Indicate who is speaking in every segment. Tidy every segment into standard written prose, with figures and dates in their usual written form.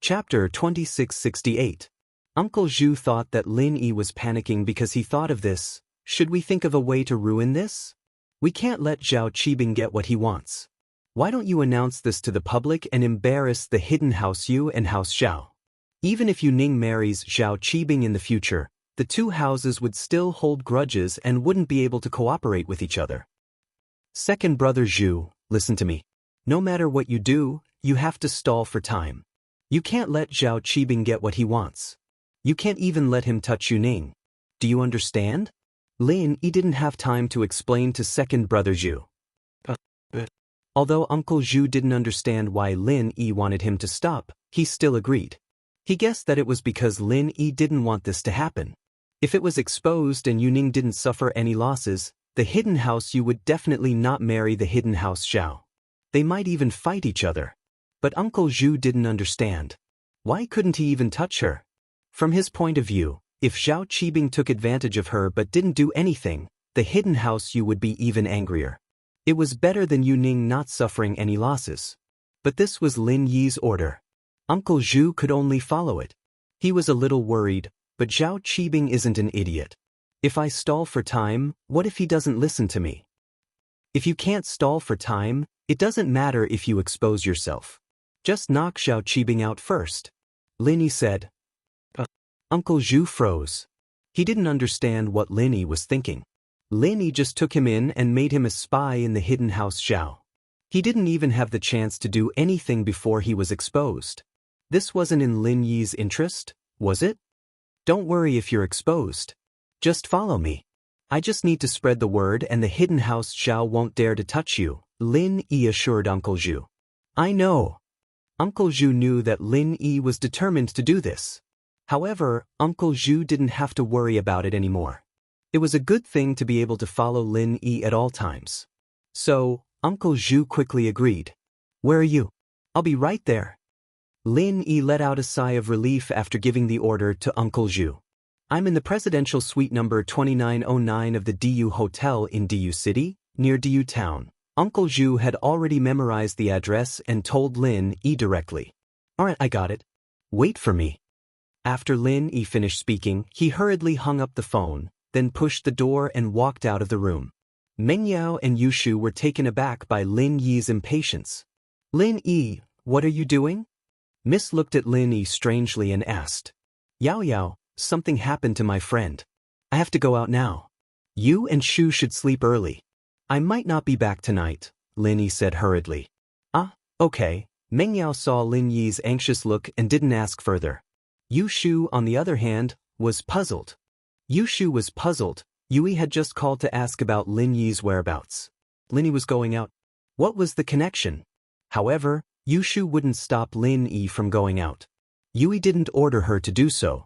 Speaker 1: Chapter 2668. Uncle Zhu thought that Lin Yi was panicking because he thought of this. Should we think of a way to ruin this? We can't let Zhao Qibing get what he wants. Why don't you announce this to the public and embarrass the hidden House Yu and House Zhao? Even if Yu Ning marries Zhao Qibing in the future, the two houses would still hold grudges and wouldn't be able to cooperate with each other. Second brother Zhu, listen to me. No matter what you do, you have to stall for time. You can't let Zhao Qibing get what he wants. You can't even let him touch Yu Ning. Do you understand? Lin Yi didn't have time to explain to second brother Zhu. Although Uncle Zhu didn't understand why Lin Yi wanted him to stop, he still agreed. He guessed that it was because Lin Yi didn't want this to happen. If it was exposed and Yu Ning didn't suffer any losses, the hidden house Yu would definitely not marry the hidden house Zhao. They might even fight each other. But Uncle Zhu didn't understand. Why couldn't he even touch her? From his point of view, if Zhao Qibing took advantage of her but didn't do anything, the hidden house Yu would be even angrier. It was better than Yu Ning not suffering any losses. But this was Lin Yi's order. Uncle Zhu could only follow it. He was a little worried, but Zhao Qibing isn't an idiot. If I stall for time, what if he doesn't listen to me? If you can't stall for time, it doesn't matter if you expose yourself. Just knock Zhao Qibing out first. Lin Yi said. Uncle Zhu froze. He didn't understand what Lin Yi was thinking. Lin Yi just took him in and made him a spy in the hidden house Zhao. He didn't even have the chance to do anything before he was exposed. This wasn't in Lin Yi's interest, was it? Don't worry if you're exposed. Just follow me. I just need to spread the word and the hidden house Zhao won't dare to touch you, Lin Yi assured Uncle Zhu. I know. Uncle Zhu knew that Lin Yi was determined to do this. However, Uncle Zhu didn't have to worry about it anymore. It was a good thing to be able to follow Lin Yi at all times. So, Uncle Zhu quickly agreed. Where are you? I'll be right there. Lin Yi let out a sigh of relief after giving the order to Uncle Zhu. I'm in the presidential suite number 2909 of the DU Hotel in DU City, near DU Town. Uncle Zhu had already memorized the address and told Lin Yi directly. Alright, I got it. Wait for me. After Lin Yi finished speaking, he hurriedly hung up the phone, then pushed the door and walked out of the room. Meng Yao and Yushu were taken aback by Lin Yi's impatience. Lin Yi, what are you doing? Miss looked at Lin Yi strangely and asked. Yao Yao, something happened to my friend. I have to go out now. You and Shu should sleep early. I might not be back tonight, Lin Yi said hurriedly. Ah, okay. Meng Yao saw Lin Yi's anxious look and didn't ask further. Yushu, on the other hand, was puzzled. Yushu was puzzled. Yui had just called to ask about Lin Yi's whereabouts. Lin Yi was going out. What was the connection? However, Yushu wouldn't stop Lin Yi from going out. Yui didn't order her to do so.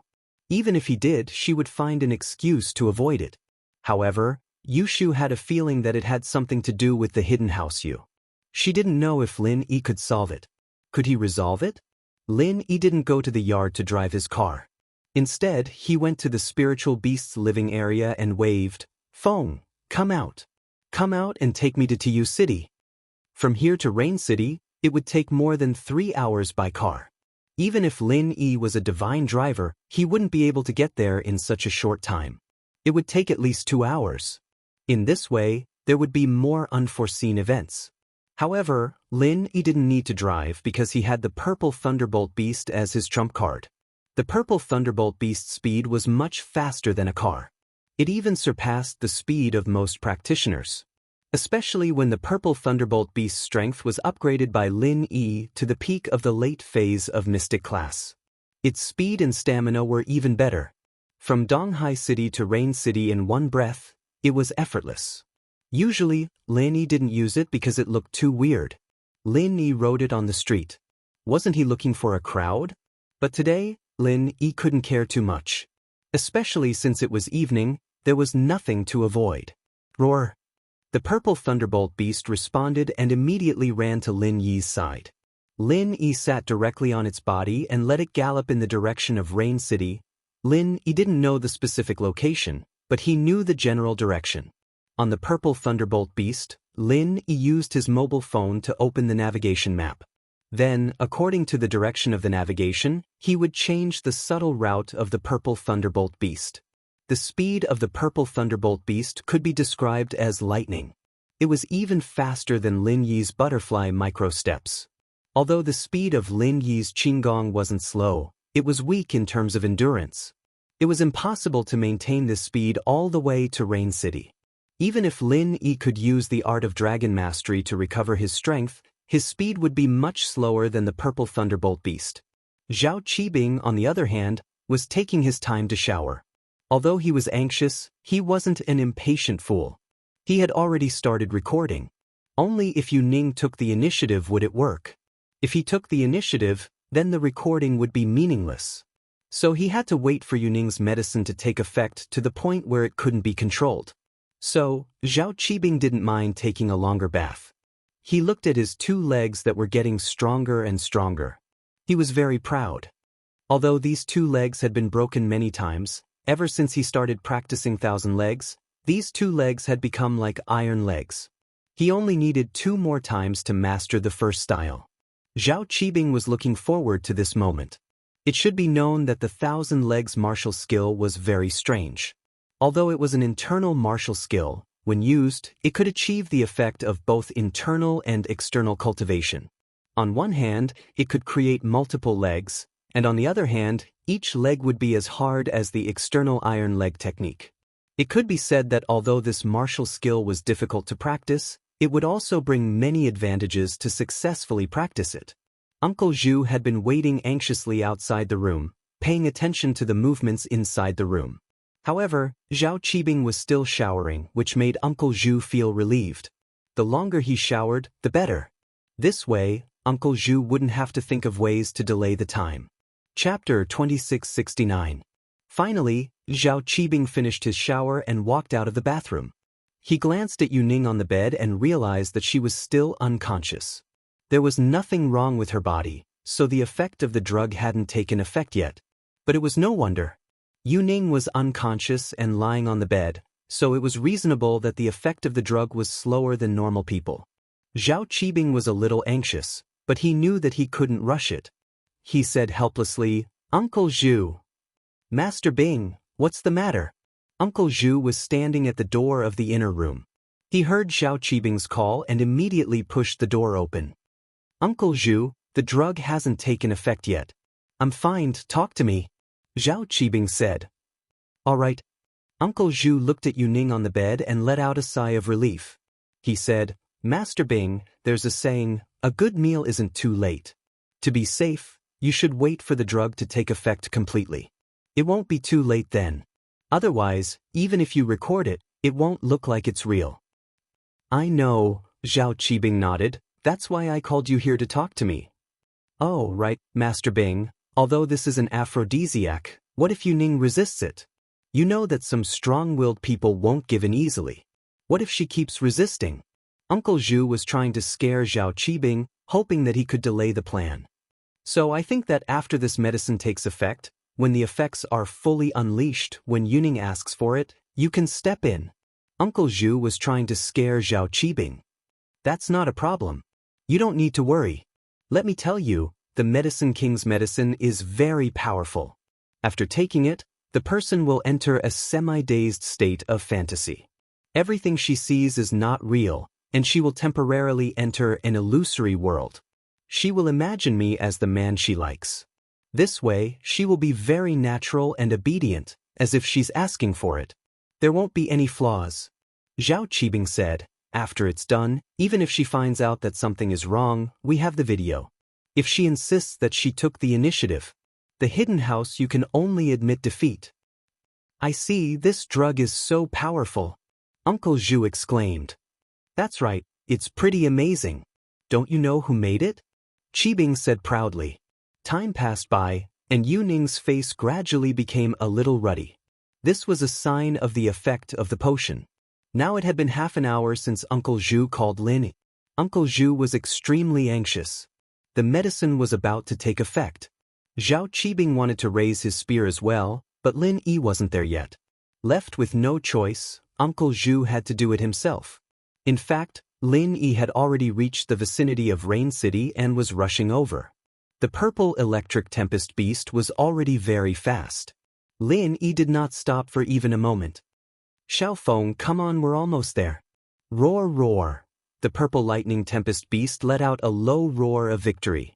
Speaker 1: Even if he did, she would find an excuse to avoid it. However, Yushu had a feeling that it had something to do with the hidden house Yu. She didn't know if Lin Yi could solve it. Could he resolve it? Lin Yi didn't go to the yard to drive his car. Instead, he went to the spiritual beast's living area and waved, Feng, come out. Come out and take me to Tu City. From here to Rain City, it would take more than 3 hours by car. Even if Lin Yi was a divine driver, he wouldn't be able to get there in such a short time. It would take at least 2 hours. In this way, there would be more unforeseen events. However, Lin Yi didn't need to drive because he had the Purple Thunderbolt Beast as his trump card. The Purple Thunderbolt Beast's speed was much faster than a car. It even surpassed the speed of most practitioners. Especially when the Purple Thunderbolt Beast's strength was upgraded by Lin Yi to the peak of the late phase of Mystic class. Its speed and stamina were even better. From Donghai City to Rain City in one breath, it was effortless. Usually, Lin Yi didn't use it because it looked too weird. Lin Yi rode it on the street. Wasn't he looking for a crowd? But today, Lin Yi couldn't care too much. Especially since it was evening, there was nothing to avoid. Roar! The Purple Thunderbolt Beast responded and immediately ran to Lin Yi's side. Lin Yi sat directly on its body and let it gallop in the direction of Rain City. Lin Yi didn't know the specific location, but he knew the general direction. On the Purple Thunderbolt Beast, Lin Yi used his mobile phone to open the navigation map. Then, according to the direction of the navigation, he would change the subtle route of the purple thunderbolt beast. The speed of the purple thunderbolt beast could be described as lightning. It was even faster than Lin Yi's butterfly micro-steps. Although the speed of Lin Yi's qinggong wasn't slow, it was weak in terms of endurance. It was impossible to maintain this speed all the way to Rain City. Even if Lin Yi could use the art of dragon mastery to recover his strength, his speed would be much slower than the purple thunderbolt beast. Zhao Qibing, on the other hand, was taking his time to shower. Although he was anxious, he wasn't an impatient fool. He had already started recording. Only if Yuning took the initiative would it work. If he took the initiative, then the recording would be meaningless. So he had to wait for Yuning's medicine to take effect to the point where it couldn't be controlled. So, Zhao Qibing didn't mind taking a longer bath. He looked at his 2 legs that were getting stronger and stronger. He was very proud. Although these 2 legs had been broken many times, ever since he started practicing 1,000 legs, these 2 legs had become like iron legs. He only needed 2 more times to master the first style. Zhao Qibing was looking forward to this moment. It should be known that the 1,000 legs martial skill was very strange. Although it was an internal martial skill, when used, it could achieve the effect of both internal and external cultivation. On one hand, it could create multiple legs, and on the other hand, each leg would be as hard as the external iron leg technique. It could be said that although this martial skill was difficult to practice, it would also bring many advantages to successfully practice it. Uncle Zhu had been waiting anxiously outside the room, paying attention to the movements inside the room. However, Zhao Qibing was still showering, which made Uncle Zhu feel relieved. The longer he showered, the better. This way, Uncle Zhu wouldn't have to think of ways to delay the time. Chapter 2669. Finally, Zhao Qibing finished his shower and walked out of the bathroom. He glanced at Yuning on the bed and realized that she was still unconscious. There was nothing wrong with her body, so the effect of the drug hadn't taken effect yet. But it was no wonder. Yuning was unconscious and lying on the bed, so it was reasonable that the effect of the drug was slower than normal people. Zhao Qibing was a little anxious, but he knew that he couldn't rush it. He said helplessly, "Uncle Zhu." "Master Bing, what's the matter?" Uncle Zhu was standing at the door of the inner room. He heard Zhao Qibing's call and immediately pushed the door open. "Uncle Zhu, the drug hasn't taken effect yet." "I'm fine, talk to me," Zhao Qibing said. "All right." Uncle Zhu looked at Yuning on the bed and let out a sigh of relief. He said, "Master Bing, there's a saying, a good meal isn't too late. To be safe, you should wait for the drug to take effect completely. It won't be too late then. Otherwise, even if you record it, it won't look like it's real." "I know," Zhao Qibing nodded. "That's why I called you here to talk to me." "Oh, right, Master Bing. Although this is an aphrodisiac, what if Yuning resists it? You know that some strong-willed people won't give in easily. What if she keeps resisting?" Uncle Zhu was trying to scare Zhao Qibing, hoping that he could delay the plan. "So I think that after this medicine takes effect, when the effects are fully unleashed, when Yuning asks for it, you can step in." Uncle Zhu was trying to scare Zhao Qibing. "That's not a problem. You don't need to worry. Let me tell you, the Medicine King's medicine is very powerful. After taking it, the person will enter a semi-dazed state of fantasy. Everything she sees is not real, and she will temporarily enter an illusory world. She will imagine me as the man she likes. This way, she will be very natural and obedient, as if she's asking for it. There won't be any flaws." Zhao Qibing said, "After it's done, even if she finds out that something is wrong, we have the video. If she insists that she took the initiative, the hidden house you can only admit defeat." "I see, this drug is so powerful," Uncle Zhu exclaimed. "That's right, it's pretty amazing. Don't you know who made it?" Qibing said proudly. Time passed by, and Yuning's face gradually became a little ruddy. This was a sign of the effect of the potion. Now it had been half an hour since Uncle Zhu called Lin. Uncle Zhu was extremely anxious. The medicine was about to take effect. Zhao Qibing wanted to raise his spear as well, but Lin Yi wasn't there yet. Left with no choice, Uncle Zhu had to do it himself. In fact, Lin Yi had already reached the vicinity of Rain City and was rushing over. The purple electric tempest beast was already very fast. Lin Yi did not stop for even a moment. Xiaofeng, come on, we're almost there. Roar, roar. The purple lightning tempest beast let out a low roar of victory.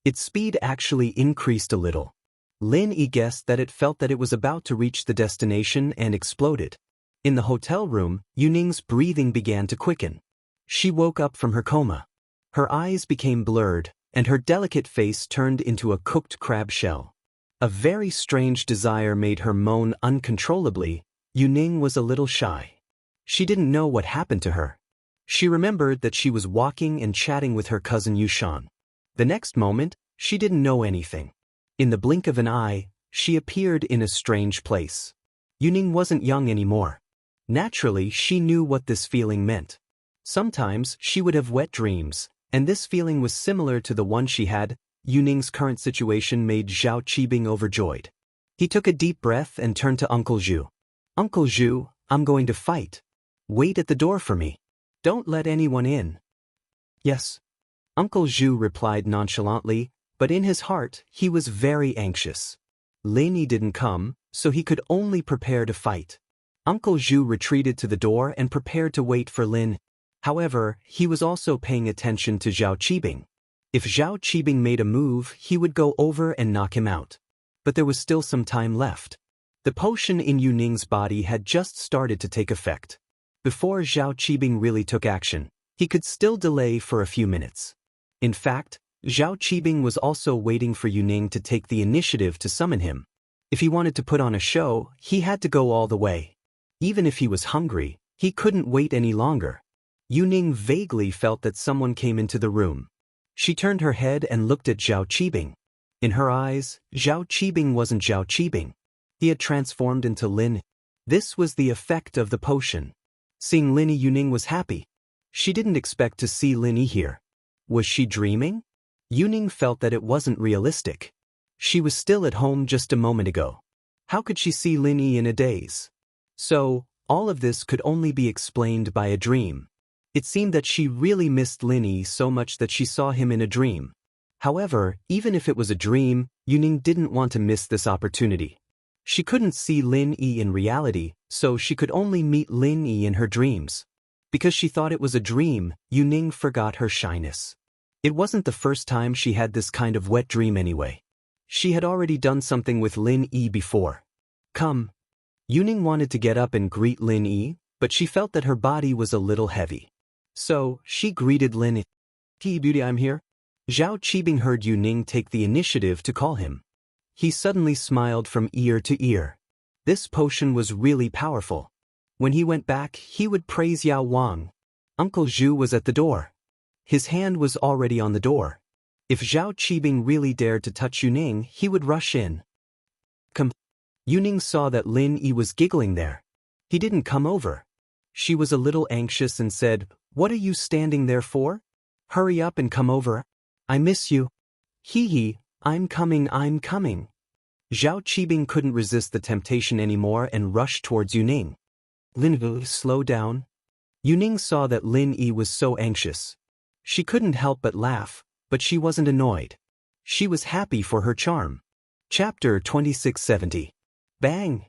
Speaker 1: Its speed actually increased a little. Lin Yi guessed that it felt that it was about to reach the destination and exploded. In the hotel room, Yuning's breathing began to quicken. She woke up from her coma. Her eyes became blurred, and her delicate face turned into a cooked crab shell. A very strange desire made her moan uncontrollably. Yuning was a little shy. She didn't know what happened to her. She remembered that she was walking and chatting with her cousin Yushan. The next moment, she didn't know anything. In the blink of an eye, she appeared in a strange place. Yuning wasn't young anymore. Naturally, she knew what this feeling meant. Sometimes she would have wet dreams, and this feeling was similar to the one she had. Yuning's current situation made Zhao Qibing overjoyed. He took a deep breath and turned to Uncle Zhu. Uncle Zhu, I'm going to fight. Wait at the door for me. Don't let anyone in. Yes. Uncle Zhu replied nonchalantly, but in his heart, he was very anxious. Lin Yi didn't come, so he could only prepare to fight. Uncle Zhu retreated to the door and prepared to wait for Lin. However, he was also paying attention to Zhao Qibing. If Zhao Qibing made a move, he would go over and knock him out. But there was still some time left. The potion in Yuning's body had just started to take effect. Before Zhao Qibing really took action, he could still delay for a few minutes. In fact, Zhao Qibing was also waiting for Yuning to take the initiative to summon him. If he wanted to put on a show, he had to go all the way. Even if he was hungry, he couldn't wait any longer. Yuning vaguely felt that someone came into the room. She turned her head and looked at Zhao Qibing. In her eyes, Zhao Qibing wasn't Zhao Qibing. He had transformed into Lin. This was the effect of the potion. Seeing Lin Yi, Yuning was happy. She didn't expect to see Lin Yi here. Was she dreaming? Yuning felt that it wasn't realistic. She was still at home just a moment ago. How could she see Lin Yi in a daze? So, all of this could only be explained by a dream. It seemed that she really missed Lin Yi so much that she saw him in a dream. However, even if it was a dream, Yuning didn't want to miss this opportunity. She couldn't see Lin Yi in reality, so she could only meet Lin Yi in her dreams. Because she thought it was a dream, Yuning forgot her shyness. It wasn't the first time she had this kind of wet dream anyway. She had already done something with Lin Yi before. Come. Yuning wanted to get up and greet Lin Yi, but she felt that her body was a little heavy. So, she greeted Lin Yi. Hey beauty, I'm here. Zhao Qibing heard Yuning take the initiative to call him. He suddenly smiled from ear to ear. This potion was really powerful. When he went back, he would praise Yao Wang. Uncle Zhu was at the door. His hand was already on the door. If Zhao Qibing really dared to touch Yuning, he would rush in. Come. Yuning saw that Lin Yi was giggling there. He didn't come over. She was a little anxious and said, "What are you standing there for? Hurry up and come over. I miss you." Hee, I'm coming, I'm coming. Zhao Qibing couldn't resist the temptation anymore and rushed towards Yuning. Lin, slow down. Yuning saw that Lin Yi was so anxious. She couldn't help but laugh, but she wasn't annoyed. She was happy for her charm. Chapter 2670. Bang!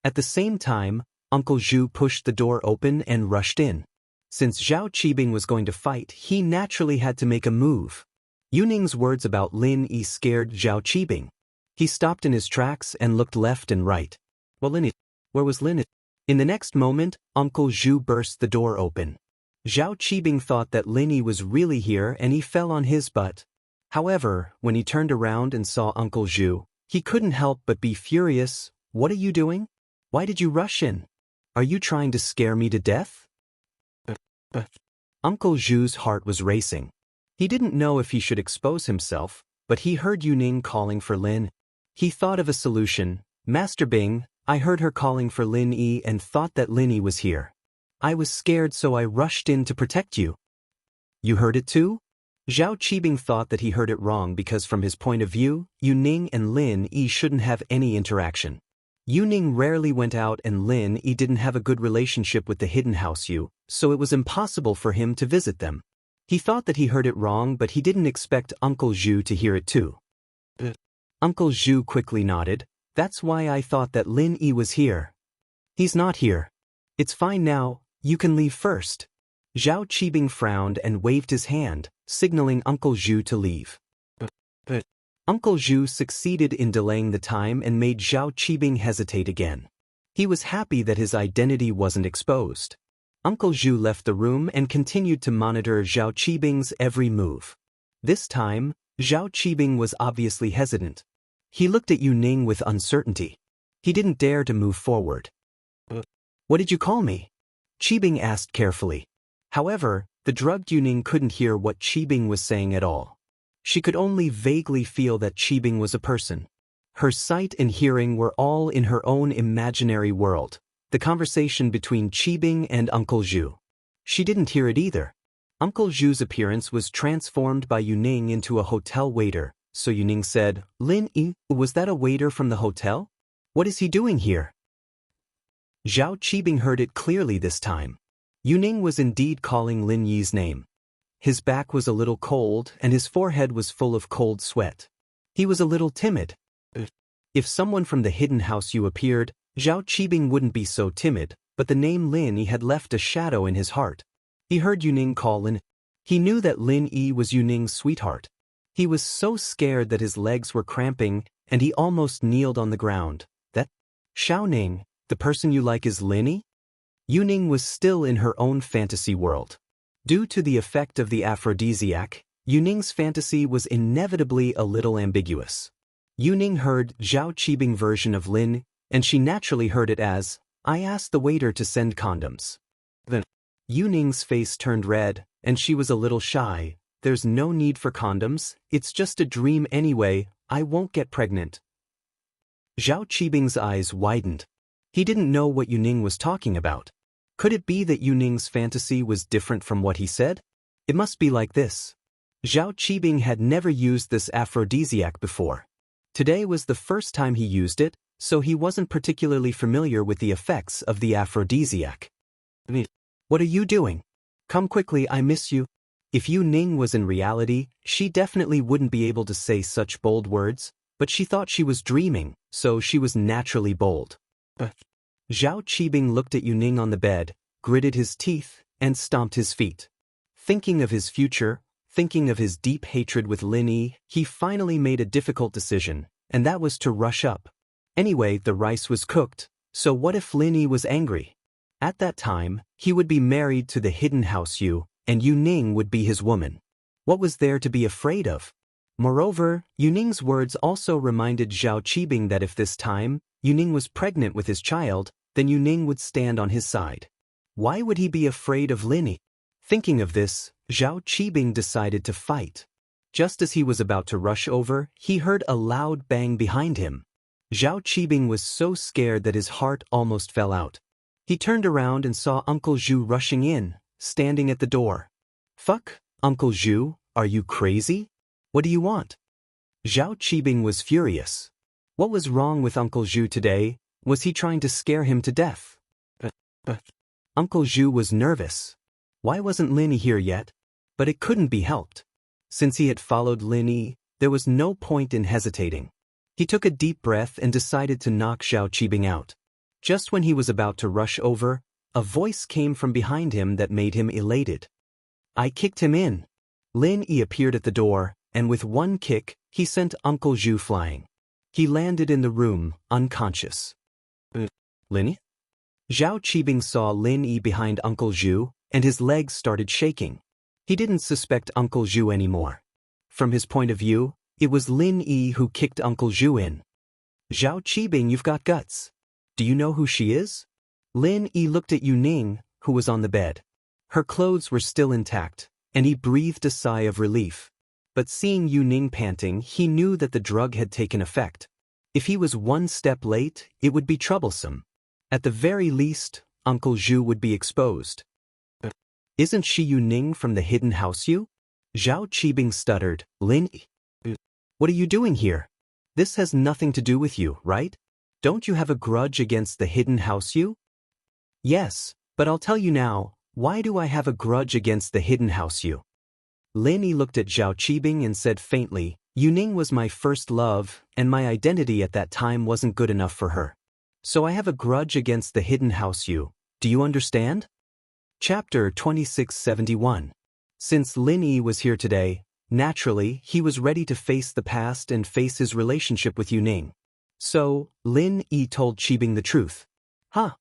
Speaker 1: At the same time, Uncle Zhu pushed the door open and rushed in. Since Zhao Qibing was going to fight, he naturally had to make a move. Yuning's words about Lin Yi scared Zhao Qibing. He stopped in his tracks and looked left and right. Well, Lin Yi, where was Lin Yi? In the next moment, Uncle Zhu burst the door open. Zhao Qibing thought that Lin Yi was really here and he fell on his butt. However, when he turned around and saw Uncle Zhu, he couldn't help but be furious. What are you doing? Why did you rush in? Are you trying to scare me to death? Uncle Zhu's heart was racing. He didn't know if he should expose himself, but he heard Yuning calling for Lin. He thought of a solution. Master Bing, I heard her calling for Lin Yi and thought that Lin Yi was here. I was scared, so I rushed in to protect you. You heard it too? Zhao Qibing thought that he heard it wrong because from his point of view, Yuning and Lin Yi shouldn't have any interaction. Yuning rarely went out and Lin Yi didn't have a good relationship with the Hidden House Yu, so it was impossible for him to visit them. He thought that he heard it wrong, but he didn't expect Uncle Zhu to hear it too. Uncle Zhu quickly nodded. That's why I thought that Lin Yi was here. He's not here. It's fine now, you can leave first. Zhao Qibing frowned and waved his hand, signaling Uncle Zhu to leave. But Uncle Zhu succeeded in delaying the time and made Zhao Qibing hesitate again. He was happy that his identity wasn't exposed. Uncle Zhu left the room and continued to monitor Zhao Qibing's every move. This time, Zhao Qibing was obviously hesitant. He looked at Yu Ning with uncertainty. He didn't dare to move forward. What did you call me? Qibing asked carefully. However, the drugged Yu Ning couldn't hear what Qibing was saying at all. She could only vaguely feel that Qibing was a person. Her sight and hearing were all in her own imaginary world, the conversation between Qibing and Uncle Zhu. She didn't hear it either. Uncle Zhu's appearance was transformed by Yu Ning into a hotel waiter, so Yu Ning said, Lin Yi, was that a waiter from the hotel? What is he doing here? Zhao Qibing heard it clearly this time. Yu Ning was indeed calling Lin Yi's name. His back was a little cold and his forehead was full of cold sweat. He was a little timid. If someone from the hidden house Yu appeared, Zhao Qibing wouldn't be so timid, but the name Lin Yi had left a shadow in his heart. He heard Yu Ning call Lin. He knew that Lin Yi was Yu Ning's sweetheart. He was so scared that his legs were cramping and he almost kneeled on the ground. That Xiao Ning, the person you like is Lin Yi? Yu Ning was still in her own fantasy world. Due to the effect of the aphrodisiac, Yu Ning's fantasy was inevitably a little ambiguous. Yu Ning heard Zhao Qibing version of Lin, and she naturally heard it as, I asked the waiter to send condoms. Then, Yu Ning's face turned red, and she was a little shy. There's no need for condoms, it's just a dream anyway, I won't get pregnant. Zhao Qibing's eyes widened. He didn't know what Yu Ning was talking about. Could it be that Yu Ning's fantasy was different from what he said? It must be like this. Zhao Qibing had never used this aphrodisiac before. Today was the first time he used it, so he wasn't particularly familiar with the effects of the aphrodisiac. What are you doing? Come quickly, I miss you. If Yu Ning was in reality, she definitely wouldn't be able to say such bold words, but she thought she was dreaming, so she was naturally bold. Zhao Qibing looked at Yu Ning on the bed, gritted his teeth, and stomped his feet. Thinking of his future, thinking of his deep hatred with Lin Yi, he finally made a difficult decision, and that was to rush up. Anyway, the rice was cooked, so what if Lin Yi was angry? At that time, he would be married to the hidden house Yu, and Yu Ning would be his woman. What was there to be afraid of? Moreover, Yu Ning's words also reminded Zhao Qibing that if this time, Yu Ning was pregnant with his child, then Yu Ning would stand on his side. Why would he be afraid of Lin Yi? Thinking of this, Zhao Qibing decided to fight. Just as he was about to rush over, he heard a loud bang behind him. Zhao Qibing was so scared that his heart almost fell out. He turned around and saw Uncle Zhu rushing in, standing at the door. Fuck, Uncle Zhu, are you crazy? What do you want? Zhao Qibing was furious. What was wrong with Uncle Zhu today? Was he trying to scare him to death? But Uncle Zhu was nervous. Why wasn't Lin Yi here yet? But it couldn't be helped. Since he had followed Lin Yi, there was no point in hesitating. He took a deep breath and decided to knock Zhao Qibing out. Just when he was about to rush over, a voice came from behind him that made him elated. I kicked him in. Lin Yi appeared at the door, and with one kick, he sent Uncle Zhu flying. He landed in the room, unconscious. Lin Yi? Zhao Qibing saw Lin Yi behind Uncle Zhu, and his legs started shaking. He didn't suspect Uncle Zhu anymore. From his point of view, it was Lin Yi who kicked Uncle Zhu in. Zhao Qibing, you've got guts. Do you know who she is? Lin Yi looked at Yu Ning, who was on the bed. Her clothes were still intact, and he breathed a sigh of relief. But seeing Yu Ning panting, he knew that the drug had taken effect. If he was one step late, it would be troublesome. At the very least, Uncle Zhu would be exposed. Isn't she Yu Ning from the hidden house Yu? Zhao Qibing stuttered, Lin Yi. What are you doing here? This has nothing to do with you, right? Don't you have a grudge against the hidden house Yu? Yes, but I'll tell you now, Why do I have a grudge against the hidden house you? Lin Yi looked at Zhao Qibing and said faintly, Yuning was my first love, and my identity at that time wasn't good enough for her. So I have a grudge against the hidden house you. Do you understand? Chapter 2671. Since Lin Yi was here today, naturally, he was ready to face the past and face his relationship with Yuning. So, Lin Yi told Qibing the truth. Huh?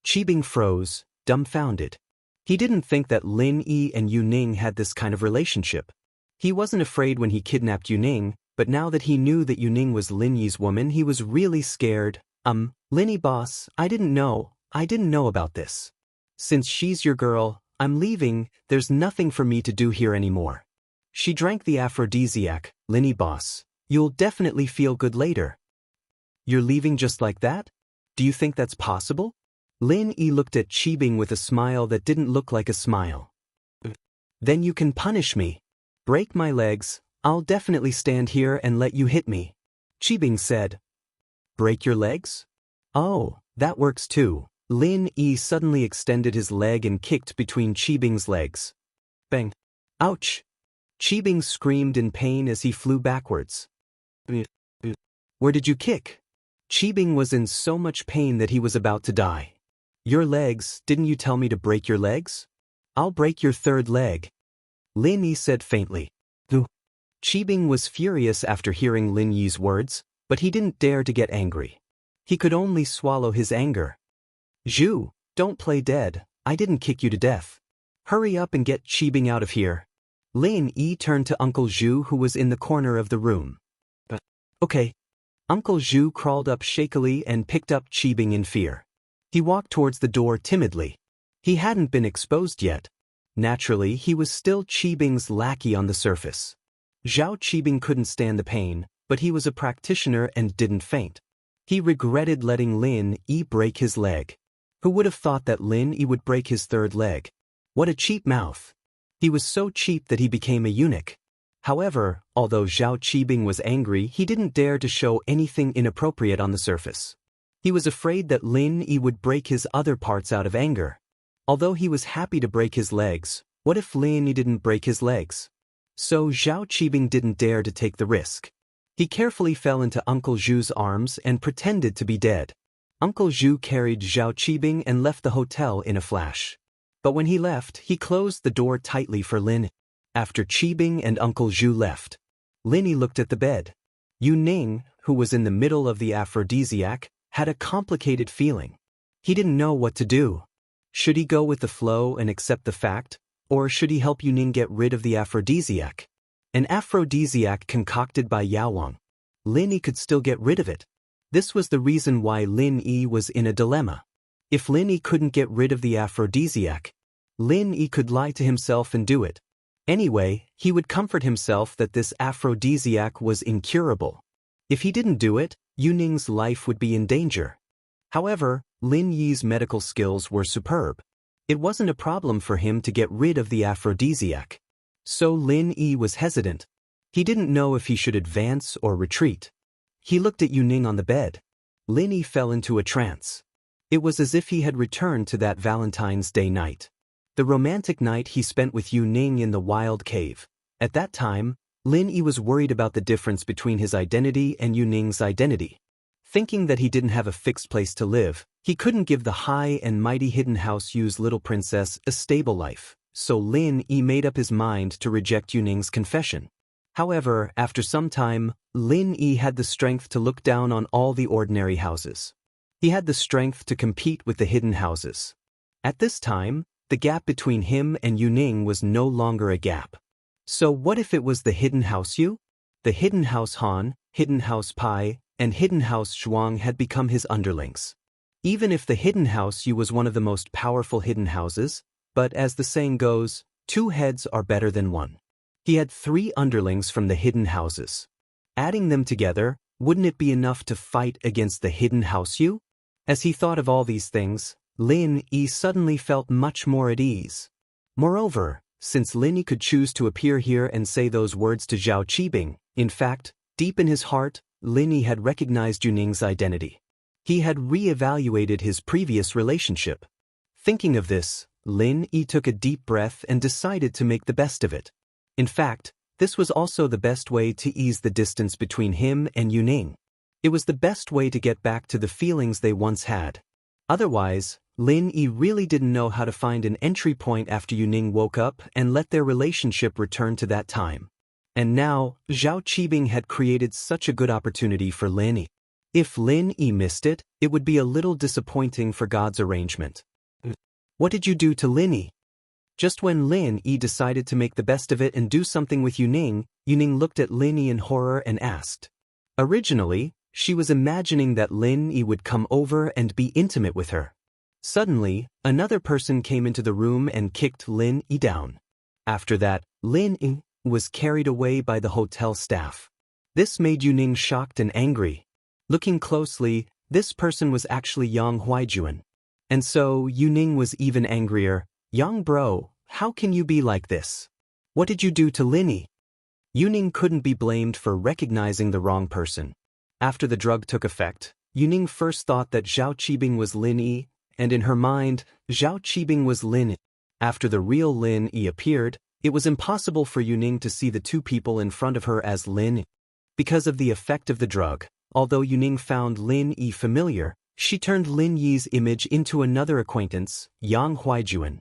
Speaker 1: Qibing froze, dumbfounded. He didn't think that Lin Yi and Yuning had this kind of relationship. He wasn't afraid when he kidnapped Yuning, but now that he knew that Yuning was Lin Yi's woman, he was really scared. Lin Yi boss, I didn't know about this. Since she's your girl, I'm leaving, there's nothing for me to do here anymore. She drank the aphrodisiac, Lin Yi boss. You'll definitely feel good later. You're leaving just like that? Do you think that's possible? Lin Yi looked at Qibing with a smile that didn't look like a smile. Then you can punish me. Break my legs, I'll definitely stand here and let you hit me. Qibing said. Break your legs? Oh, that works too. Lin Yi suddenly extended his leg and kicked between Qibing's legs. Bang. Ouch. Qibing screamed in pain as he flew backwards. Where did you kick? Qibing was in so much pain that he was about to die. Your legs, didn't you tell me to break your legs? I'll break your third leg. Lin Yi said faintly. Qibing was furious after hearing Lin Yi's words, but he didn't dare to get angry. He could only swallow his anger. Zhu, don't play dead, I didn't kick you to death. Hurry up and get Qibing out of here. Lin Yi turned to Uncle Zhu who was in the corner of the room. Okay. Uncle Zhu crawled up shakily and picked up Qibing in fear. He walked towards the door timidly. He hadn't been exposed yet. Naturally, he was still Qibing's lackey on the surface. Zhao Qibing couldn't stand the pain, but he was a practitioner and didn't faint. He regretted letting Lin Yi break his leg. Who would have thought that Lin Yi would break his third leg? What a cheap mouth. He was so cheap that he became a eunuch. However, although Zhao Qibing was angry, he didn't dare to show anything inappropriate on the surface. He was afraid that Lin Yi would break his other parts out of anger. Although he was happy to break his legs, what if Lin Yi didn't break his legs? So Zhao Qibing didn't dare to take the risk. He carefully fell into Uncle Zhu's arms and pretended to be dead. Uncle Zhu carried Zhao Qibing and left the hotel in a flash. But when he left, he closed the door tightly for Lin. After Qibing and Uncle Zhu left, Lin Yi looked at the bed. Yuning, who was in the middle of the aphrodisiac, had a complicated feeling. He didn't know what to do. Should he go with the flow and accept the fact, or should he help Yuning get rid of the aphrodisiac? An aphrodisiac concocted by Yaowang. Lin Yi could still get rid of it. This was the reason why Lin Yi was in a dilemma. If Lin Yi couldn't get rid of the aphrodisiac, Lin Yi could lie to himself and do it. Anyway, he would comfort himself that this aphrodisiac was incurable. If he didn't do it, Yuning's life would be in danger. However, Lin Yi's medical skills were superb. It wasn't a problem for him to get rid of the aphrodisiac. So Lin Yi was hesitant. He didn't know if he should advance or retreat. He looked at Yuning on the bed. Lin Yi fell into a trance. It was as if he had returned to that Valentine's Day night. The romantic night he spent with Yuning in the wild cave. At that time, Lin Yi was worried about the difference between his identity and Yuning's identity. Thinking that he didn't have a fixed place to live, he couldn't give the high and mighty hidden house Yu's little princess a stable life, so Lin Yi made up his mind to reject Yuning's confession. However, after some time, Lin Yi had the strength to look down on all the ordinary houses. He had the strength to compete with the hidden houses. At this time, the gap between him and Yuning was no longer a gap. So what if it was the hidden house Yu? The hidden house Han, hidden house Pai, and hidden house Zhuang had become his underlings. Even if the hidden house Yu was one of the most powerful hidden houses, but as the saying goes, 2 heads are better than 1. He had 3 underlings from the hidden houses. Adding them together, wouldn't it be enough to fight against the hidden house Yu? As he thought of all these things, Lin Yi suddenly felt much more at ease. Moreover, since Lin Yi could choose to appear here and say those words to Zhao Qibing, in fact, deep in his heart, Lin Yi had recognized Yuning's identity. He had re-evaluated his previous relationship. Thinking of this, Lin Yi took a deep breath and decided to make the best of it. In fact, this was also the best way to ease the distance between him and Yuning. It was the best way to get back to the feelings they once had. Otherwise, Lin Yi really didn't know how to find an entry point after Yuning woke up and let their relationship return to that time. And now, Zhao Qibing had created such a good opportunity for Lin Yi. If Lin Yi missed it, it would be a little disappointing for God's arrangement. What did you do to Lin Yi? Just when Lin Yi decided to make the best of it and do something with Yuning, Yuning looked at Lin Yi in horror and asked. Originally, she was imagining that Lin Yi would come over and be intimate with her. Suddenly, another person came into the room and kicked Lin Yi down. After that, Lin Yi was carried away by the hotel staff. This made Yuning shocked and angry. Looking closely, this person was actually Yang Huaijuan. And so, Yuning was even angrier. Yang bro, how can you be like this? What did you do to Lin Yi? Yuning couldn't be blamed for recognizing the wrong person. After the drug took effect, Yuning first thought that Zhao Qibing was Lin Yi, and in her mind, Zhao Qibing was Lin Yi. After the real Lin Yi appeared, it was impossible for Yuning to see the two people in front of her as Lin Yi. Because of the effect of the drug, although Yuning found Lin Yi familiar, she turned Lin Yi's image into another acquaintance, Yang Huaijuan.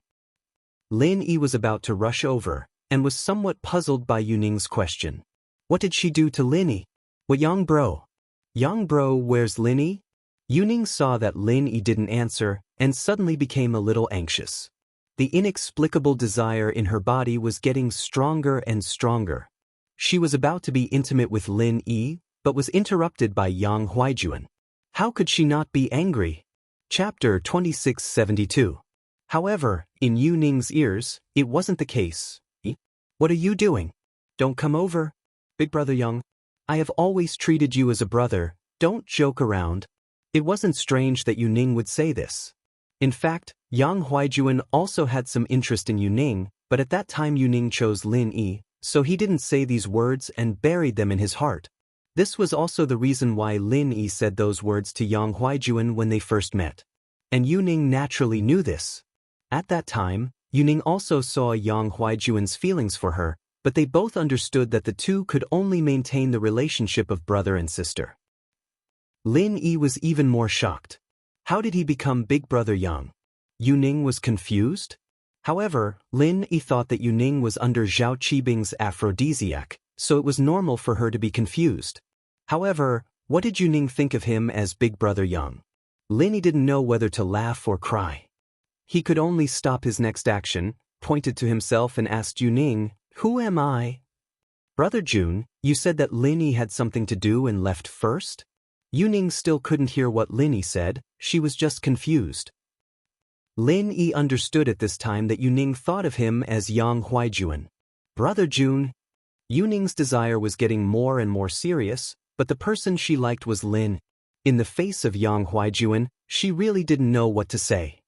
Speaker 1: Lin Yi was about to rush over, and was somewhat puzzled by Yuning's question. What did she do to Lin Yi? What Yang bro? Yang bro, where's Lin Yi? Yuning saw that Lin Yi didn't answer, and suddenly became a little anxious. The inexplicable desire in her body was getting stronger and stronger. She was about to be intimate with Lin Yi, but was interrupted by Yang Huaijuan. How could she not be angry? Chapter 2672. However, in Yuning's ears, it wasn't the case. What are you doing? Don't come over. Big brother Yang. I have always treated you as a brother, don't joke around. It wasn't strange that Yuning would say this. In fact, Yang Huaijuan also had some interest in Yuning, but at that time Yuning chose Lin Yi, so he didn't say these words and buried them in his heart. This was also the reason why Lin Yi said those words to Yang Huaijuan when they first met. And Yuning naturally knew this. At that time, Yuning also saw Yang Huaijuan's feelings for her, but they both understood that the two could only maintain the relationship of brother and sister. Lin Yi was even more shocked. How did he become Big Brother Yang? Yuning was confused? However, Lin Yi thought that Yuning was under Zhao Qibing's aphrodisiac, so it was normal for her to be confused. However, what did Yuning think of him as Big Brother Yang? Lin Yi didn't know whether to laugh or cry. He could only stop his next action, pointed to himself and asked Yuning, "Who am I?" Brother Jun, you said that Lin Yi had something to do and left first? Yuning still couldn't hear what Lin Yi said, she was just confused. Lin Yi understood at this time that Yuning thought of him as Yang Huaijuan. Brother Jun. Yuning's desire was getting more and more serious, but the person she liked was Lin. In the face of Yang Huaijuan, she really didn't know what to say.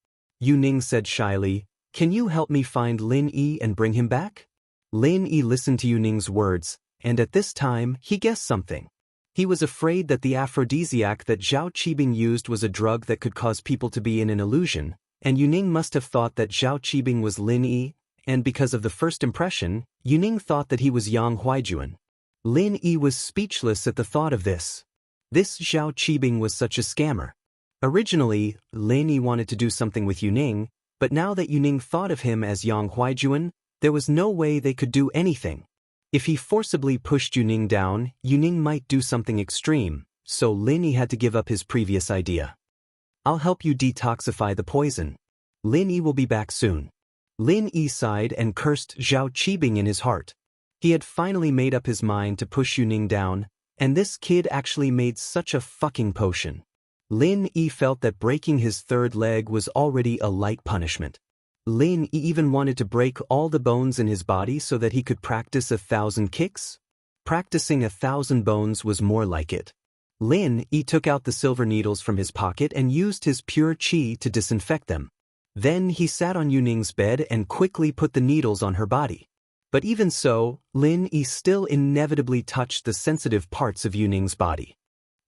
Speaker 1: Yuning said shyly, "Can you help me find Lin Yi and bring him back?" Lin Yi listened to Yuning's words, and at this time, he guessed something. He was afraid that the aphrodisiac that Zhao Qibing used was a drug that could cause people to be in an illusion, and Yuning must have thought that Zhao Qibing was Lin Yi, and because of the first impression, Yuning thought that he was Yang Huaijuan. Lin Yi was speechless at the thought of this. This Zhao Qibing was such a scammer. Originally, Lin Yi wanted to do something with Yuning, but now that Yuning thought of him as Yang Huaijuan, there was no way they could do anything. If he forcibly pushed Yuning down, Yuning might do something extreme, so Lin Yi had to give up his previous idea. I'll help you detoxify the poison. Lin Yi will be back soon. Lin Yi sighed and cursed Zhao Qibing in his heart. He had finally made up his mind to push Yuning down, and this kid actually made such a fucking potion. Lin Yi felt that breaking his third leg was already a light punishment. Lin Yi even wanted to break all the bones in his body so that he could practice 1,000 kicks. Practicing 1,000 bones was more like it. Lin Yi took out the silver needles from his pocket and used his pure qi to disinfect them. Then he sat on Yuning's bed and quickly put the needles on her body. But even so, Lin Yi still inevitably touched the sensitive parts of Yuning's body.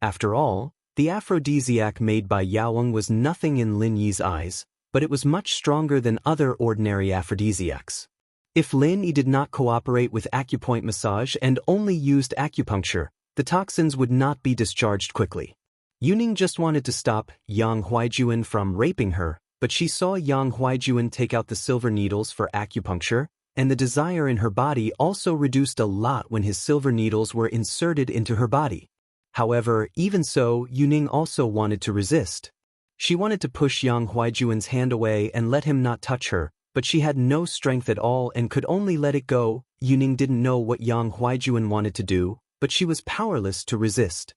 Speaker 1: After all, the aphrodisiac made by Yaowang was nothing in Lin Yi's eyes, but it was much stronger than other ordinary aphrodisiacs. If Lin Yi did not cooperate with acupoint massage and only used acupuncture, the toxins would not be discharged quickly. Yuning just wanted to stop Yang Huaijuan from raping her, but she saw Yang Huaijuan take out the silver needles for acupuncture, and the desire in her body also reduced a lot when his silver needles were inserted into her body. However, even so, Yuning also wanted to resist. She wanted to push Yang Huaijuan's hand away and let him not touch her, but she had no strength at all and could only let it go. Yuning didn't know what Yang Huaijuan wanted to do, but she was powerless to resist.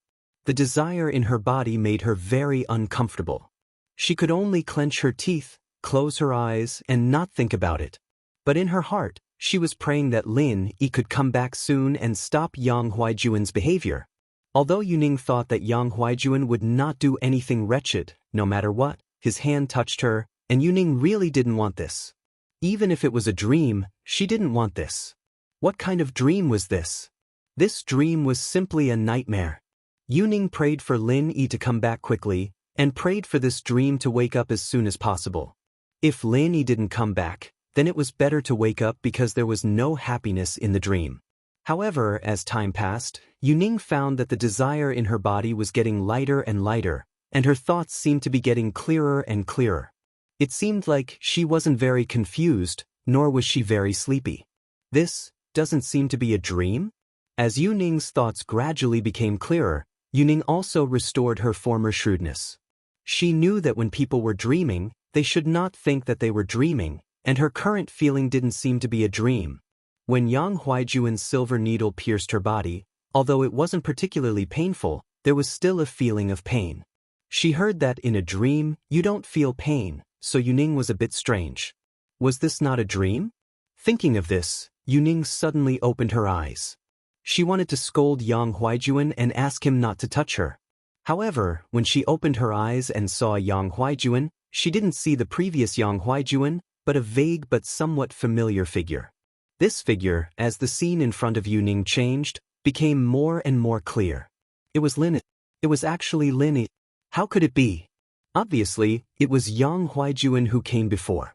Speaker 1: The desire in her body made her very uncomfortable. She could only clench her teeth, close her eyes, and not think about it. But in her heart, she was praying that Lin Yi could come back soon and stop Yang Huaijuan's behavior. Although Yuning thought that Yang Huaijuan would not do anything wretched, no matter what, his hand touched her, and Yuning really didn't want this. Even if it was a dream, she didn't want this. What kind of dream was this? This dream was simply a nightmare. Yuning prayed for Lin Yi to come back quickly, and prayed for this dream to wake up as soon as possible. If Lin Yi didn't come back, then it was better to wake up because there was no happiness in the dream. However, as time passed, Yuning found that the desire in her body was getting lighter and lighter, and her thoughts seemed to be getting clearer and clearer. It seemed like she wasn't very confused, nor was she very sleepy. This doesn't seem to be a dream? As Yuning's thoughts gradually became clearer, Yuning also restored her former shrewdness. She knew that when people were dreaming, they should not think that they were dreaming, and her current feeling didn't seem to be a dream. When Yang Huaijuan's silver needle pierced her body, although it wasn't particularly painful, there was still a feeling of pain. She heard that in a dream, you don't feel pain, so Yuning was a bit strange. Was this not a dream? Thinking of this, Yuning suddenly opened her eyes. She wanted to scold Yang Huaijuan and ask him not to touch her. However, when she opened her eyes and saw Yang Huaijuan, she didn't see the previous Yang Huaijuan, but a vague but somewhat familiar figure. This figure, as the scene in front of Yuning changed, became more and more clear. It was Lin. It was actually Lin. How could it be? Obviously, it was Yang Huaijuan who came before.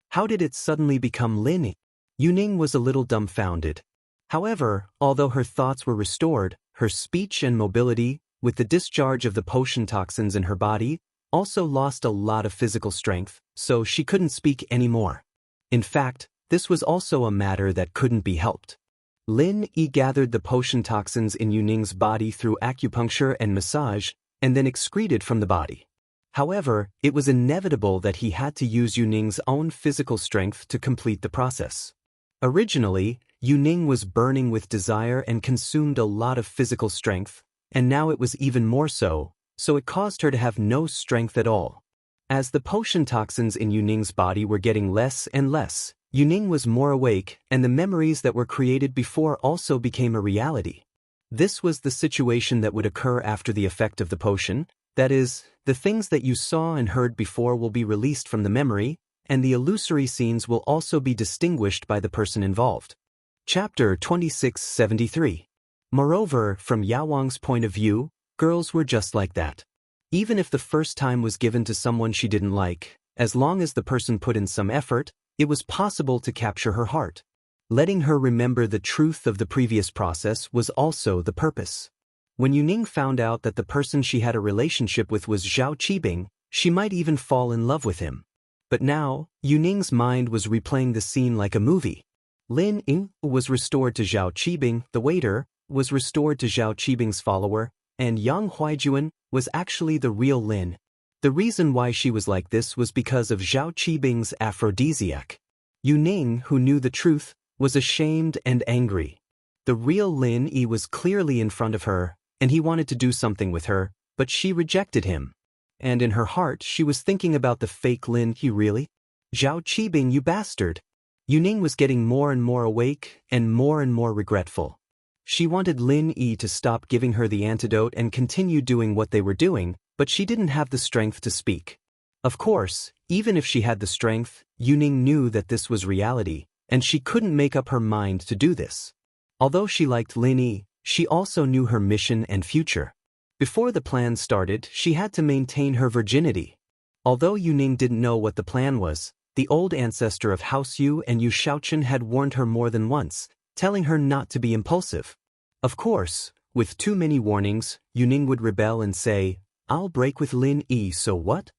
Speaker 1: How did it suddenly become Lin? Yuning was a little dumbfounded. However, although her thoughts were restored, her speech and mobility, with the discharge of the potion toxins in her body, also lost a lot of physical strength, so she couldn't speak anymore. In fact, this was also a matter that couldn't be helped. Lin Yi gathered the potion toxins in Yuning's body through acupuncture and massage, and then excreted from the body. However, it was inevitable that he had to use Yuning's own physical strength to complete the process. Originally, Yuning was burning with desire and consumed a lot of physical strength, and now it was even more so it caused her to have no strength at all. As the potion toxins in Yuning's body were getting less and less, Yuning was more awake, and the memories that were created before also became a reality. This was the situation that would occur after the effect of the potion, that is, the things that you saw and heard before will be released from the memory, and the illusory scenes will also be distinguished by the person involved. Chapter 2673. Moreover, from Yawang's point of view, girls were just like that. Even if the first time was given to someone she didn't like, as long as the person put in some effort, it was possible to capture her heart. Letting her remember the truth of the previous process was also the purpose. When Yuning found out that the person she had a relationship with was Zhao Qibing, she might even fall in love with him. But now, Yuning's mind was replaying the scene like a movie. Lin Yi was restored to Zhao Qibing, the waiter, was restored to Zhao Qibing's follower, and Yang Huaijuan was actually the real Lin. The reason why she was like this was because of Zhao Qibing's aphrodisiac. Yuning, who knew the truth, was ashamed and angry. The real Lin Yi was clearly in front of her, and he wanted to do something with her, but she rejected him. And in her heart she was thinking about the fake Lin Yi. Really? Zhao Qibing, you bastard! Yuning was getting more and more awake and more regretful. She wanted Lin Yi to stop giving her the antidote and continue doing what they were doing, but she didn't have the strength to speak. Of course, even if she had the strength, Yuning knew that this was reality, and she couldn't make up her mind to do this. Although she liked Lin Yi, she also knew her mission and future. Before the plan started, she had to maintain her virginity. Although Yuning didn't know what the plan was, the old ancestor of House Yu and Yu Shaochen had warned her more than once, telling her not to be impulsive. Of course, with too many warnings, Yuning would rebel and say, "I'll break with Lin Yi, so what?"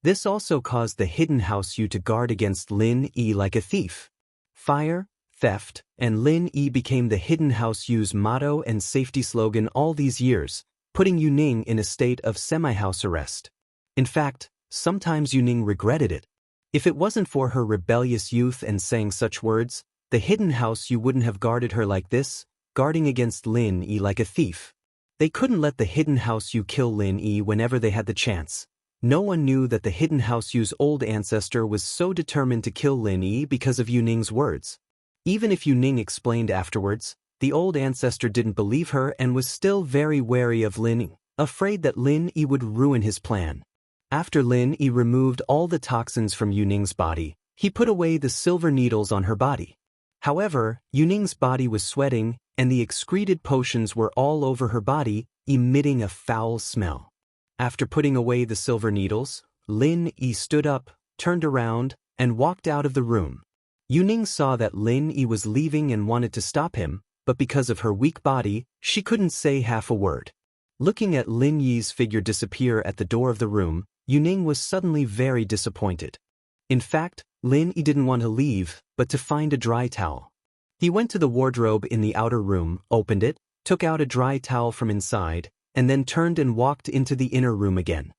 Speaker 1: This also caused the hidden House Yu to guard against Lin Yi like a thief. Fire, theft, and Lin Yi became the hidden House Yu's motto and safety slogan all these years, putting Yuning in a state of semi-house arrest. In fact, sometimes Yuning regretted it. If it wasn't for her rebellious youth and saying such words, the hidden House Yu wouldn't have guarded her like this, guarding against Lin Yi like a thief. They couldn't let the hidden House Yu kill Lin Yi whenever they had the chance. No one knew that the hidden House Yu's old ancestor was so determined to kill Lin Yi because of Yuning's words. Even if Yuning explained afterwards, the old ancestor didn't believe her and was still very wary of Lin Yi, afraid that Lin Yi would ruin his plan. After Lin Yi removed all the toxins from Yuning's body, he put away the silver needles on her body. However, Yuning's body was sweating, and the excreted potions were all over her body, emitting a foul smell. After putting away the silver needles, Lin Yi stood up, turned around, and walked out of the room. Yuning saw that Lin Yi was leaving and wanted to stop him, but because of her weak body, she couldn't say half a word. Looking at Lin Yi's figure disappear at the door of the room, Yuning was suddenly very disappointed. In fact, Lin Yi didn't want to leave, but to find a dry towel. He went to the wardrobe in the outer room, opened it, took out a dry towel from inside, and then turned and walked into the inner room again.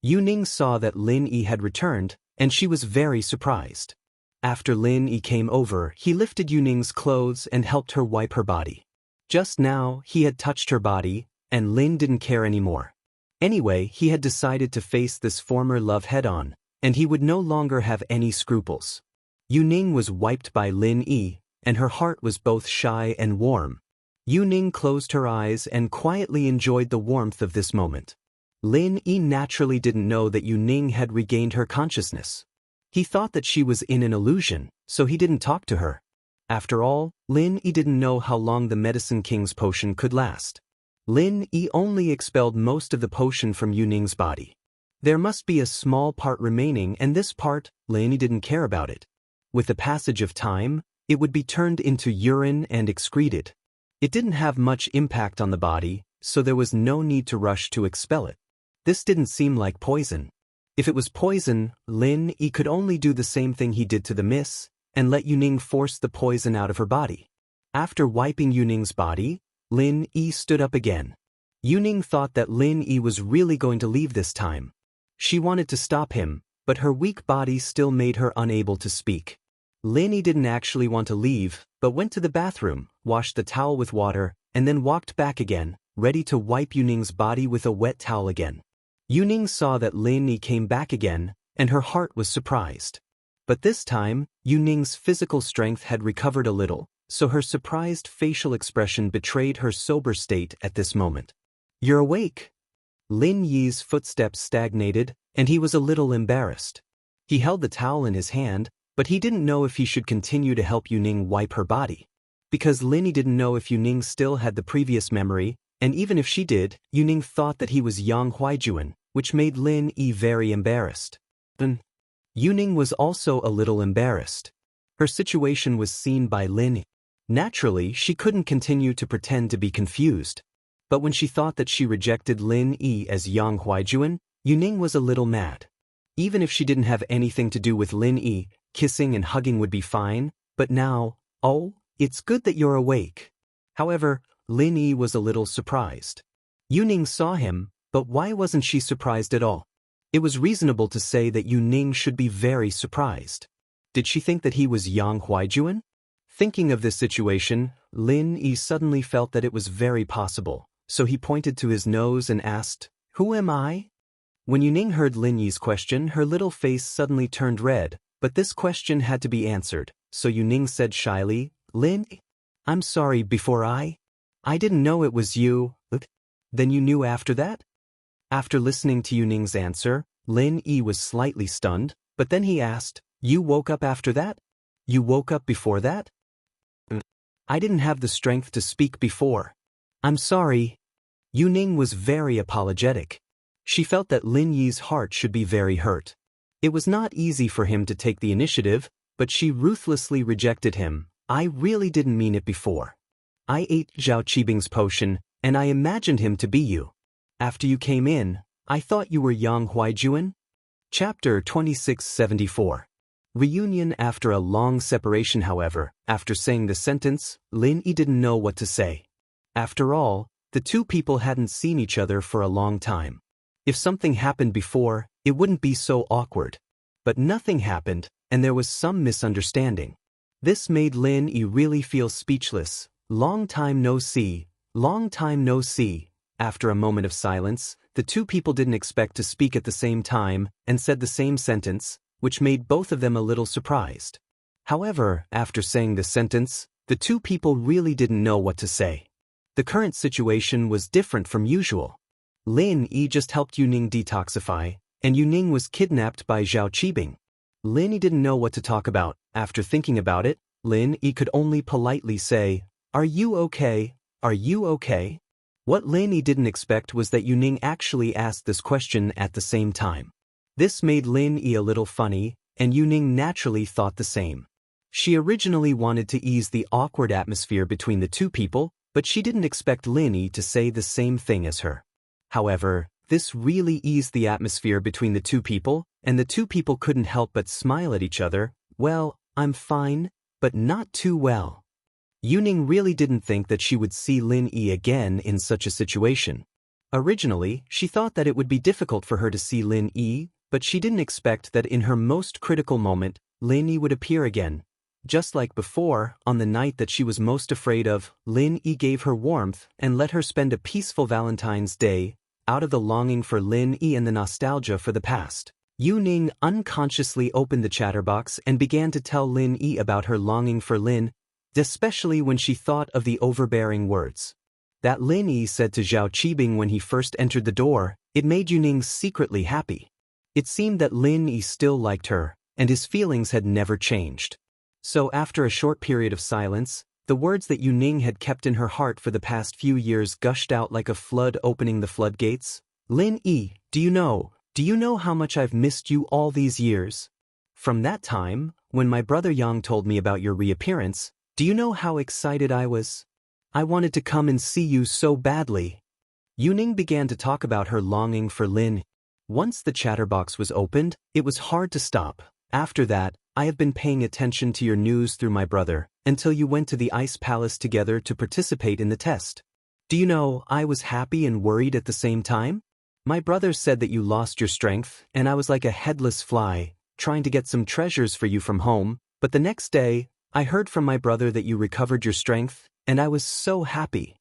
Speaker 1: Yuning saw that Lin Yi had returned, and she was very surprised. After Lin Yi came over, he lifted Yuning's clothes and helped her wipe her body. Just now, he had touched her body, and Lin didn't care anymore. Anyway, he had decided to face this former love head-on, and he would no longer have any scruples. Yuning was wiped by Lin Yi, and her heart was both shy and warm. Yuning closed her eyes and quietly enjoyed the warmth of this moment. Lin Yi naturally didn't know that Yuning had regained her consciousness. He thought that she was in an illusion, so he didn't talk to her. After all, Lin Yi didn't know how long the Medicine King's potion could last. Lin Yi only expelled most of the potion from Yuning's body. There must be a small part remaining, and this part, Lin Yi didn't care about it. With the passage of time, it would be turned into urine and excreted. It didn't have much impact on the body, so there was no need to rush to expel it. This didn't seem like poison. If it was poison, Lin Yi could only do the same thing he did to the miss, and let Yuning force the poison out of her body. After wiping Yuning's body, Lin Yi stood up again. Yuning thought that Lin Yi was really going to leave this time. She wanted to stop him, but her weak body still made her unable to speak. Lin Yi didn't actually want to leave, but went to the bathroom, washed the towel with water, and then walked back again, ready to wipe Yuning's body with a wet towel again. Yuning saw that Lin Yi came back again, and her heart was surprised. But this time, Yuning's physical strength had recovered a little, so her surprised facial expression betrayed her sober state at this moment. "You're awake." Lin Yi's footsteps stagnated, and he was a little embarrassed. He held the towel in his hand, but he didn't know if he should continue to help Yuning wipe her body. Because Lin Yi didn't know if Yuning still had the previous memory, and even if she did, Yuning thought that he was Yang Huaijuan, which made Lin Yi very embarrassed. Yuning was also a little embarrassed. Her situation was seen by Lin Yi. Naturally, she couldn't continue to pretend to be confused. But when she thought that she rejected Lin Yi as Yang Huaijuan, Yuning was a little mad. Even if she didn't have anything to do with Lin Yi, kissing and hugging would be fine, but now, "Oh, it's good that you're awake." However, Lin Yi was a little surprised. Yuning saw him, but why wasn't she surprised at all? It was reasonable to say that Yuning should be very surprised. Did she think that he was Yang Huaijuan? Thinking of this situation, Lin Yi suddenly felt that it was very possible, so he pointed to his nose and asked, "Who am I?" When Yuning heard Lin Yi's question, her little face suddenly turned red, but this question had to be answered, so Yuning said shyly, "Lin, I'm sorry, before I didn't know it was you." "Then you knew after that?" After listening to Yuning's answer, Lin Yi was slightly stunned, but then he asked, "You woke up after that? You woke up before that?" "I didn't have the strength to speak before. I'm sorry." Yuning was very apologetic. She felt that Lin Yi's heart should be very hurt. It was not easy for him to take the initiative, but she ruthlessly rejected him. I really didn't mean it before. I ate Zhao Qibing's potion, and I imagined him to be you. After you came in, I thought you were Yang Huaijuan? Chapter 2674. Reunion. After a long separation, however, after saying the sentence, Lin Yi didn't know what to say. After all, the two people hadn't seen each other for a long time. If something happened before, it wouldn't be so awkward. But nothing happened, and there was some misunderstanding. This made Lin Yi really feel speechless. Long time no see, long time no see. After a moment of silence, the two people didn't expect to speak at the same time and said the same sentence, which made both of them a little surprised. However, after saying the sentence, the two people really didn't know what to say. The current situation was different from usual. Lin Yi just helped Yuning detoxify, and Yuning was kidnapped by Zhao Qibing. Lin Yi didn't know what to talk about. After thinking about it, Lin Yi could only politely say, "Are you okay? Are you okay?" What Lin Yi didn't expect was that Yuning actually asked this question at the same time. This made Lin Yi a little funny, and Yuning naturally thought the same. She originally wanted to ease the awkward atmosphere between the two people, but she didn't expect Lin Yi to say the same thing as her. However, this really eased the atmosphere between the two people, and the two people couldn't help but smile at each other. "Well, I'm fine, but not too well." Yuning really didn't think that she would see Lin Yi again in such a situation. Originally, she thought that it would be difficult for her to see Lin Yi, but she didn't expect that in her most critical moment, Lin Yi would appear again. Just like before, on the night that she was most afraid of, Lin Yi gave her warmth and let her spend a peaceful Valentine's Day, out of the longing for Lin Yi and the nostalgia for the past. Yuning unconsciously opened the chatterbox and began to tell Lin Yi about her longing for Lin, especially when she thought of the overbearing words that Lin Yi said to Zhao Qibing when he first entered the door. It made Yuning secretly happy. It seemed that Lin Yi still liked her, and his feelings had never changed. So after a short period of silence, the words that Yuning had kept in her heart for the past few years gushed out like a flood opening the floodgates. "Lin Yi, do you know how much I've missed you all these years? From that time, when my brother Yang told me about your reappearance, do you know how excited I was? I wanted to come and see you so badly." Yuning began to talk about her longing for Lin. Once the chatterbox was opened, it was hard to stop. "After that, I have been paying attention to your news through my brother, until you went to the Ice Palace together to participate in the test. Do you know, I was happy and worried at the same time? My brother said that you lost your strength, and I was like a headless fly, trying to get some treasures for you from home, but the next day, I heard from my brother that you recovered your strength, and I was so happy.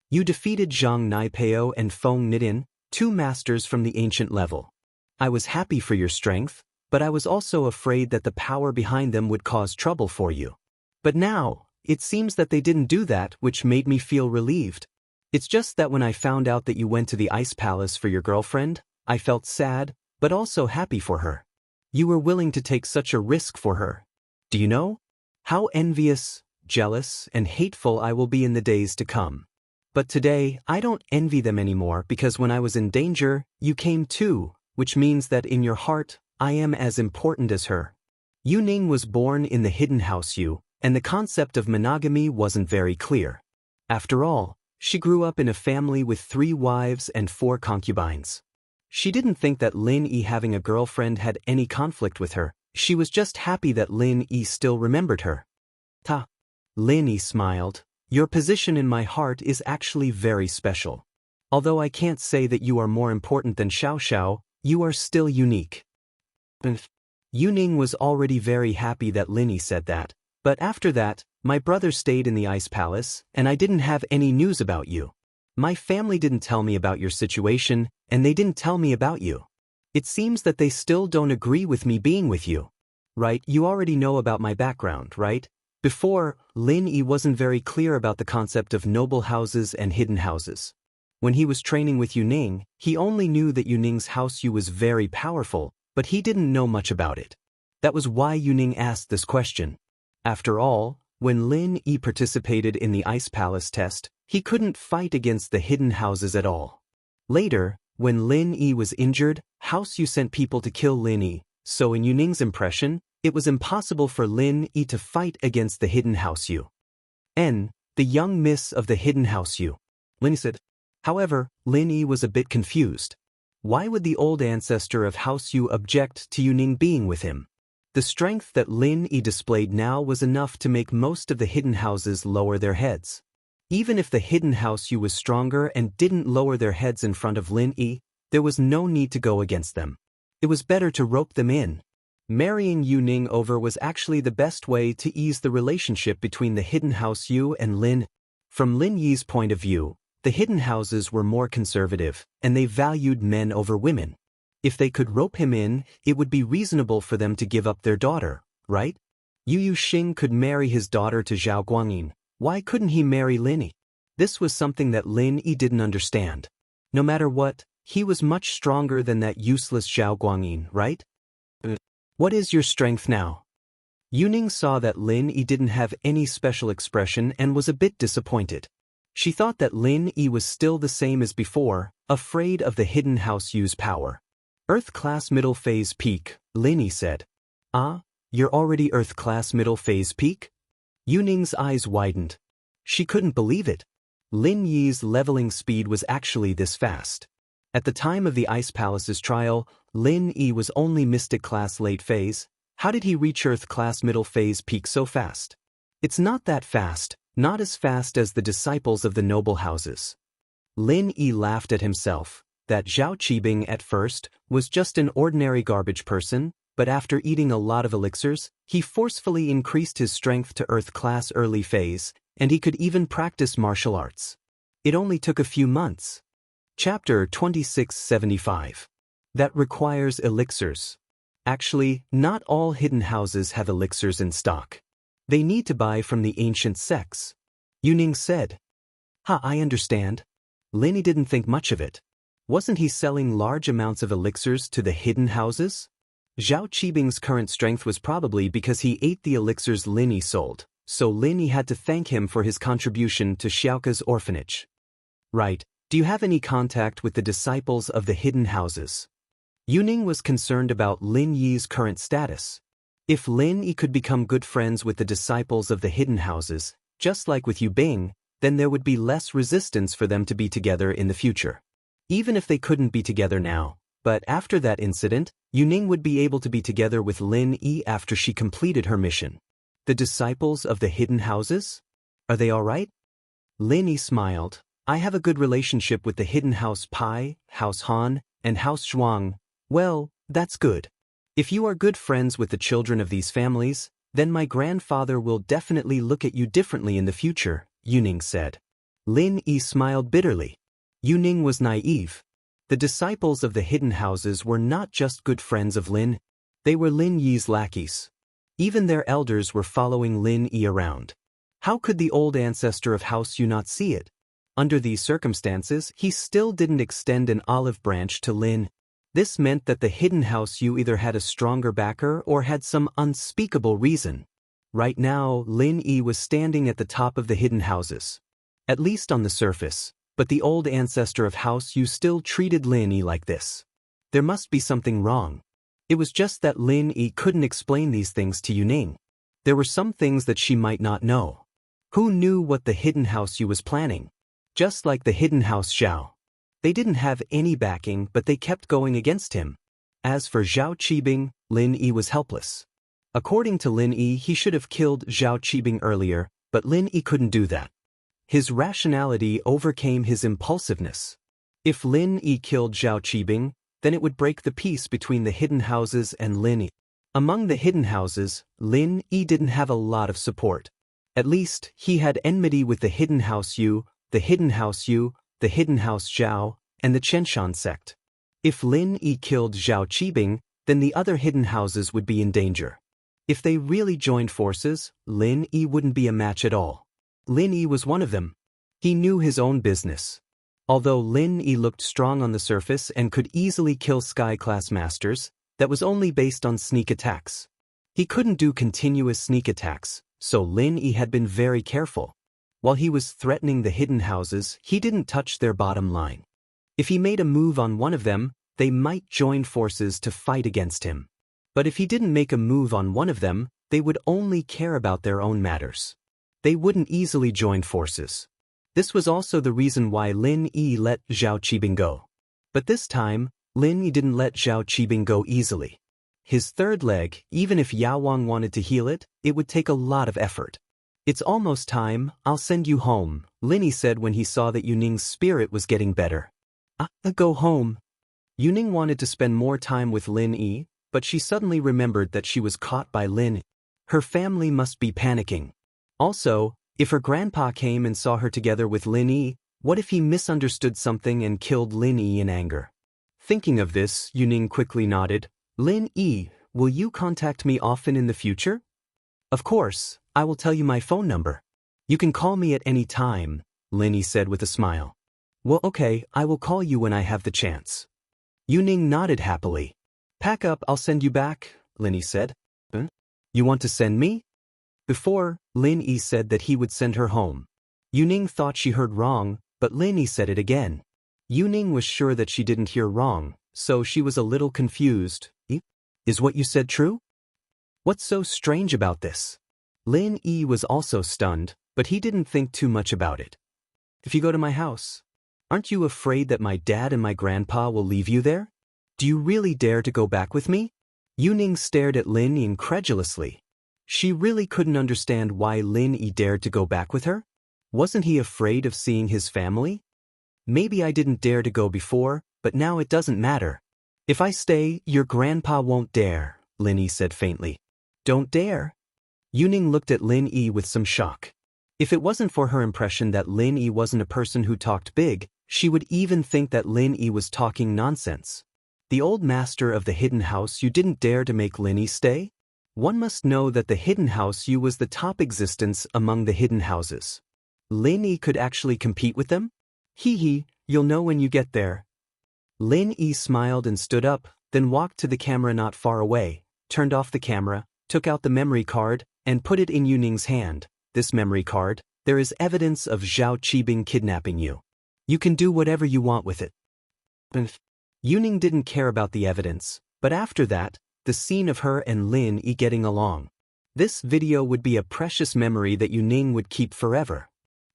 Speaker 1: You defeated Zhang Naipeo and Feng Nidin, two masters from the ancient level. I was happy for your strength, but I was also afraid that the power behind them would cause trouble for you. But now, it seems that they didn't do that, which made me feel relieved. It's just that when I found out that you went to the Ice Palace for your girlfriend, I felt sad, but also happy for her. You were willing to take such a risk for her. Do you know how envious, jealous, and hateful I will be in the days to come? But today, I don't envy them anymore because when I was in danger, you came too, which means that in your heart, I am as important as her." Yuning was born in the hidden house and the concept of monogamy wasn't very clear. After all, she grew up in a family with 3 wives and 4 concubines. She didn't think that Lin Yi having a girlfriend had any conflict with her. She was just happy that Lin Yi still remembered her. Lin Yi smiled. "Your position in my heart is actually very special. Although I can't say that you are more important than Xiaoxiao, you are still unique." Yuning was already very happy that Lin Yi said that, but after that, "My brother stayed in the Ice Palace, and I didn't have any news about you. My family didn't tell me about your situation, and they didn't tell me about you. It seems that they still don't agree with me being with you. Right, you already know about my background, right?" Before, Lin Yi wasn't very clear about the concept of noble houses and hidden houses. When he was training with Yuning, he only knew that Yuning's house was very powerful, but he didn't know much about it. That was why Yuning asked this question. After all, when Lin Yi participated in the Ice Palace test, he couldn't fight against the hidden houses at all. Later, when Lin Yi was injured, House Yu sent people to kill Lin Yi, So in Yuning's impression, it was impossible for Lin Yi to fight against the hidden House Yu. The young miss of the hidden House Yu. Lin Yi said. However, Lin Yi was a bit confused. Why would the old ancestor of House Yu object to Yuning being with him? The strength that Lin Yi displayed now was enough to make most of the hidden houses lower their heads. Even if the hidden House Yu was stronger and didn't lower their heads in front of Lin Yi, there was no need to go against them. It was better to rope them in. Marrying Yuning over was actually the best way to ease the relationship between the hidden House Yu and Lin. From Lin Yi's point of view, the hidden houses were more conservative, and they valued men over women. If they could rope him in, it would be reasonable for them to give up their daughter, right? Yu Yuxing could marry his daughter to Zhao Guangyin. Why couldn't he marry Lin Yi? This was something that Lin Yi didn't understand. No matter what, he was much stronger than that useless Zhao Guangyin, right? What is your strength now? Yuning saw that Lin Yi didn't have any special expression and was a bit disappointed. She thought that Lin Yi was still the same as before, afraid of the hidden House Yu's power. Earth-class middle phase peak, Lin Yi said. Ah, you're already Earth-class middle phase peak? Yuning's eyes widened. She couldn't believe it. Lin Yi's leveling speed was actually this fast. At the time of the Ice Palace's trial, Lin Yi was only Mystic Class late phase. How did he reach Earth Class middle phase peak so fast? It's not that fast, not as fast as the disciples of the noble houses. Lin Yi laughed at himself. That Zhao Qibing at first was just an ordinary garbage person, but after eating a lot of elixirs, he forcefully increased his strength to Earth Class early phase, and he could even practice martial arts. It only took a few months. Chapter 2675. That requires elixirs. Actually, not all hidden houses have elixirs in stock. They need to buy from the ancient sects. Yuning said. I understand. Lin Yi didn't think much of it. Wasn't he selling large amounts of elixirs to the hidden houses? Zhao Qibing's current strength was probably because he ate the elixirs Lin Yi sold, so Lin Yi had to thank him for his contribution to Xiaoka's orphanage. Right. Do you have any contact with the disciples of the hidden houses? Yuning was concerned about Lin Yi's current status. If Lin Yi could become good friends with the disciples of the hidden houses, just like with Yu Bing, then there would be less resistance for them to be together in the future. Even if they couldn't be together now, but after that incident, Yuning would be able to be together with Lin Yi after she completed her mission. The disciples of the hidden houses? Are they all right? Lin Yi smiled. I have a good relationship with the hidden House Pai, House Han, and House Zhuang. Well, that's good. If you are good friends with the children of these families, then my grandfather will definitely look at you differently in the future, Yuning said. Lin Yi smiled bitterly. Yuning was naive. The disciples of the hidden houses were not just good friends of Lin. They were Lin Yi's lackeys. Even their elders were following Lin Yi around. How could the old ancestor of House Yu not see it? Under these circumstances, he still didn't extend an olive branch to Lin. This meant that the hidden House Yu either had a stronger backer or had some unspeakable reason. Right now, Lin Yi was standing at the top of the hidden houses. At least on the surface, but the old ancestor of House Yu still treated Lin Yi like this. There must be something wrong. It was just that Lin Yi couldn't explain these things to Yuning. There were some things that she might not know. Who knew what the hidden House Yu was planning? Just like the hidden House Zhao. They didn't have any backing, but they kept going against him. As for Zhao Qibing, Lin Yi was helpless. According to Lin Yi, he should have killed Zhao Qibing earlier, but Lin Yi couldn't do that. His rationality overcame his impulsiveness. If Lin Yi killed Zhao Qibing, then it would break the peace between the hidden houses and Lin Yi. Among the hidden houses, Lin Yi didn't have a lot of support. At least, he had enmity with the hidden House Yu, the hidden House Yu, the hidden House Zhao, and the Chenshan sect. If Lin Yi killed Zhao Qibing, then the other hidden houses would be in danger. If they really joined forces, Lin Yi wouldn't be a match at all. Lin Yi was one of them. He knew his own business. Although Lin Yi looked strong on the surface and could easily kill Sky-class masters, that was only based on sneak attacks. He couldn't do continuous sneak attacks, so Lin Yi had been very careful. While he was threatening the hidden houses, he didn't touch their bottom line. If he made a move on one of them, they might join forces to fight against him. But if he didn't make a move on one of them, they would only care about their own matters. They wouldn't easily join forces. This was also the reason why Lin Yi let Zhao Qibing go. But this time, Lin Yi didn't let Zhao Qibing go easily. His third leg, even if Yao Wang wanted to heal it, it would take a lot of effort. It's almost time, I'll send you home, Lin Yi said when he saw that Yuning's spirit was getting better. Go home. Yuning wanted to spend more time with Lin Yi, but she suddenly remembered that she was caught by Lin Yi. Her family must be panicking. Also, if her grandpa came and saw her together with Lin Yi, what if he misunderstood something and killed Lin Yi in anger? Thinking of this, Yuning quickly nodded. Lin Yi, will you contact me often in the future? Of course, I will tell you my phone number. You can call me at any time, Lin Yi said with a smile. Well, okay, I will call you when I have the chance. Yuning nodded happily. Pack up, I'll send you back, Lin Yi said. You want to send me? Before, Lin Yi said that he would send her home. Yuning thought she heard wrong, but Lin Yi said it again. Yuning was sure that she didn't hear wrong, so she was a little confused. Is what you said true? What's so strange about this? Lin Yi was also stunned, but he didn't think too much about it. If you go to my house, aren't you afraid that my dad and my grandpa will leave you there? Do you really dare to go back with me? Yuning stared at Lin Yi incredulously. She really couldn't understand why Lin Yi dared to go back with her. Wasn't he afraid of seeing his family? Maybe I didn't dare to go before, but now it doesn't matter. If I stay, your grandpa won't dare, Lin Yi said faintly. Don't dare? Yuning looked at Lin Yi with some shock. If it wasn't for her impression that Lin Yi wasn't a person who talked big, she would even think that Lin Yi was talking nonsense. The old master of the hidden house you didn't dare to make Lin Yi stay? One must know that the hidden house you was the top existence among the hidden houses. Lin Yi could actually compete with them? Hee, you'll know when you get there. Lin Yi smiled and stood up, then walked to the camera not far away, turned off the camera, took out the memory card, and put it in Yuning's hand. This memory card, there is evidence of Zhao Qibing kidnapping you. You can do whatever you want with it. Yuning didn't care about the evidence, but after that, the scene of her and Lin Yi getting along. This video would be a precious memory that Yuning would keep forever.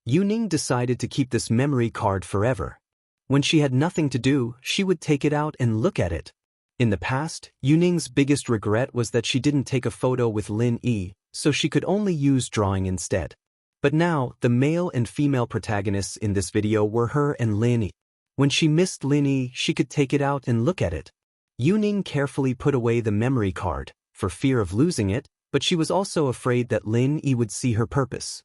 Speaker 1: Yuning decided to keep this memory card forever. When she had nothing to do, she would take it out and look at it. In the past, Yuning's biggest regret was that she didn't take a photo with Lin Yi, so she could only use drawing instead. But now, the male and female protagonists in this video were her and Lin Yi. When she missed Lin Yi, she could take it out and look at it. Yuning carefully put away the memory card, for fear of losing it, but she was also afraid that Lin Yi would see her purpose.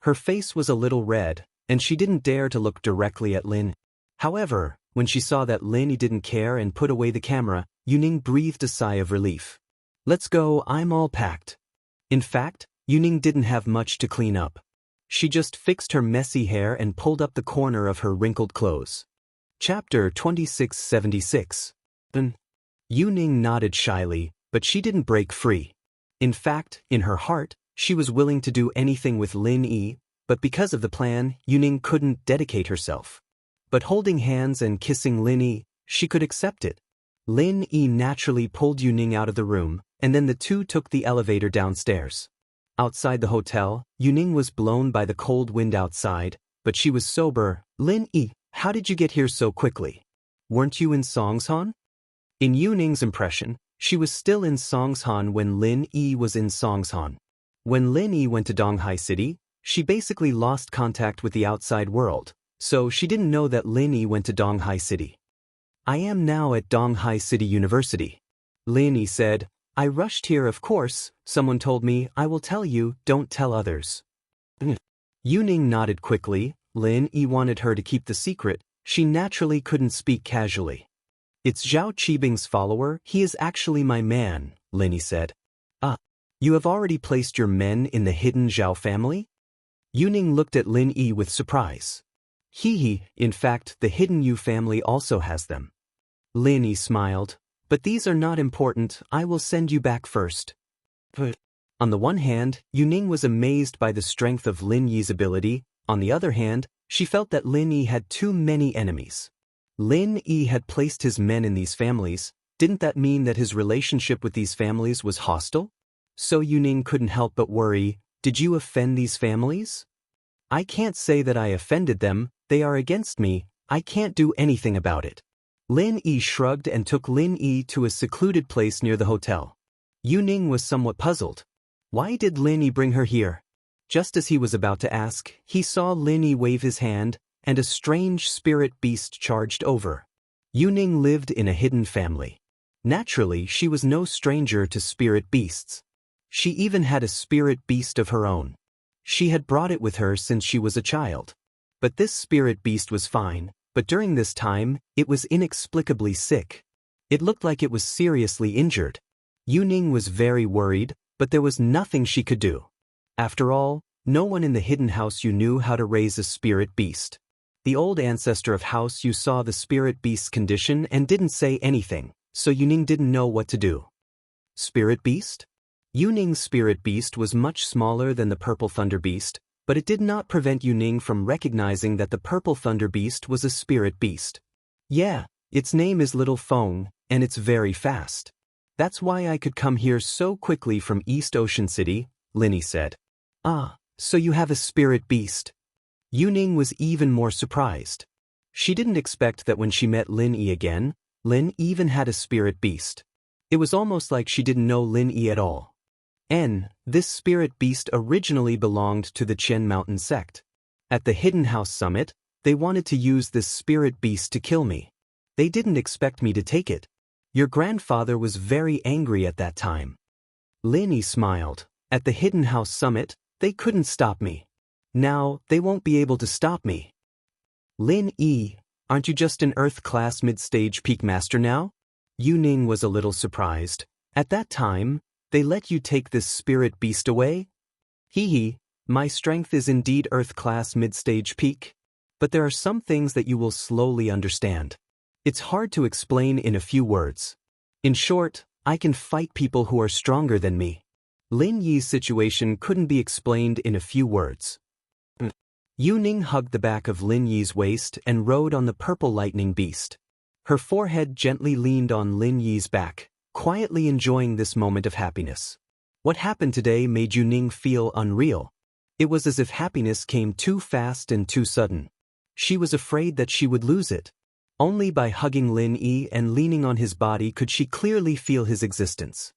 Speaker 1: Her face was a little red, and she didn't dare to look directly at Lin Yi. However, when she saw that Lin Yi didn't care and put away the camera, Yuning breathed a sigh of relief. Let's go, I'm all packed. In fact, Yuning didn't have much to clean up. She just fixed her messy hair and pulled up the corner of her wrinkled clothes. Chapter 2676. Yuning nodded shyly, but she didn't break free. In fact, in her heart, she was willing to do anything with Lin Yi, but because of the plan, Yuning couldn't dedicate herself. But holding hands and kissing Lin Yi, she could accept it. Lin Yi naturally pulled Yuning out of the room, and then the two took the elevator downstairs. Outside the hotel, Yuning was blown by the cold wind outside, but she was sober. Lin Yi, how did you get here so quickly? Weren't you in Songshan? In Yuning's impression, she was still in Songshan when Lin Yi was in Songshan. When Lin Yi went to Donghai City, she basically lost contact with the outside world, so she didn't know that Lin Yi went to Donghai City. I am now at Donghai City University. Lin Yi said, I rushed here of course, someone told me, I will tell you, don't tell others. Yuning nodded quickly. Lin Yi wanted her to keep the secret, she naturally couldn't speak casually. It's Zhao Qibing's follower, he is actually my man, Lin Yi said. You have already placed your men in the hidden Zhao family? Yuning looked at Lin Yi with surprise. In fact, the hidden Yu family also has them. Lin Yi smiled. But these are not important, I will send you back first. On the one hand, Yuning was amazed by the strength of Lin Yi's ability. On the other hand, she felt that Lin Yi had too many enemies. Lin Yi had placed his men in these families. Didn't that mean that his relationship with these families was hostile? So Yuning couldn't help but worry, did you offend these families? I can't say that I offended them, they are against me, I can't do anything about it. Lin Yi shrugged and took Lin Yi to a secluded place near the hotel. Yuning was somewhat puzzled. Why did Lin Yi bring her here? Just as he was about to ask, he saw Lin Yi wave his hand, and a strange spirit beast charged over. Yuning lived in a hidden family. Naturally, she was no stranger to spirit beasts. She even had a spirit beast of her own. She had brought it with her since she was a child. But this spirit beast was fine, but during this time, it was inexplicably sick. It looked like it was seriously injured. Yuning was very worried, but there was nothing she could do. After all, no one in the hidden house Yu knew how to raise a spirit beast. The old ancestor of House Yu saw the spirit beast's condition and didn't say anything, so Yuning didn't know what to do. Spirit beast? Yuning's spirit beast was much smaller than the purple thunder beast, but it did not prevent Yuning from recognizing that the purple thunder beast was a spirit beast. Yeah, its name is Little Feng, and it's very fast. That's why I could come here so quickly from East Ocean City, Lin Yi said. Ah, so you have a spirit beast. Yuning was even more surprised. She didn't expect that when she met Lin Yi again, Lin even had a spirit beast. It was almost like she didn't know Lin Yi at all. This spirit beast originally belonged to the Chen Mountain sect. At the Hidden House Summit, they wanted to use this spirit beast to kill me. They didn't expect me to take it. Your grandfather was very angry at that time. Lin Yi smiled. At the Hidden House Summit, they couldn't stop me. Now, they won't be able to stop me. Lin Yi, aren't you just an Earth-class mid-stage peak master now? Yuning was a little surprised. At that time, they let you take this spirit beast away? Hee, my strength is indeed Earth-class mid-stage peak. But there are some things that you will slowly understand. It's hard to explain in a few words. In short, I can fight people who are stronger than me. Lin Yi's situation couldn't be explained in a few words. Yuning hugged the back of Lin Yi's waist and rode on the purple lightning beast. Her forehead gently leaned on Lin Yi's back, quietly enjoying this moment of happiness. What happened today made Yuning feel unreal. It was as if happiness came too fast and too sudden. She was afraid that she would lose it. Only by hugging Lin Yi and leaning on his body could she clearly feel his existence.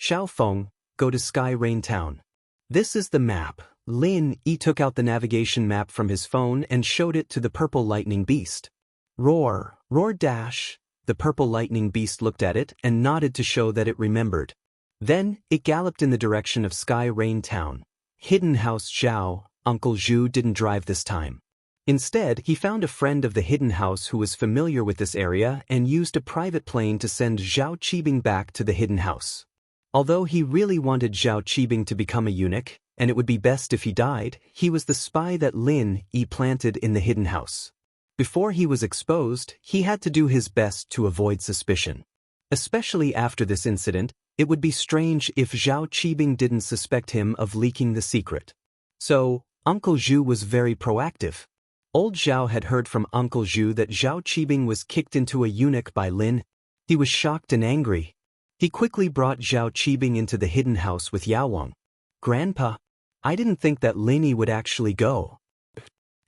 Speaker 1: Xiaofeng, go to Sky Rain Town. This is the map. Lin Yi took out the navigation map from his phone and showed it to the purple lightning beast. Roar, roar dash. The purple lightning beast looked at it and nodded to show that it remembered. Then, it galloped in the direction of Sky Rain Town. Hidden House Zhao, Uncle Zhu didn't drive this time. Instead, he found a friend of the Hidden House who was familiar with this area and used a private plane to send Zhao Qibing back to the Hidden House. Although he really wanted Zhao Qibing to become a eunuch, and it would be best if he died, he was the spy that Lin Yi planted in the Hidden House. Before he was exposed, he had to do his best to avoid suspicion. Especially after this incident, it would be strange if Zhao Qibing didn't suspect him of leaking the secret. So, Uncle Zhu was very proactive. Old Zhao had heard from Uncle Zhu that Zhao Qibing was kicked into a eunuch by Lin. He was shocked and angry. He quickly brought Zhao Qibing into the Hidden House with Yaowang. Grandpa, I didn't think that Lin Yi would actually go.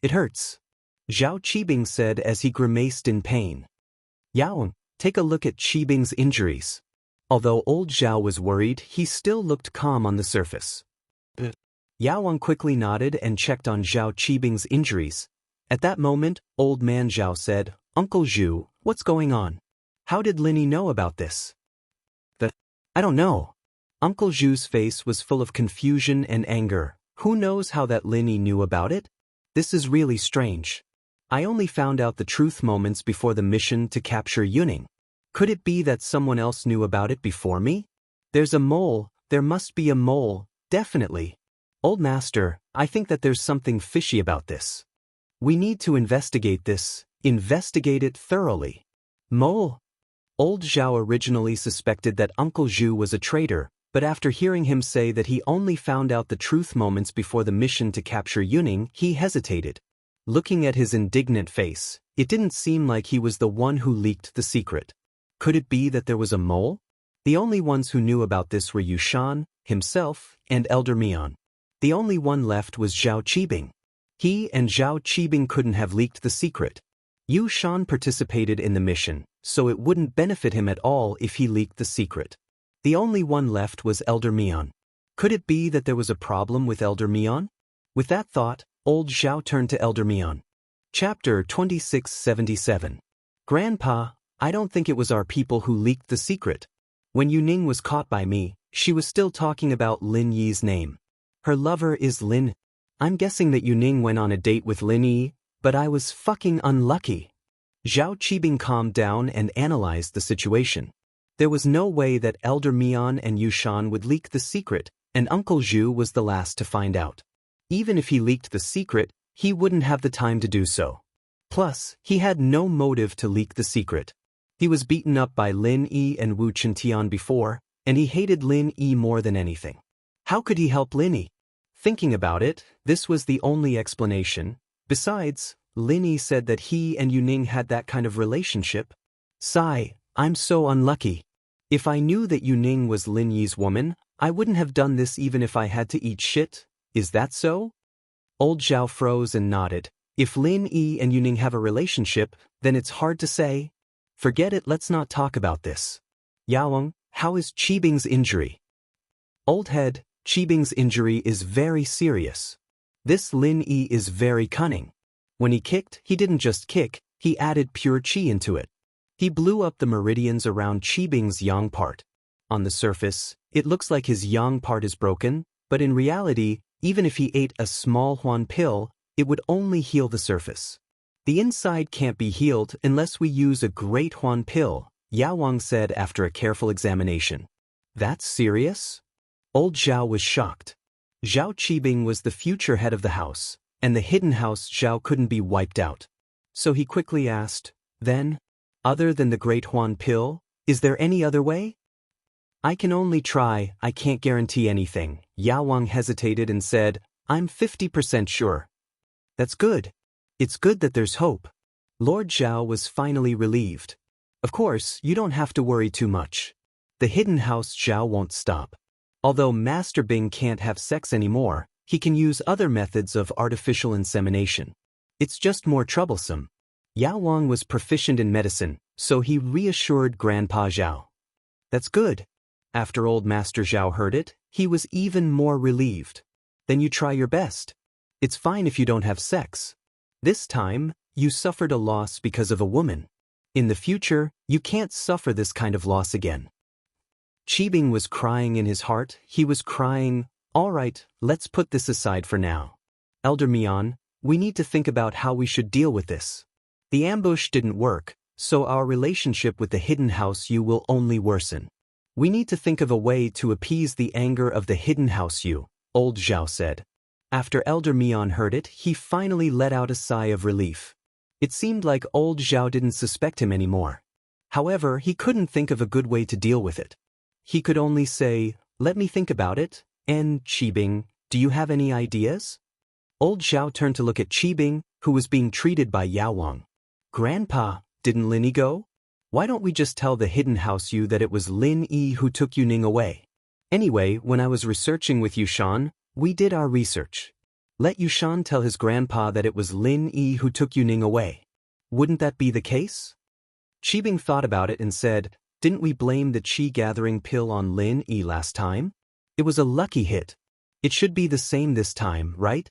Speaker 1: It hurts, Zhao Qibing said as he grimaced in pain. Yaowang, take a look at Qibing's injuries. Although old Zhao was worried, he still looked calm on the surface. Yaowang quickly nodded and checked on Zhao Qibing's injuries. At that moment, old man Zhao said, Uncle Zhu, what's going on? How did Lin Yi know about this? I don't know. Uncle Zhu's face was full of confusion and anger. Who knows how that Lin Yi knew about it? This is really strange. I only found out the truth moments before the mission to capture Yuning. Could it be that someone else knew about it before me? There's a mole, there must be a mole, definitely. Old master, I think that there's something fishy about this. We need to investigate this, investigate it thoroughly. Mole? Old Zhao originally suspected that Uncle Zhu was a traitor, but after hearing him say that he only found out the truth moments before the mission to capture Yuning, he hesitated. Looking at his indignant face, it didn't seem like he was the one who leaked the secret. Could it be that there was a mole? The only ones who knew about this were Yushan, himself, and Elder Mian. The only one left was Zhao Qibing. He and Zhao Qibing couldn't have leaked the secret. Yushan participated in the mission, so it wouldn't benefit him at all if he leaked the secret. The only one left was Elder Mian. Could it be that there was a problem with Elder Mian? With that thought, old Zhao turned to Elder Mian. Chapter 2677. Grandpa, I don't think it was our people who leaked the secret. When Yuning was caught by me, she was still talking about Lin Yi's name. Her lover is Lin. I'm guessing that Yuning went on a date with Lin Yi, but I was fucking unlucky. Zhao Qibing calmed down and analyzed the situation. There was no way that Elder Mian and Yushan would leak the secret, and Uncle Zhu was the last to find out. Even if he leaked the secret, he wouldn't have the time to do so. Plus, he had no motive to leak the secret. He was beaten up by Lin Yi and Wu Chintian before, and he hated Lin Yi more than anything. How could he help Lin Yi? Thinking about it, this was the only explanation. Besides, Lin Yi said that he and Yuning had that kind of relationship. Sigh, I'm so unlucky. If I knew that Yuning was Lin Yi's woman, I wouldn't have done this even if I had to eat shit. Is that so? Old Zhao froze and nodded. If Lin Yi and Yuning have a relationship, then it's hard to say. Forget it, let's not talk about this. Yaowang, how is Qibing's injury? Old head, Qibing's injury is very serious. This Lin Yi is very cunning. When he kicked, he didn't just kick, he added pure qi into it. He blew up the meridians around Qibing's yang part. On the surface, it looks like his yang part is broken, but in reality, even if he ate a small Huan pill, it would only heal the surface. The inside can't be healed unless we use a great Huan pill, Yaowang said after a careful examination. That's serious? Old Zhao was shocked. Zhao Qibing was the future head of the house, and the hidden house Zhao couldn't be wiped out. So he quickly asked, then, other than the great Huan pill, is there any other way? I can only try, I can't guarantee anything. Yaowang hesitated and said, I'm 50% sure. That's good. It's good that there's hope. Lord Zhao was finally relieved. Of course, you don't have to worry too much. The hidden house Zhao won't stop. Although Master Bing can't have sex anymore, he can use other methods of artificial insemination. It's just more troublesome. Yaowang was proficient in medicine, so he reassured Grandpa Zhao. That's good. After old Master Zhao heard it, he was even more relieved. Then you try your best. It's fine if you don't have sex. This time, you suffered a loss because of a woman. In the future, you can't suffer this kind of loss again. Qibing was crying in his heart. He was crying, all right, let's put this aside for now. Elder Mian, we need to think about how we should deal with this. The ambush didn't work, so our relationship with the hidden house you will only worsen. We need to think of a way to appease the anger of the hidden house you, old Zhao said. After Elder Mian heard it, he finally let out a sigh of relief. It seemed like old Zhao didn't suspect him anymore. However, he couldn't think of a good way to deal with it. He could only say, let me think about it, and Qibing, do you have any ideas? Old Zhao turned to look at Qibing, who was being treated by Yaowang. Grandpa, didn't Lin Yi go? Why don't we just tell the hidden house you that it was Lin Yi who took Yuning away? Anyway, when I was researching with Yushan, we did our research. Let Yushan tell his grandpa that it was Lin Yi who took Yuning away. Wouldn't that be the case? Qibing thought about it and said, didn't we blame the qi-gathering pill on Lin Yi last time? It was a lucky hit. It should be the same this time, right?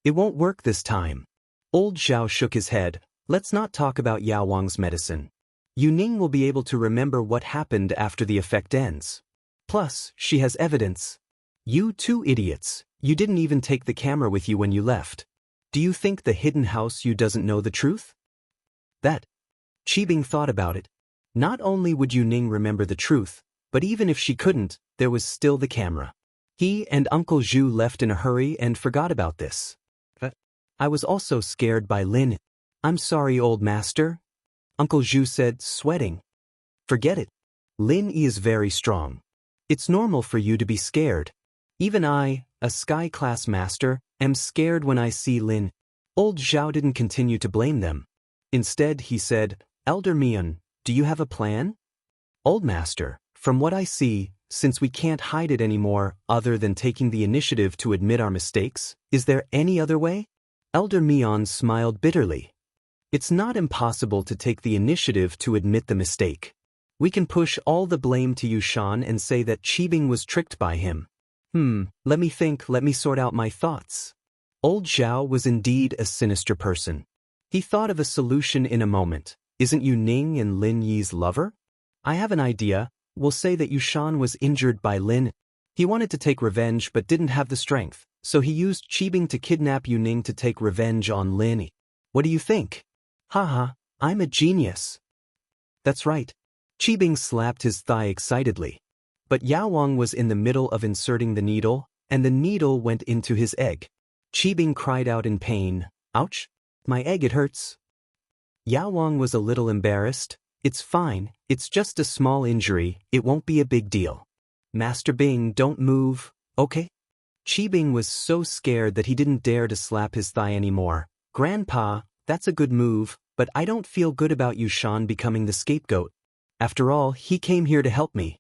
Speaker 1: It won't work this time. Old Zhao shook his head. Let's not talk about Yaowang's medicine. Yuning will be able to remember what happened after the effect ends. Plus, she has evidence. You two idiots, you didn't even take the camera with you when you left. Do you think the hidden house you doesn't know the truth? That. Qibing thought about it. Not only would Yuning remember the truth, but even if she couldn't, there was still the camera. He and Uncle Zhu left in a hurry and forgot about this. I was also scared by Lin. I'm sorry, old master. Uncle Zhu said, sweating. Forget it. Lin Yi is very strong. It's normal for you to be scared. Even I, a sky class master, am scared when I see Lin. Old Zhao didn't continue to blame them. Instead, he said, Elder Mian, do you have a plan? Old Master, from what I see, since we can't hide it anymore other than taking the initiative to admit our mistakes, is there any other way? Elder Mian smiled bitterly. It's not impossible to take the initiative to admit the mistake. We can push all the blame to Yushan and say that Qibing was tricked by him. Let me think, let me sort out my thoughts. Old Zhao was indeed a sinister person. He thought of a solution in a moment. Isn't Yu Ning and Lin Yi's lover? I have an idea. We'll say that Yushan was injured by Lin. He wanted to take revenge but didn't have the strength, so he used Qibing to kidnap Yu Ning to take revenge on Lin. What do you think? Haha, I'm a genius. That's right. Qibing slapped his thigh excitedly. But Yao Wang was in the middle of inserting the needle, and the needle went into his egg. Qibing cried out in pain. Ouch! My egg, it hurts. Yao Wang was a little embarrassed. It's fine, it's just a small injury, it won't be a big deal. Master Bing, don't move, okay? Qibing was so scared that he didn't dare to slap his thigh anymore. Grandpa, that's a good move, but I don't feel good about Yushan becoming the scapegoat. After all, he came here to help me.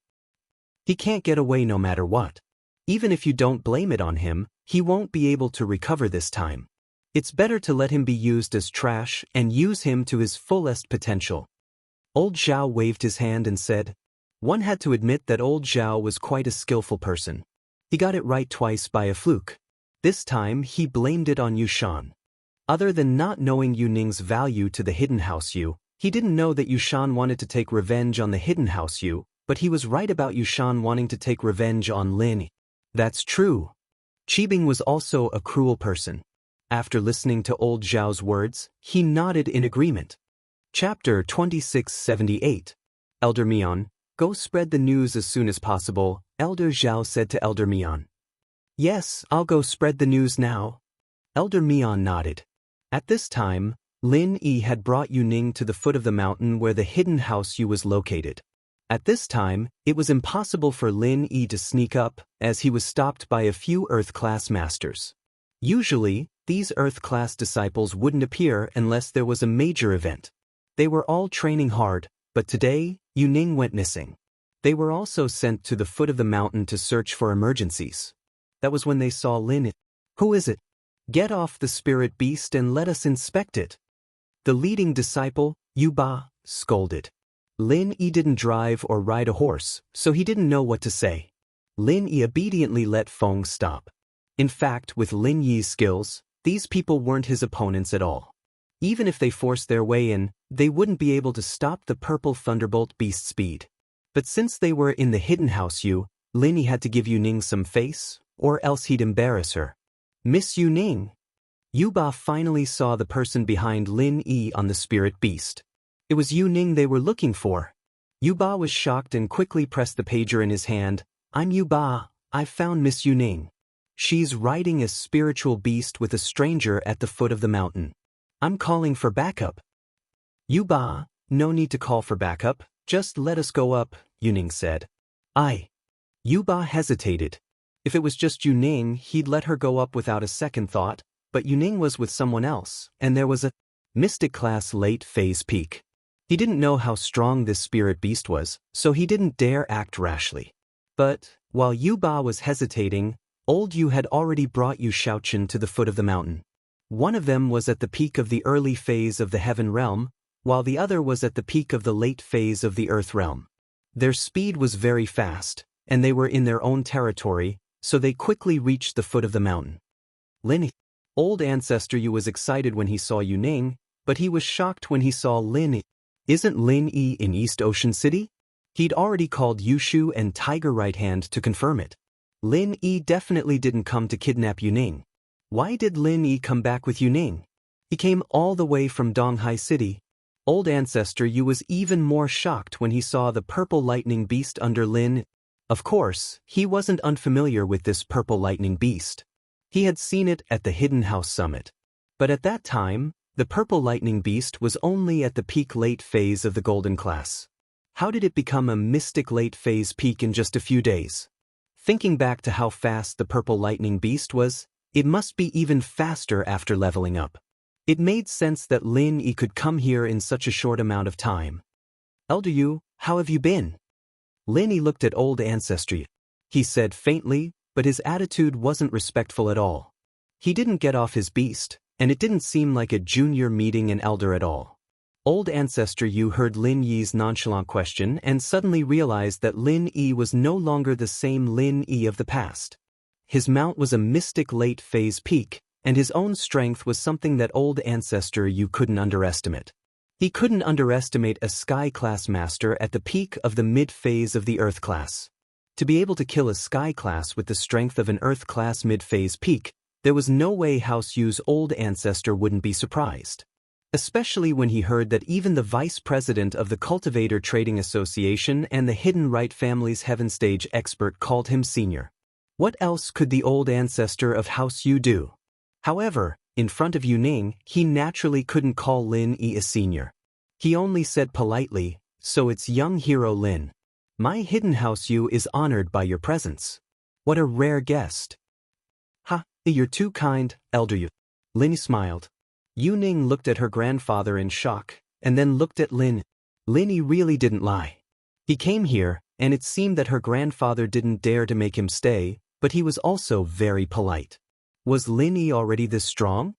Speaker 1: He can't get away no matter what. Even if you don't blame it on him, he won't be able to recover this time. It's better to let him be used as trash and use him to his fullest potential. Old Zhao waved his hand and said, one had to admit that Old Zhao was quite a skillful person. He got it right twice by a fluke. This time he blamed it on Yushan. Other than not knowing Yu Ning's value to the Hidden House Yu, he didn't know that Yushan wanted to take revenge on the Hidden House Yu, but he was right about Yushan wanting to take revenge on Lin. That's true. Qibing was also a cruel person. After listening to Old Zhao's words, he nodded in agreement. Chapter 2678. Elder Mian, go spread the news as soon as possible, Elder Zhao said to Elder Mian. Yes, I'll go spread the news now. Elder Mian nodded. At this time, Lin Yi had brought Yu Ning to the foot of the mountain where the Hidden House Yu was located. At this time, it was impossible for Lin Yi to sneak up, as he was stopped by a few Earth-class masters. Usually, these Earth-class disciples wouldn't appear unless there was a major event. They were all training hard, but today, Yu Ning went missing. They were also sent to the foot of the mountain to search for emergencies. That was when they saw Lin. Who is it? Get off the spirit beast and let us inspect it. The leading disciple, Yu Ba, scolded. Lin Yi didn't drive or ride a horse, so he didn't know what to say. Lin Yi obediently let Feng stop. In fact, with Lin Yi's skills, these people weren't his opponents at all. Even if they forced their way in, they wouldn't be able to stop the purple thunderbolt beast speed. But since they were in the Hidden House Yu, Lin Yi had to give Yu Ning some face, or else he'd embarrass her. Miss Yu Ning. Yu Ba finally saw the person behind Lin Yi on the spirit beast. It was Yu Ning they were looking for. Yu Ba was shocked and quickly pressed the pager in his hand. I'm Yu Ba, I've found Miss Yu Ning. She's riding a spiritual beast with a stranger at the foot of the mountain. I'm calling for backup. Yu Ba, no need to call for backup, just let us go up, Yu Ning said. Yu Ba hesitated. If it was just Yu Ning, he'd let her go up without a second thought, but Yu Ning was with someone else, and there was a mystic class late phase peak. He didn't know how strong this spirit beast was, so he didn't dare act rashly. But, while Yu Ba was hesitating, Old Yu had already brought Yu Shaochen to the foot of the mountain. One of them was at the peak of the early phase of the Heaven Realm, while the other was at the peak of the late phase of the Earth Realm. Their speed was very fast, and they were in their own territory, so they quickly reached the foot of the mountain. Lin Yi. Old Ancestor Yu was excited when he saw Yu Ning, but he was shocked when he saw Lin Yi. Isn't Lin Yi in East Ocean City? He'd already called Yushu and Tiger Right Hand to confirm it. Lin Yi definitely didn't come to kidnap Yu Ning. Why did Lin Yi come back with Yu Ning? He came all the way from Donghai City. Old Ancestor Yu was even more shocked when he saw the purple lightning beast under Lin. Of course, he wasn't unfamiliar with this purple lightning beast. He had seen it at the Hidden House Summit. But at that time, the purple lightning beast was only at the peak late phase of the golden class. How did it become a mystic late phase peak in just a few days? Thinking back to how fast the purple lightning beast was, it must be even faster after leveling up. It made sense that Lin Yi could come here in such a short amount of time. Elder Yu, how have you been? Lin Yi looked at old ancestor Yu. He said faintly, but his attitude wasn't respectful at all. He didn't get off his beast, and it didn't seem like a junior meeting an elder at all. Old ancestor Yu heard Lin Yi's nonchalant question and suddenly realized that Lin Yi was no longer the same Lin Yi of the past. His mount was a mystic late-phase peak, and his own strength was something that old ancestor Yu couldn't underestimate. He couldn't underestimate a sky-class master at the peak of the mid-phase of the Earth class. To be able to kill a sky class with the strength of an Earth class mid-phase peak, there was no way House Yu's old ancestor wouldn't be surprised. Especially when he heard that even the vice president of the Cultivator Trading Association and the Hidden Right family's Heaven Stage expert called him senior. What else could the old ancestor of House Yu do? However, in front of Yu Ning, he naturally couldn't call Lin Yi a senior. He only said politely, "So it's young hero Lin. My hidden House Yu is honored by your presence. What a rare guest." "Ha, you're too kind, Elder Yu." Lin smiled. Yu Ning looked at her grandfather in shock, and then looked at Lin. Lin Yi really didn't lie. He came here, and it seemed that her grandfather didn't dare to make him stay, but he was also very polite. Was Lin Yi already this strong?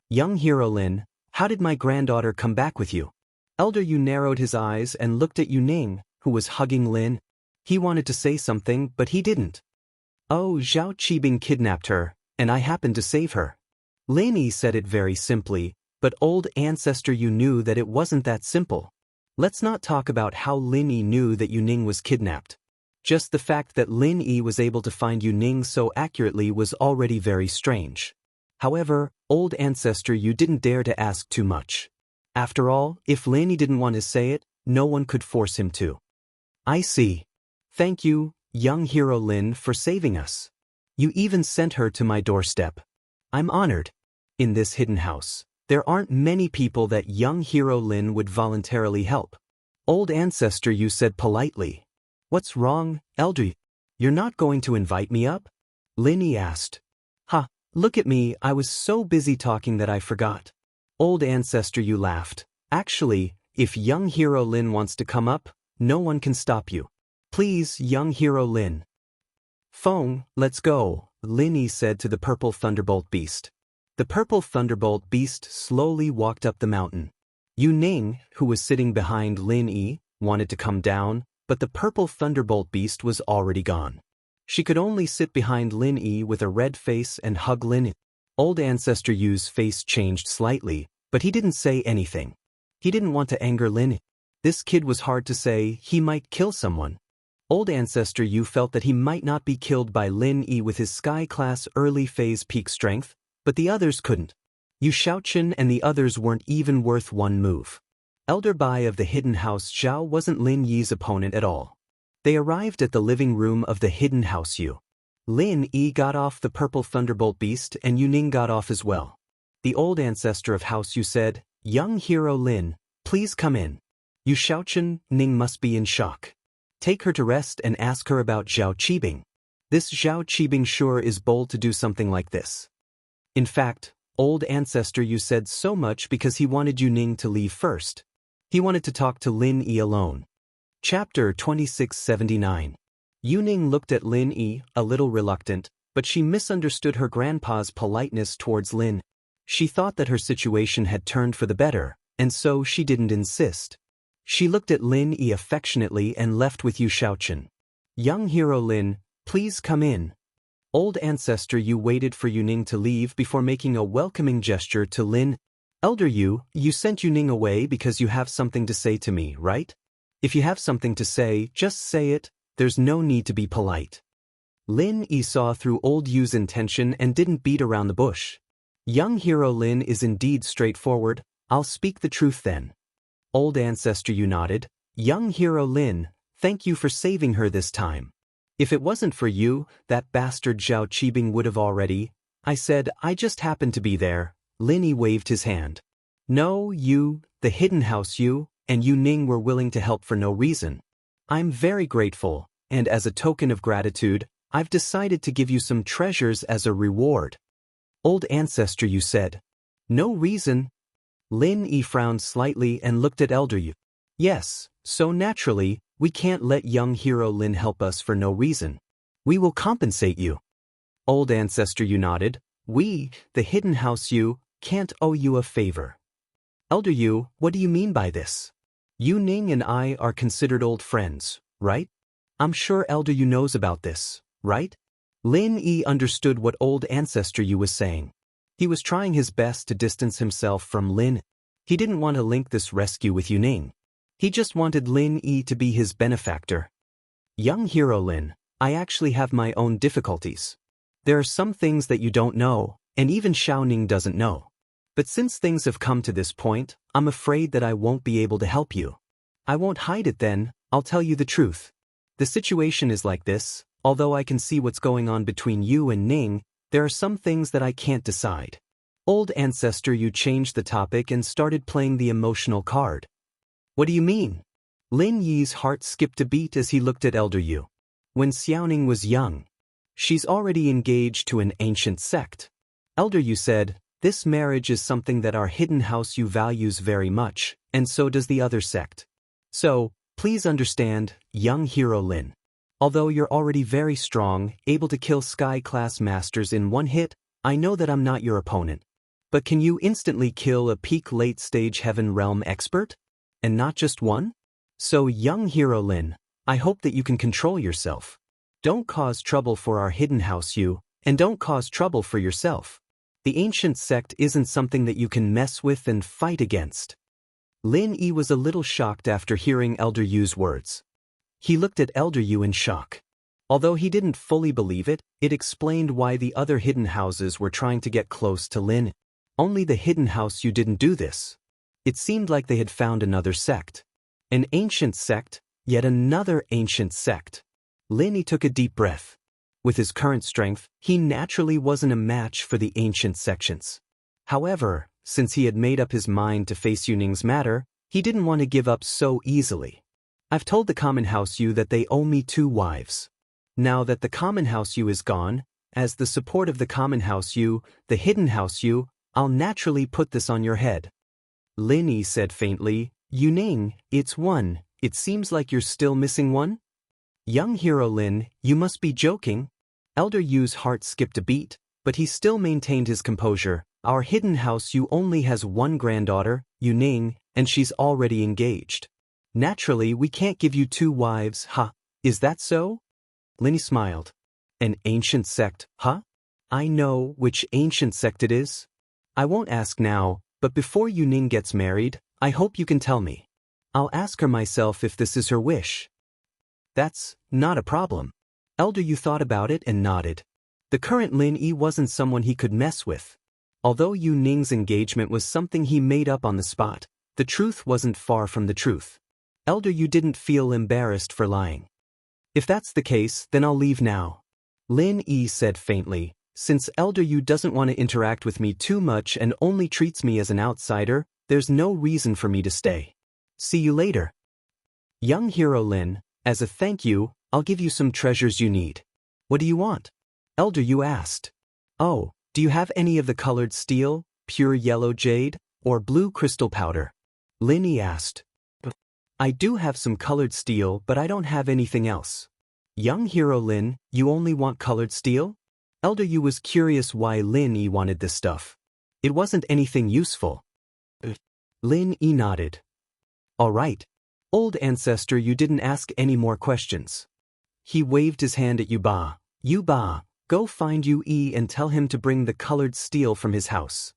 Speaker 1: "Young hero Lin, how did my granddaughter come back with you?" Elder Yu narrowed his eyes and looked at Yu Ning, who was hugging Lin. He wanted to say something, but he didn't. "Oh, Zhao Qibing kidnapped her, and I happened to save her." Lin Yi said it very simply, but old ancestor Yu knew that it wasn't that simple. Let's not talk about how Lin Yi knew that Yu Ning was kidnapped. Just the fact that Lin Yi was able to find Yu Ning so accurately was already very strange. However, old ancestor Yu didn't dare to ask too much. After all, if Lin Yi didn't want to say it, no one could force him to. "I see. Thank you, young hero Lin, for saving us. You even sent her to my doorstep. I'm honored. In this hidden house, there aren't many people that young hero Lin would voluntarily help." Old ancestor Yu said politely. "What's wrong, Elder Yu? You're not going to invite me up?" Lin Yi asked. "Ha, look at me, I was so busy talking that I forgot." Old ancestor Yu laughed. "Actually, if young hero Lin wants to come up, no one can stop you. Please, young hero Lin." "Feng, let's go," Lin Yi said to the purple thunderbolt beast. The purple thunderbolt beast slowly walked up the mountain. Yu Ning, who was sitting behind Lin Yi, wanted to come down, but the purple thunderbolt beast was already gone. She could only sit behind Lin Yi with a red face and hug Lin Yi. Old ancestor Yu's face changed slightly, but he didn't say anything. He didn't want to anger Lin Yi. This kid was hard to say, he might kill someone. Old ancestor Yu felt that he might not be killed by Lin Yi with his sky-class early-phase peak strength, but the others couldn't. Yu Xiaochen and the others weren't even worth one move. Elder Bai of the Hidden House Zhao wasn't Lin Yi's opponent at all. They arrived at the living room of the Hidden House Yu. Lin Yi got off the purple thunderbolt beast and Yu Ning got off as well. The old ancestor of House Yu said, "Young hero Lin, please come in." Yu Xiaochen, Ning must be in shock. Take her to rest and ask her about Zhao Qibing. This Zhao Qibing sure is bold to do something like this. In fact, old ancestor Yu said so much because he wanted Yu Ning to leave first. He wanted to talk to Lin Yi alone. Chapter 2679. Yu Ning looked at Lin Yi, a little reluctant, but she misunderstood her grandpa's politeness towards Lin. She thought that her situation had turned for the better, and so she didn't insist. She looked at Lin Yi affectionately and left with Yu Xiaochen. "Young hero Lin, please come in." Old ancestor Yu waited for Yu Ning to leave before making a welcoming gesture to Lin. "Elder Yu, you sent Yu Ning away because you have something to say to me, right? If you have something to say, just say it, there's no need to be polite." Lin Yi saw through old Yu's intention and didn't beat around the bush. "Young hero Lin is indeed straightforward, I'll speak the truth then." Old ancestor Yu nodded. "Young hero Lin, thank you for saving her this time. If it wasn't for you, that bastard Zhao Qibing would have already." I said, "I just happened to be there." Lin Yi waved his hand. "No, you, the Hidden House Yu, and Yu Ning were willing to help for no reason. I'm very grateful, and as a token of gratitude, I've decided to give you some treasures as a reward." Old ancestor Yu said. "No reason?" Lin Yi frowned slightly and looked at Elder Yu. "Yes, so naturally, We can't let young hero Lin help us for no reason. We will compensate you. Old ancestor Yu nodded. We, the hidden house Yu, can't owe you a favor. Elder Yu, what do you mean by this? Yu Ning and I are considered old friends, right? I'm sure Elder Yu knows about this, right? Lin Yi understood what old ancestor Yu was saying. He was trying his best to distance himself from Lin. He didn't want to link this rescue with Yu Ning. He just wanted Lin Yi to be his benefactor. Young hero Lin, I actually have my own difficulties. There are some things that you don't know, and even Xiaoning doesn't know. But since things have come to this point, I'm afraid that I won't be able to help you. I won't hide it then, I'll tell you the truth. The situation is like this, although I can see what's going on between you and Ning, there are some things that I can't decide. Old ancestor Yu changed the topic and started playing the emotional card. What do you mean? Lin Yi's heart skipped a beat as he looked at Elder Yu. When Xiaoning was young, she's already engaged to an ancient sect. Elder Yu said, this marriage is something that our hidden house Yu values very much, and so does the other sect. So, please understand, young hero Lin. Although you're already very strong, able to kill Sky-class masters in one hit, I know that I'm not your opponent. But can you instantly kill a peak late-stage Heaven Realm expert? And not just one? So young hero Lin, I hope that you can control yourself. Don't cause trouble for our hidden house Yu, and don't cause trouble for yourself. The ancient sect isn't something that you can mess with and fight against. Lin Yi was a little shocked after hearing Elder Yu's words. He looked at Elder Yu in shock. Although he didn't fully believe it, it explained why the other hidden houses were trying to get close to Lin. Only the hidden house Yu didn't do this. It seemed like they had found another sect. An ancient sect, yet another ancient sect. Lin Yi took a deep breath. With his current strength, he naturally wasn't a match for the ancient sections. However, since he had made up his mind to face Yu Ning's matter, he didn't want to give up so easily. I've told the common house Yu that they owe me 2 wives. Now that the common house Yu is gone, as the support of the common house Yu, the hidden house Yu, I'll naturally put this on your head. Lin Yi said faintly, Yu Ning, it's 1, it seems like you're still missing 1? Young hero Lin, you must be joking. Elder Yu's heart skipped a beat, but he still maintained his composure. Our hidden house Yu only has 1 granddaughter, Yu Ning, and she's already engaged. Naturally, we can't give you 2 wives, huh? Is that so? Lin Yi smiled. An ancient sect, huh? I know which ancient sect it is. I won't ask now, but before Yu Ning gets married, I hope you can tell me. I'll ask her myself if this is her wish. That's not a problem. Elder Yu thought about it and nodded. The current Lin Yi wasn't someone he could mess with. Although Yu Ning's engagement was something he made up on the spot, the truth wasn't far from the truth. Elder Yu didn't feel embarrassed for lying. If that's the case, then I'll leave now. Lin Yi said faintly, since Elder Yu doesn't want to interact with me too much and only treats me as an outsider, there's no reason for me to stay. See you later. Young hero Lin, as a thank you, I'll give you some treasures you need. What do you want? Elder Yu asked. Oh, do you have any of the colored steel, pure yellow jade, or blue crystal powder? Lin Yi asked. I do have some colored steel, but I don't have anything else. Young hero Lin, you only want colored steel? Elder Yu was curious why Lin Yi wanted this stuff. It wasn't anything useful. Lin Yi nodded. All right. Old ancestor, you didn't ask any more questions. He waved his hand at Yu Ba. Yu Ba, go find Yu Yi and tell him to bring the colored steel from his house.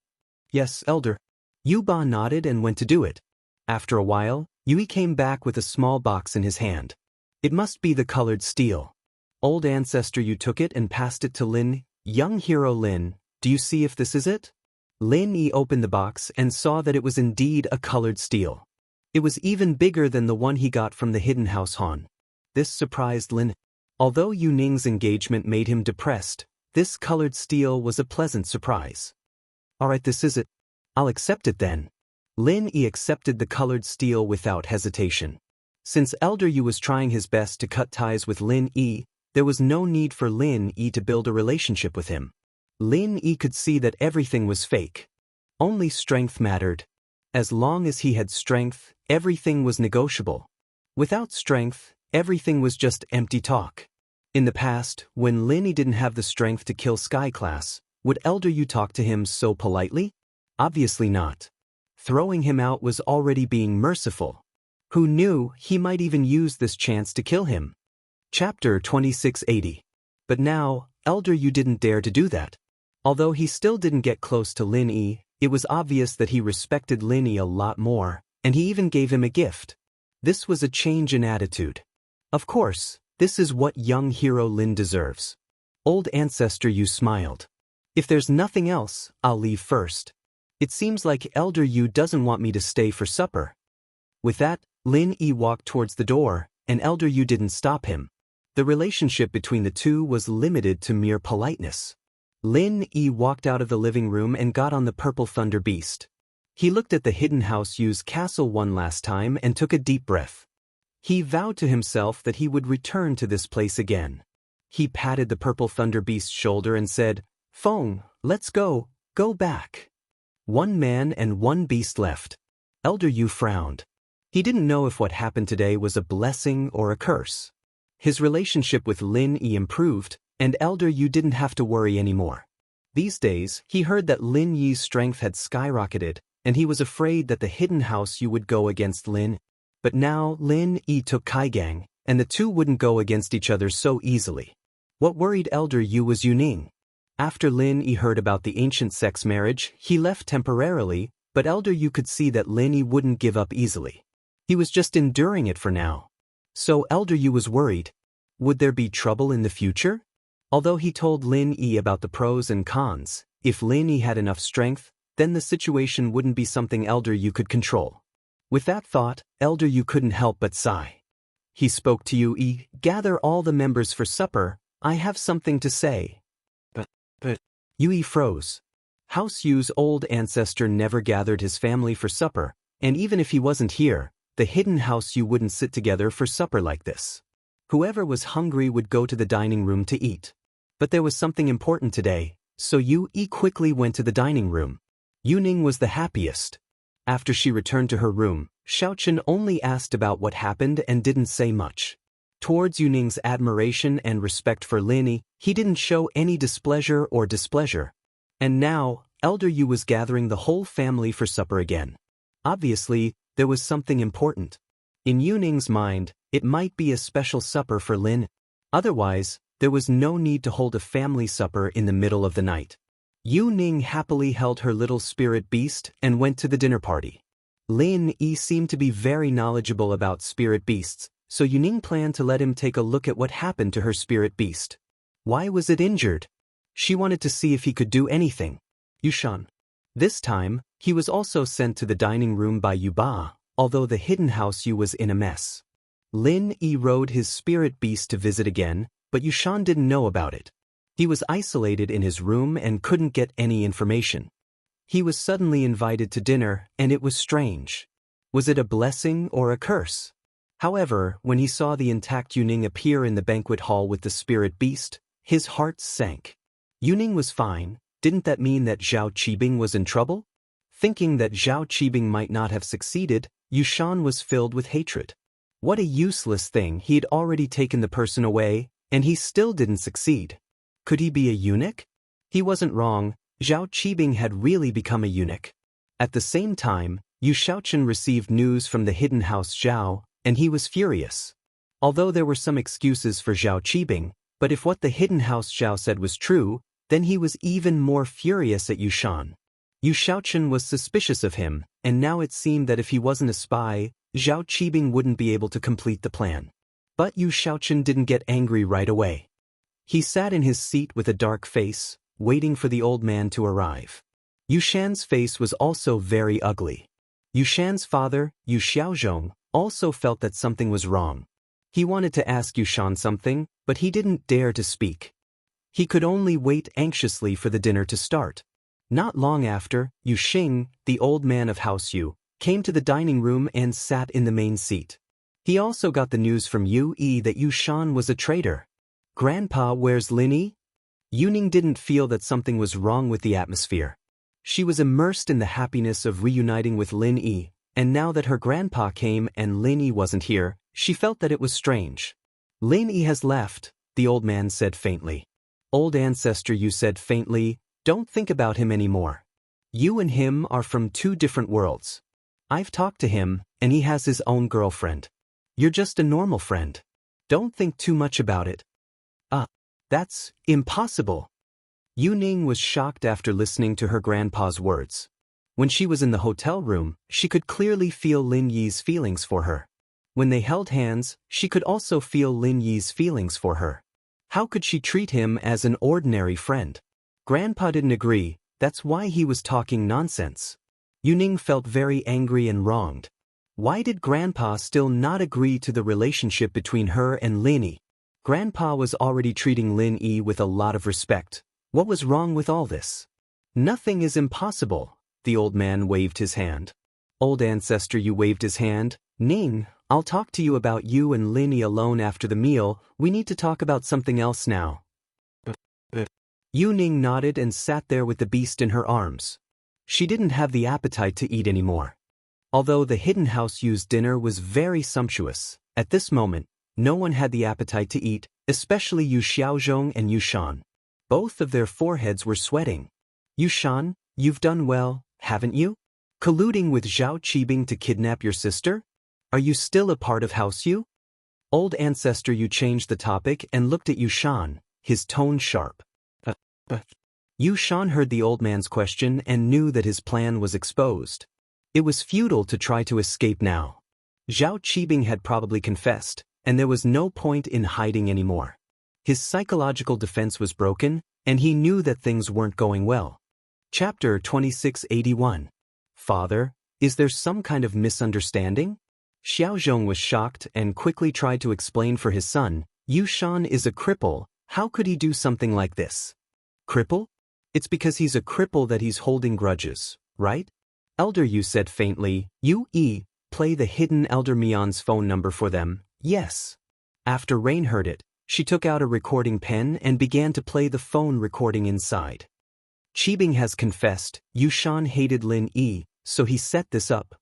Speaker 1: Yes, Elder. Yu Ba nodded and went to do it. After a while, Yu Yi came back with a small box in his hand. It must be the colored steel. Old ancestor Yu took it and passed it to Lin. Young hero Lin, do you see if this is it? Lin Yi opened the box and saw that it was indeed a colored steel. It was even bigger than the one he got from the hidden house Han. This surprised Lin. Although Yu Ning's engagement made him depressed, this colored steel was a pleasant surprise. Alright, this is it. I'll accept it then. Lin Yi accepted the colored steel without hesitation. Since Elder Yu was trying his best to cut ties with Lin Yi, there was no need for Lin Yi to build a relationship with him. Lin Yi could see that everything was fake. Only strength mattered. As long as he had strength, everything was negotiable. Without strength, everything was just empty talk. In the past, when Lin Yi didn't have the strength to kill Sky Class, would Elder Yu talk to him so politely? Obviously not. Throwing him out was already being merciful. Who knew he might even use this chance to kill him? Chapter 2680. But now, Elder Yu didn't dare to do that. Although he still didn't get close to Lin Yi, it was obvious that he respected Lin Yi a lot more, and he even gave him a gift. This was a change in attitude. Of course, this is what young hero Lin deserves. Old Ancestor Yu smiled. If there's nothing else, I'll leave first. It seems like Elder Yu doesn't want me to stay for supper. With that, Lin Yi walked towards the door, and Elder Yu didn't stop him. The relationship between the two was limited to mere politeness. Lin Yi walked out of the living room and got on the purple thunder beast. He looked at the hidden house Yu's castle one last time and took a deep breath. He vowed to himself that he would return to this place again. He patted the purple thunder beast's shoulder and said, "Feng, let's go back." One man and one beast left. Elder Yu frowned. He didn't know if what happened today was a blessing or a curse. His relationship with Lin Yi improved, and Elder Yu didn't have to worry anymore. These days, he heard that Lin Yi's strength had skyrocketed, and he was afraid that the hidden house Yu would go against Lin. But now Lin Yi took Kaigang, and the two wouldn't go against each other so easily. What worried Elder Yu was Yuning. After Lin Yi heard about the ancient sex marriage, he left temporarily, but Elder Yu could see that Lin Yi wouldn't give up easily. He was just enduring it for now. So Elder Yu was worried. Would there be trouble in the future? Although he told Lin Yi about the pros and cons, if Lin Yi had enough strength, then the situation wouldn't be something Elder Yu could control. With that thought, Elder Yu couldn't help but sigh. He spoke to Yi, "Gather all the members for supper, I have something to say." But Yi froze. House Yu's old ancestor never gathered his family for supper, and even if he wasn't here, the hidden house Yu wouldn't sit together for supper like this. Whoever was hungry would go to the dining room to eat. But there was something important today, so Yi quickly went to the dining room. Yuning was the happiest. After she returned to her room, Xiaochen only asked about what happened and didn't say much. Towards Yuning's admiration and respect for Lin Yi, he didn't show any displeasure or displeasure. And now, Elder Yu was gathering the whole family for supper again. Obviously, there was something important. In Yuning's mind, it might be a special supper for Lin. Otherwise, there was no need to hold a family supper in the middle of the night. Yuning happily held her little spirit beast and went to the dinner party. Lin Yi seemed to be very knowledgeable about spirit beasts, so Yuning planned to let him take a look at what happened to her spirit beast. Why was it injured? She wanted to see if he could do anything. Yushan. This time, he was also sent to the dining room by Yuba, although the hidden house Yu was in a mess. Lin Yi rode his spirit beast to visit again, but Yushan didn't know about it. He was isolated in his room and couldn't get any information. He was suddenly invited to dinner, and it was strange. Was it a blessing or a curse? However, when he saw the intact Yuning appear in the banquet hall with the spirit beast, his heart sank. Yuning was fine. Didn't that mean that Zhao Qibing was in trouble? Thinking that Zhao Qibing might not have succeeded, Yushan was filled with hatred. What a useless thing, he'd already taken the person away, and he still didn't succeed. Could he be a eunuch? He wasn't wrong, Zhao Qibing had really become a eunuch. At the same time, Yu Xiaochen received news from the hidden house Zhao, and he was furious. Although there were some excuses for Zhao Qibing, but if what the hidden house Zhao said was true, then he was even more furious at Yushan. Yu Xiaochen was suspicious of him, and now it seemed that if he wasn't a spy, Zhao Qibing wouldn't be able to complete the plan. But Yu Xiaochen didn't get angry right away. He sat in his seat with a dark face, waiting for the old man to arrive. Yushan's face was also very ugly. Yushan's father, Yu Xiaozhong, also felt that something was wrong. He wanted to ask Yushan something, but he didn't dare to speak. He could only wait anxiously for the dinner to start. Not long after, Yu Xing, the old man of House Yu, came to the dining room and sat in the main seat. He also got the news from Yu Yi that Yushan was a traitor. "Grandpa, where's Lin Yi?" Yuning didn't feel that something was wrong with the atmosphere. She was immersed in the happiness of reuniting with Lin Yi, and now that her grandpa came and Lin Yi wasn't here, She felt that it was strange. Lin Yi has left, the old man said faintly. Old ancestor, you said faintly, don't think about him anymore. You and him are from two different worlds. I've talked to him, and he has his own girlfriend. You're just a normal friend. Don't think too much about it. That's impossible. Yu Ning was shocked after listening to her grandpa's words. When she was in the hotel room, she could clearly feel Lin Yi's feelings for her. When they held hands, she could also feel Lin Yi's feelings for her. How could she treat him as an ordinary friend? Grandpa didn't agree, that's why he was talking nonsense. Yu Ning felt very angry and wronged. Why did Grandpa still not agree to the relationship between her and Lin Yi? Grandpa was already treating Lin Yi with a lot of respect. What was wrong with all this? Nothing is impossible, the old man waved his hand. Old ancestor, you waved his hand. Ning, I'll talk to you about you and Lin Yi alone after the meal. We need to talk about something else now. Yu Ning nodded and sat there with the beast in her arms. She didn't have the appetite to eat anymore. Although the hidden house used dinner was very sumptuous, at this moment, no one had the appetite to eat, especially Yu Xiaozhong and Yu Shan. Both of their foreheads were sweating. Yu Shan, you've done well, haven't you? Colluding with Zhao Qibing to kidnap your sister? Are you still a part of House Yu? Old ancestor Yu changed the topic and looked at Yu Shan, his tone sharp. Yu Shan heard the old man's question and knew that his plan was exposed. It was futile to try to escape now. Zhao Qibing had probably confessed, and there was no point in hiding anymore. His psychological defense was broken, and he knew that things weren't going well. Chapter 2681. Father, is there some kind of misunderstanding? Xiaozhong was shocked and quickly tried to explain for his son. Yu Shan is a cripple, how could he do something like this? Cripple? It's because he's a cripple that he's holding grudges, right? Elder Yu said faintly. Yu Yi, play the hidden Elder Mion's phone number for them. Yes. After Rain heard it, she took out a recording pen and began to play the phone recording inside. Qibing has confessed, Yu Shan hated Lin Yi, so he set this up.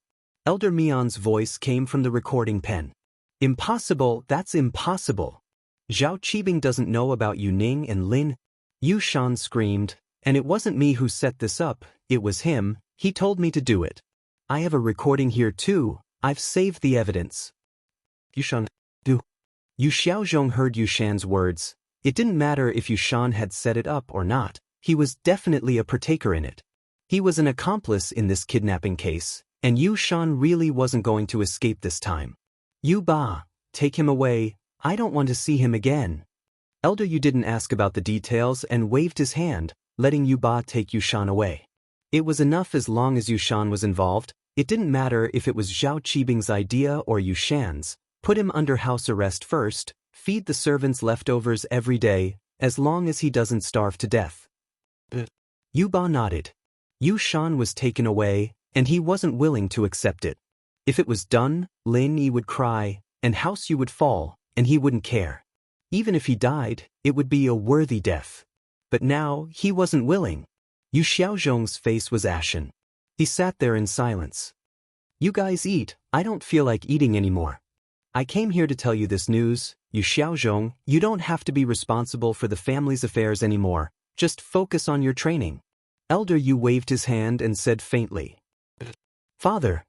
Speaker 1: Elder Mion's voice came from the recording pen. Impossible, that's impossible. Zhao Qibing doesn't know about Yu Ning and Lin. Yu Shan screamed, and it wasn't me who set this up, it was him, he told me to do it. I have a recording here too, I've saved the evidence. Yu Shan, do. Yu Xiaozhong heard Yu Shan's words. It didn't matter if Yu Shan had set it up or not, he was definitely a partaker in it. He was an accomplice in this kidnapping case, and Yu Shan really wasn't going to escape this time. Yu Ba, take him away, I don't want to see him again. Elder Yu didn't ask about the details and waved his hand, letting Yu Ba take Yu Shan away. It was enough as long as Yu Shan was involved, it didn't matter if it was Zhao Qibing's idea or Yu Shan's. Put him under house arrest first, feed the servants leftovers every day, as long as he doesn't starve to death. Yu Ba nodded. Yu Shan was taken away, and he wasn't willing to accept it. If it was done, Lin Yi would cry, and House Yu would fall, and he wouldn't care. Even if he died, it would be a worthy death. But now, he wasn't willing. Yu Xiaozhong's face was ashen. He sat there in silence. You guys eat, I don't feel like eating anymore. I came here to tell you this news, Yu Xiaozhong, you don't have to be responsible for the family's affairs anymore, just focus on your training. Elder Yu waved his hand and said faintly. Father.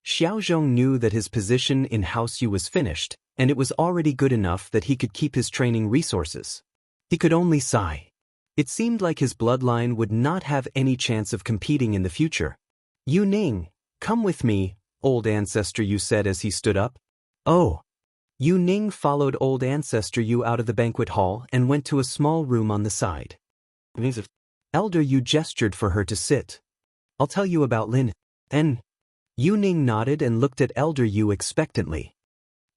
Speaker 1: Xiaozhong knew that his position in House Yu was finished, and it was already good enough that he could keep his training resources. He could only sigh. It seemed like his bloodline would not have any chance of competing in the future. Yu Ning, come with me, old ancestor Yu said as he stood up. Oh. Yu Ning followed old ancestor Yu out of the banquet hall and went to a small room on the side. Elder Yu gestured for her to sit. I'll tell you about Lin. Then. Yu Ning nodded and looked at Elder Yu expectantly.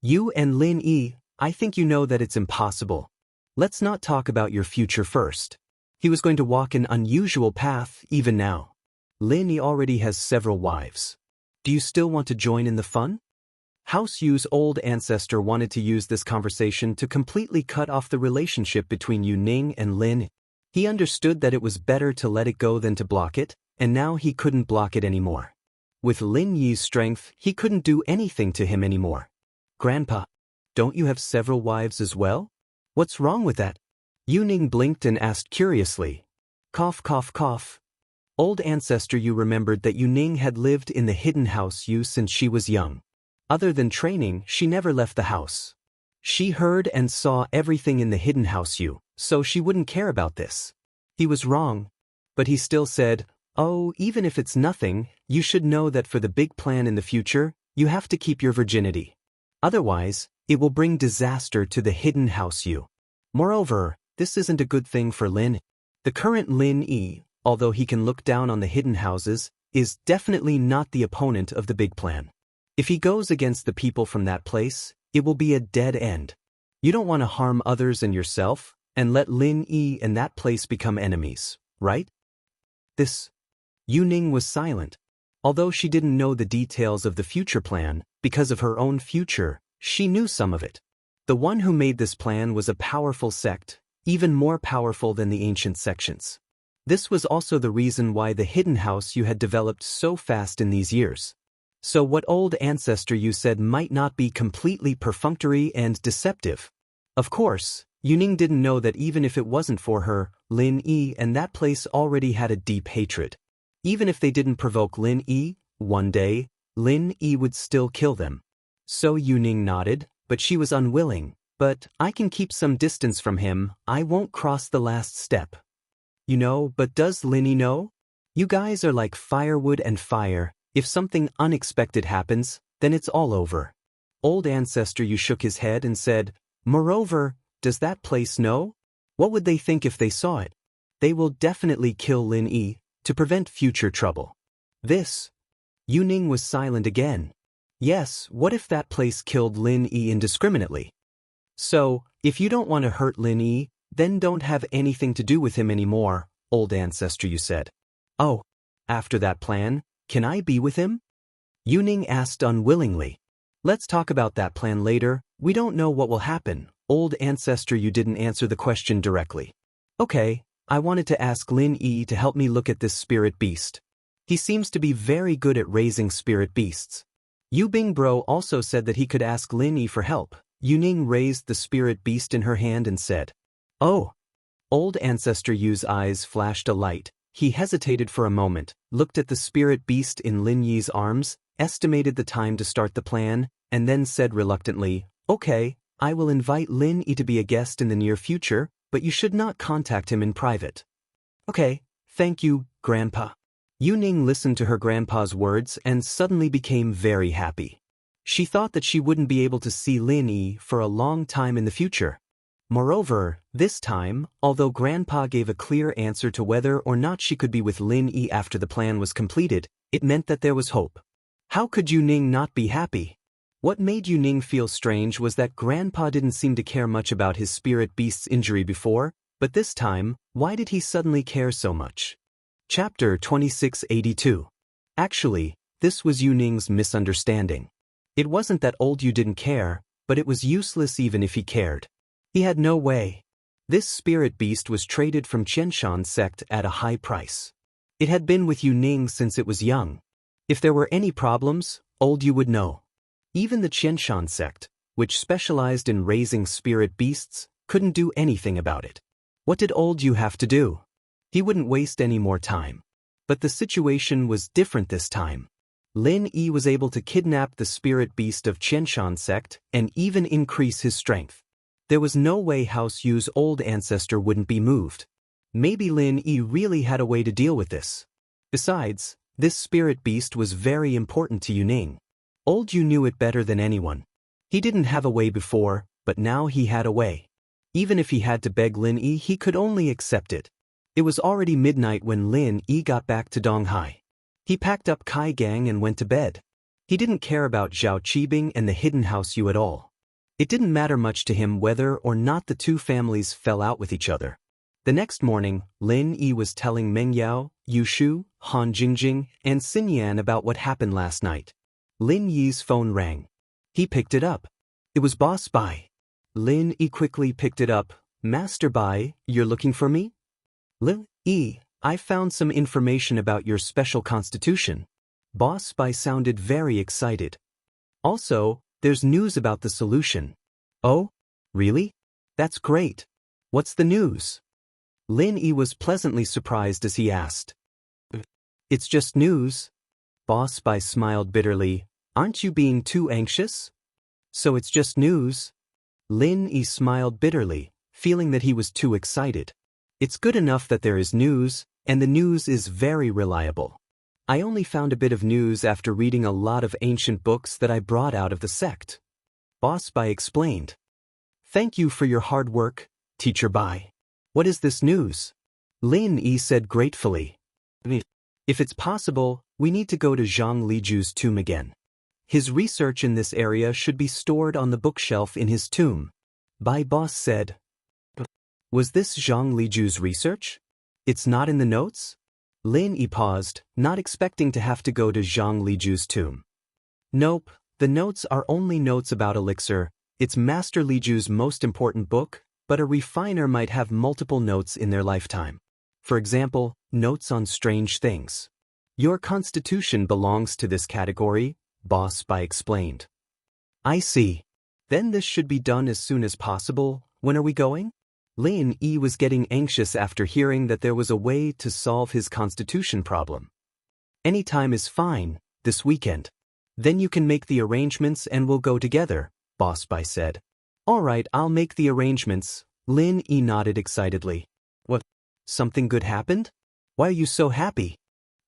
Speaker 1: You and Lin Yi, I think you know that it's impossible. Let's not talk about your future first. He was going to walk an unusual path even now. Lin Yi already has several wives. Do you still want to join in the fun? House Yu's old ancestor wanted to use this conversation to completely cut off the relationship between Yu Ning and Lin. He understood that it was better to let it go than to block it, and now he couldn't block it anymore. With Lin Yi's strength, he couldn't do anything to him anymore. Grandpa, don't you have several wives as well? What's wrong with that? Yuning blinked and asked curiously. Cough, cough, cough. Old ancestor Yu remembered that Yuning had lived in the hidden house Yu since she was young. Other than training, she never left the house. She heard and saw everything in the hidden house Yu, so she wouldn't care about this. He was wrong. But he still said, "Oh, even if it's nothing, you should know that for the big plan in the future, you have to keep your virginity. Otherwise, it will bring disaster to the hidden house Yu. Moreover, this isn't a good thing for Lin. The current Lin Yi, although he can look down on the hidden houses, is definitely not the opponent of the big plan. If he goes against the people from that place, it will be a dead end. You don't want to harm others and yourself, and let Lin Yi and that place become enemies, right?" Yuning was silent. Although she didn't know the details of the future plan, because of her own future, she knew some of it. The one who made this plan was a powerful sect, even more powerful than the ancient sections. This was also the reason why the hidden house Yu had developed so fast in these years. So what old ancestor Yu said might not be completely perfunctory and deceptive. Of course, Yuning didn't know that even if it wasn't for her, Lin Yi and that place already had a deep hatred. Even if they didn't provoke Lin Yi, one day, Lin Yi would still kill them. So Yuning nodded, but she was unwilling. "But I can keep some distance from him, I won't cross the last step." "You know, but does Lin Yi know? You guys are like firewood and fire. If something unexpected happens, then it's all over." Old ancestor Yu shook his head and said, "Moreover, does that place know? What would they think if they saw it? They will definitely kill Lin Yi, to prevent future trouble." Yuning was silent again. Yes, what if that place killed Lin Yi indiscriminately? "So, if you don't want to hurt Lin Yi, then don't have anything to do with him anymore," old ancestor Yu said. "Oh, after that plan, can I be with him?" Yuning asked unwillingly. "Let's talk about that plan later, we don't know what will happen." Old ancestor Yu didn't answer the question directly. "Okay, I wanted to ask Lin Yi to help me look at this spirit beast. He seems to be very good at raising spirit beasts." Yu Bingbro also said that he could ask Lin Yi for help. Yuning raised the spirit beast in her hand and said, "Oh." Old ancestor Yu's eyes flashed a light. He hesitated for a moment, looked at the spirit beast in Lin Yi's arms, estimated the time to start the plan, and then said reluctantly, "Okay, I will invite Lin Yi to be a guest in the near future, but you should not contact him in private." "Okay, thank you, Grandpa." Yuning listened to her grandpa's words and suddenly became very happy. She thought that she wouldn't be able to see Lin Yi for a long time in the future. Moreover, this time, although Grandpa gave a clear answer to whether or not she could be with Lin Yi after the plan was completed, it meant that there was hope. How could Yuning not be happy? What made Yuning feel strange was that Grandpa didn't seem to care much about his spirit beast's injury before, but this time, why did he suddenly care so much? Chapter 2682. Actually, this was Yuning's misunderstanding. It wasn't that old Yu didn't care, but it was useless even if he cared. He had no way. This spirit beast was traded from Xianxia sect at a high price. It had been with Yuning since it was young. If there were any problems, old Yu would know. Even the Xianxia sect, which specialized in raising spirit beasts, couldn't do anything about it. What did old Yu have to do? He wouldn't waste any more time. But the situation was different this time. Lin Yi was able to kidnap the spirit beast of Xianxia sect and even increase his strength. There was no way House Yu's old ancestor wouldn't be moved. Maybe Lin Yi really had a way to deal with this. Besides, this spirit beast was very important to Yuning. Old Yu knew it better than anyone. He didn't have a way before, but now he had a way. Even if he had to beg Lin Yi, he could only accept it. It was already midnight when Lin Yi got back to Donghai. He packed up Kai Gang and went to bed. He didn't care about Zhao Qibing and the hidden house Yu at all. It didn't matter much to him whether or not the two families fell out with each other. The next morning, Lin Yi was telling Meng Yao, Yu Shu, Han Jingjing, and Xin Yan about what happened last night. Lin Yi's phone rang. He picked it up. It was Boss Bai. Lin Yi quickly picked it up. "Master Bai, you're looking for me?" "Lin Yi, I found some information about your special constitution." Boss Bai sounded very excited. "Also, There's news about the solution. Oh? Really? That's great. What's the news? Lin Yi was pleasantly surprised as he asked. It's just news. Boss Bai smiled bitterly. Aren't you being too anxious? So it's just news? Lin Yi smiled bitterly, feeling that he was too excited. It's good enough that there is news, and the news is very reliable. I only found a bit of news after reading a lot of ancient books that I brought out of the sect. Boss Bai explained. Thank you for your hard work, Teacher Bai. What is this news? Lin Yi said gratefully. If it's possible, we need to go to Zhang Liju's tomb again. His research in this area should be stored on the bookshelf in his tomb. Bai Boss said. Was this Zhang Liju's research? It's not in the notes? Lin Yi paused, not expecting to have to go to Zhang Liju's tomb. Nope, the notes are only notes about elixir. It's Master Liju's most important book, but a refiner might have multiple notes in their lifetime. For example, notes on strange things. Your constitution belongs to this category, Boss Bai explained. I see. Then this should be done as soon as possible. When are we going? Lin Yi was getting anxious after hearing that there was a way to solve his constitution problem. Any time is fine, this weekend. Then you can make the arrangements and we'll go together, Boss Bai said. All right, I'll make the arrangements. Lin Yi nodded excitedly. What? Something good happened? Why are you so happy?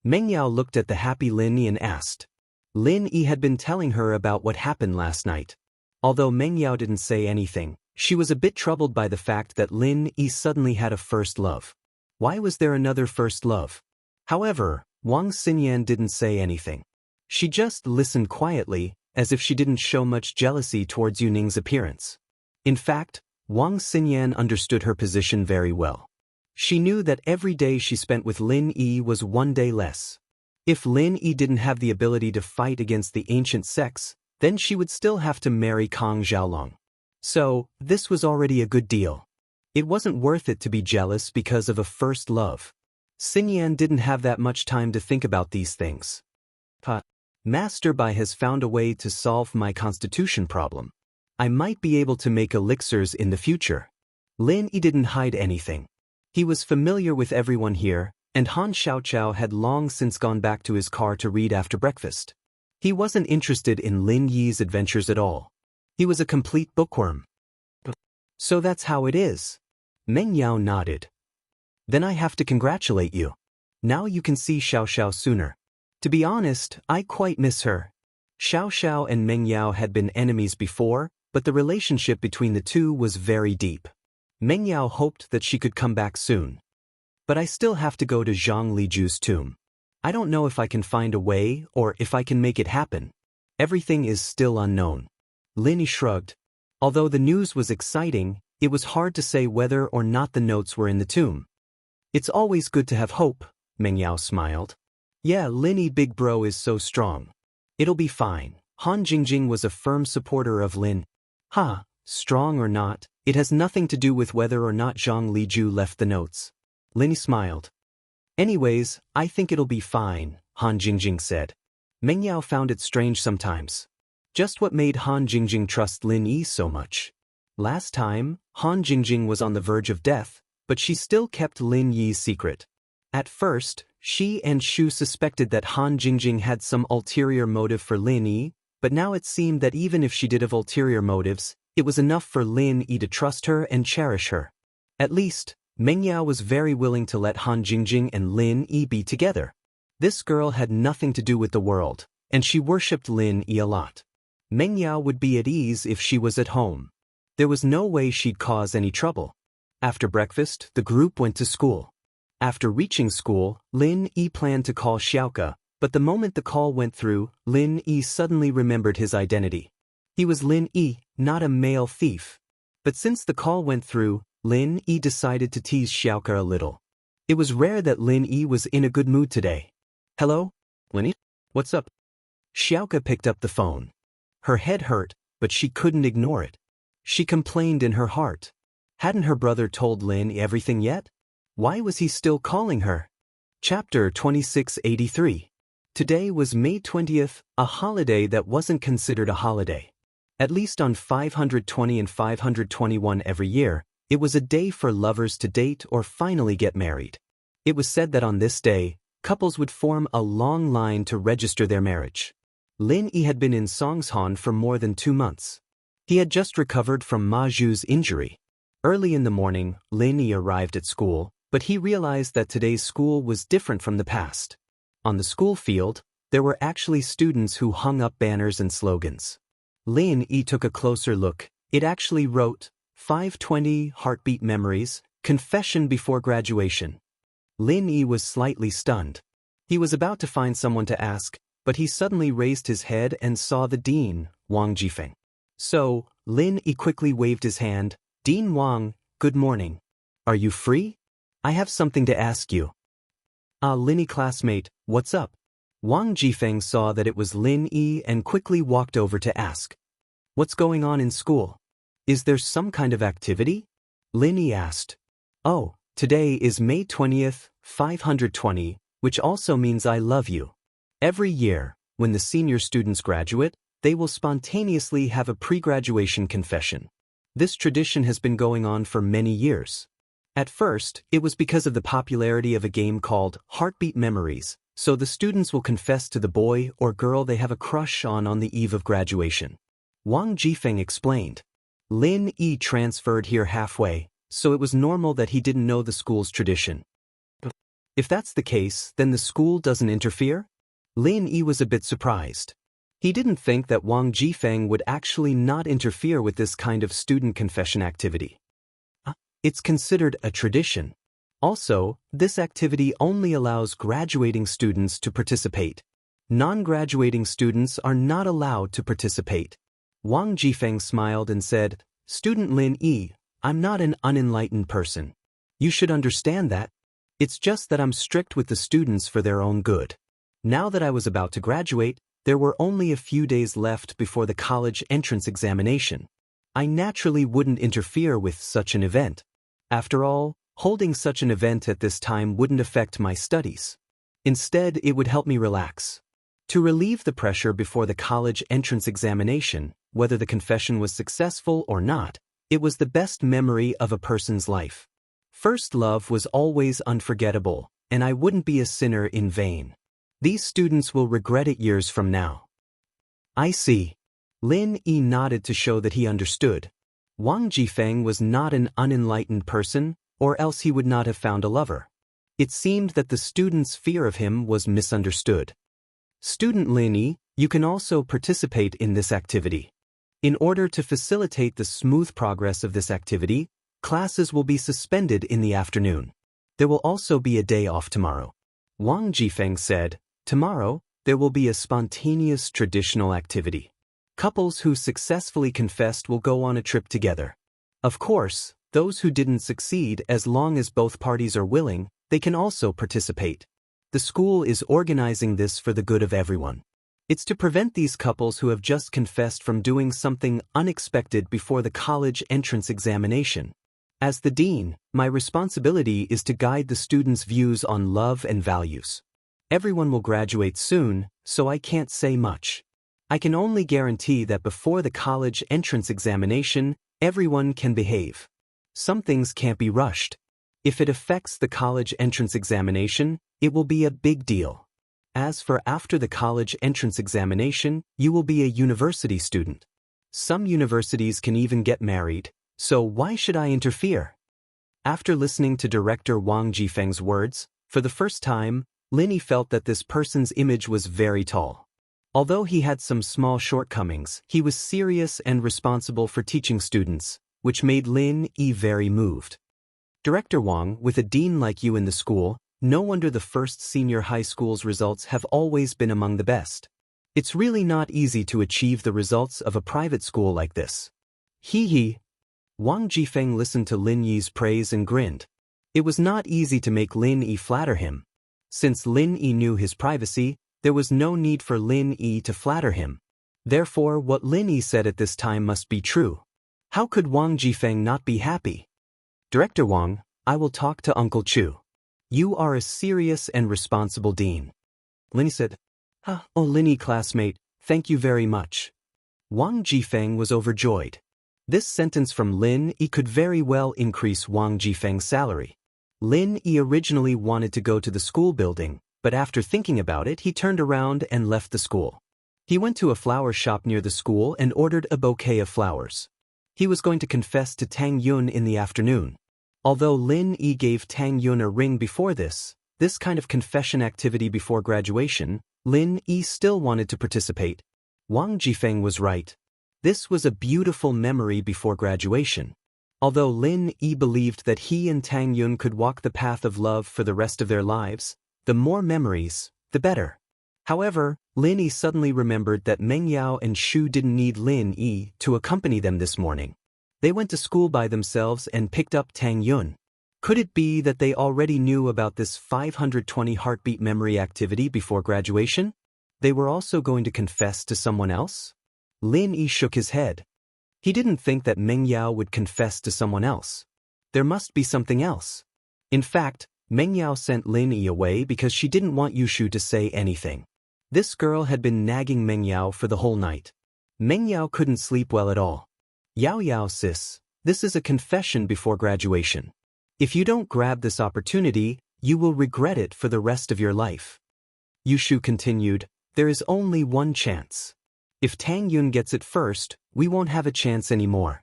Speaker 1: Meng Yao looked at the happy Lin Yi and asked. Lin Yi had been telling her about what happened last night. Although Meng Yao didn't say anything, she was a bit troubled by the fact that Lin Yi suddenly had a first love. Why was there another first love? However, Wang Xinyan didn't say anything. She just listened quietly, as if she didn't show much jealousy towards Yuning's appearance. In fact, Wang Xinyan understood her position very well. She knew that every day she spent with Lin Yi was one day less. If Lin Yi didn't have the ability to fight against the ancient sects, then she would still have to marry Kang Xiaolong. So, this was already a good deal. It wasn't worth it to be jealous because of a first love. Xinyan didn't have that much time to think about these things. Master Bai has found a way to solve my constitution problem. I might be able to make elixirs in the future. Lin Yi didn't hide anything. He was familiar with everyone here, and Han Xiaoqiao had long since gone back to his car to read after breakfast. He wasn't interested in Lin Yi's adventures at all. He was a complete bookworm. So that's how it is. Meng Yao nodded. Then I have to congratulate you. Now you can see Xiaoxiao sooner. To be honest, I quite miss her. Xiaoxiao and Meng Yao had been enemies before, but the relationship between the two was very deep. Meng Yao hoped that she could come back soon. But I still have to go to Zhang Liju's tomb. I don't know if I can find a way or if I can make it happen. Everything is still unknown. Lin Yi shrugged. Although the news was exciting, it was hard to say whether or not the notes were in the tomb. It's always good to have hope, Meng Yao smiled. Yeah, Lin Yi big bro is so strong. It'll be fine. Han Jingjing was a firm supporter of Lin. Strong or not, it has nothing to do with whether or not Zhang Liju left the notes. Lin Yi smiled. Anyways, I think it'll be fine, Han Jingjing said. Meng Yao found it strange sometimes. Just what made Han Jingjing trust Lin Yi so much? Last time, Han Jingjing was on the verge of death, but she still kept Lin Yi's secret. At first, she and Shu suspected that Han Jingjing had some ulterior motive for Lin Yi, but now it seemed that even if she did have ulterior motives, it was enough for Lin Yi to trust her and cherish her. At least, Meng Yao was very willing to let Han Jingjing and Lin Yi be together. This girl had nothing to do with the world, and she worshipped Lin Yi a lot. Meng Yao would be at ease if she was at home. There was no way she'd cause any trouble. After breakfast, the group went to school. After reaching school, Lin Yi planned to call Xiaoke, but the moment the call went through, Lin Yi suddenly remembered his identity. He was Lin Yi, not a male thief. But since the call went through, Lin Yi decided to tease Xiaoke a little. It was rare that Lin Yi was in a good mood today. Hello? Lin Yi? What's up? Xiaoke picked up the phone. Her head hurt, but she couldn't ignore it. She complained in her heart. Hadn't her brother told Lin everything yet? Why was he still calling her? Chapter 2683. Today was May 20th, a holiday that wasn't considered a holiday. At least on 520 and 521 every year, it was a day for lovers to date or finally get married. It was said that on this day, couples would form a long line to register their marriage. Lin Yi had been in Songshan for more than 2 months. He had just recovered from Ma Zhu's injury. Early in the morning, Lin Yi arrived at school, but he realized that today's school was different from the past. On the school field, there were actually students who hung up banners and slogans. Lin Yi took a closer look. It actually wrote, 520 Heartbeat Memories, Confession Before Graduation. Lin Yi was slightly stunned. He was about to find someone to ask, but he suddenly raised his head and saw the dean, Wang Jifeng. So, Lin Yi quickly waved his hand. Dean Wang, good morning. Are you free? I have something to ask you. Lin Yi classmate, what's up? Wang Jifeng saw that it was Lin Yi and quickly walked over to ask. What's going on in school? Is there some kind of activity? Lin Yi asked. Oh, today is May 20th, 520, which also means I love you. Every year, when the senior students graduate, they will spontaneously have a pre-graduation confession. This tradition has been going on for many years. At first, it was because of the popularity of a game called Heartbeat Memories, so the students will confess to the boy or girl they have a crush on the eve of graduation. Wang Jifeng explained. Lin Yi transferred here halfway, so it was normal that he didn't know the school's tradition. If that's the case, then the school doesn't interfere? Lin Yi was a bit surprised. He didn't think that Wang Jifeng would actually not interfere with this kind of student confession activity. It's considered a tradition. Also, this activity only allows graduating students to participate. Non-graduating students are not allowed to participate. Wang Jifeng smiled and said, Student Lin Yi, I'm not an unenlightened person. You should understand that. It's just that I'm strict with the students for their own good. Now that I was about to graduate, there were only a few days left before the college entrance examination. I naturally wouldn't interfere with such an event. After all, holding such an event at this time wouldn't affect my studies. Instead, it would help me relax. To relieve the pressure before the college entrance examination, whether the confession was successful or not, it was the best memory of a person's life. First love was always unforgettable, and I wouldn't be a sinner in vain. These students will regret it years from now. I see. Lin Yi nodded to show that he understood. Wang Jifeng was not an unenlightened person, or else he would not have found a lover. It seemed that the student's fear of him was misunderstood. Student Lin Yi, you can also participate in this activity. In order to facilitate the smooth progress of this activity, classes will be suspended in the afternoon. There will also be a day off tomorrow. Wang Jifeng said, Tomorrow, there will be a spontaneous traditional activity. Couples who successfully confessed will go on a trip together. Of course, those who didn't succeed, as long as both parties are willing, they can also participate. The school is organizing this for the good of everyone. It's to prevent these couples who have just confessed from doing something unexpected before the college entrance examination. As the dean, my responsibility is to guide the students' views on love and values. Everyone will graduate soon, so I can't say much. I can only guarantee that before the college entrance examination, everyone can behave. Some things can't be rushed. If it affects the college entrance examination, it will be a big deal. As for after the college entrance examination, you will be a university student. Some universities can even get married, so why should I interfere? After listening to Director Wang Jifeng's words, for the first time, Lin Yi felt that this person's image was very tall. Although he had some small shortcomings, he was serious and responsible for teaching students, which made Lin Yi very moved. Director Wang, with a dean like you in the school, no wonder the first senior high school's results have always been among the best. It's really not easy to achieve the results of a private school like this. Hee. Wang Jifeng listened to Lin Yi's praise and grinned. It was not easy to make Lin Yi flatter him. Since Lin Yi knew his privacy, there was no need for Lin Yi to flatter him. Therefore, what Lin Yi said at this time must be true. How could Wang Jifeng not be happy? Director Wang, I will talk to Uncle Chu. You are a serious and responsible dean. Lin Yi said, Oh, Lin Yi classmate, thank you very much. Wang Jifeng was overjoyed. This sentence from Lin Yi could very well increase Wang Jifeng's salary. Lin Yi originally wanted to go to the school building, but after thinking about it, he turned around and left the school. He went to a flower shop near the school and ordered a bouquet of flowers. He was going to confess to Tang Yun in the afternoon. Although Lin Yi gave Tang Yun a ring before this kind of confession activity before graduation, Lin Yi still wanted to participate. Wang Jifeng was right. This was a beautiful memory before graduation. Although Lin Yi believed that he and Tang Yun could walk the path of love for the rest of their lives, the more memories, the better. However, Lin Yi suddenly remembered that Meng Yao and Shu didn't need Lin Yi to accompany them this morning. They went to school by themselves and picked up Tang Yun. Could it be that they already knew about this 520 heartbeat memory activity before graduation? They were also going to confess to someone else? Lin Yi shook his head. He didn't think that Meng Yao would confess to someone else. There must be something else. In fact, Meng Yao sent Lin Yi away because she didn't want Yushu to say anything. This girl had been nagging Meng Yao for the whole night. Meng Yao couldn't sleep well at all. Yao sis, this is a confession before graduation. If you don't grab this opportunity, you will regret it for the rest of your life. Yushu continued, there is only one chance. If Tang Yun gets it first, we won't have a chance anymore.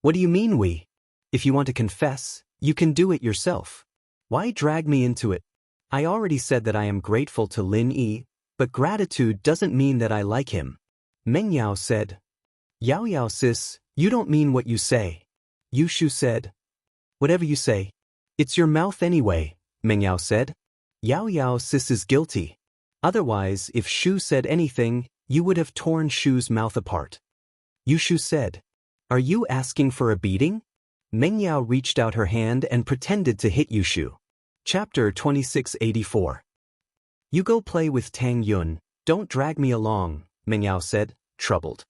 Speaker 1: What do you mean we? If you want to confess, you can do it yourself. Why drag me into it? I already said that I am grateful to Lin Yi, but gratitude doesn't mean that I like him. Meng Yao said. Yao sis, you don't mean what you say. Yushu said. Whatever you say. It's your mouth anyway, Meng Yao said. Yao sis is guilty. Otherwise, if Shu said anything, you would have torn Shu's mouth apart. Yushu said. Are you asking for a beating? Meng Yao reached out her hand and pretended to hit Yushu. Chapter 2684. You go play with Tang Yun, don't drag me along, Meng Yao said, troubled.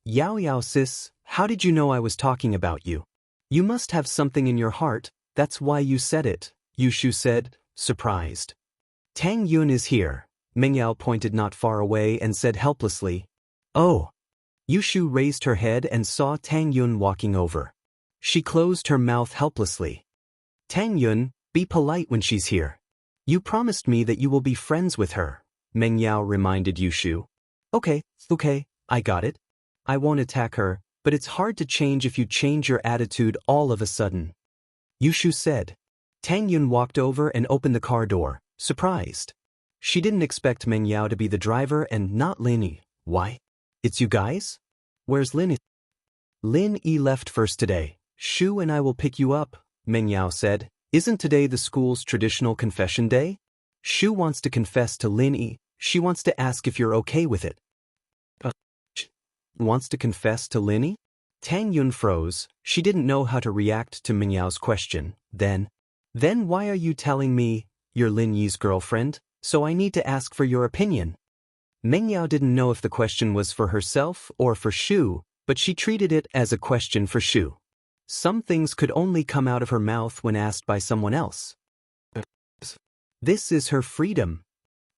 Speaker 1: Yao sis, how did you know I was talking about you? You must have something in your heart, that's why you said it, Yushu said, surprised. Tang Yun is here, Meng Yao pointed not far away and said helplessly. Oh. Yushu raised her head and saw Tang Yun walking over. She closed her mouth helplessly. Tang Yun, be polite when she's here. You promised me that you will be friends with her, Meng Yao reminded Yushu. Okay, I got it. I won't attack her, but it's hard to change if you change your attitude all of a sudden. Yushu said. Tang Yun walked over and opened the car door, surprised. She didn't expect Meng Yao to be the driver and not Lin Yi. Why? It's you guys? Where's Lin Yi? Lin Yi left first today. Shu and I will pick you up, Meng Yao said. Isn't today the school's traditional confession day? Shu wants to confess to Lin Yi. She wants to ask if you're okay with it. Wants to confess to Lin Yi? Tang Yun froze. She didn't know how to react to Meng Yao's question. Then why are you telling me you're Lin Yi's girlfriend? So I need to ask for your opinion. Meng Yao didn't know if the question was for herself or for Shu, but she treated it as a question for Shu. Some things could only come out of her mouth when asked by someone else. This is her freedom.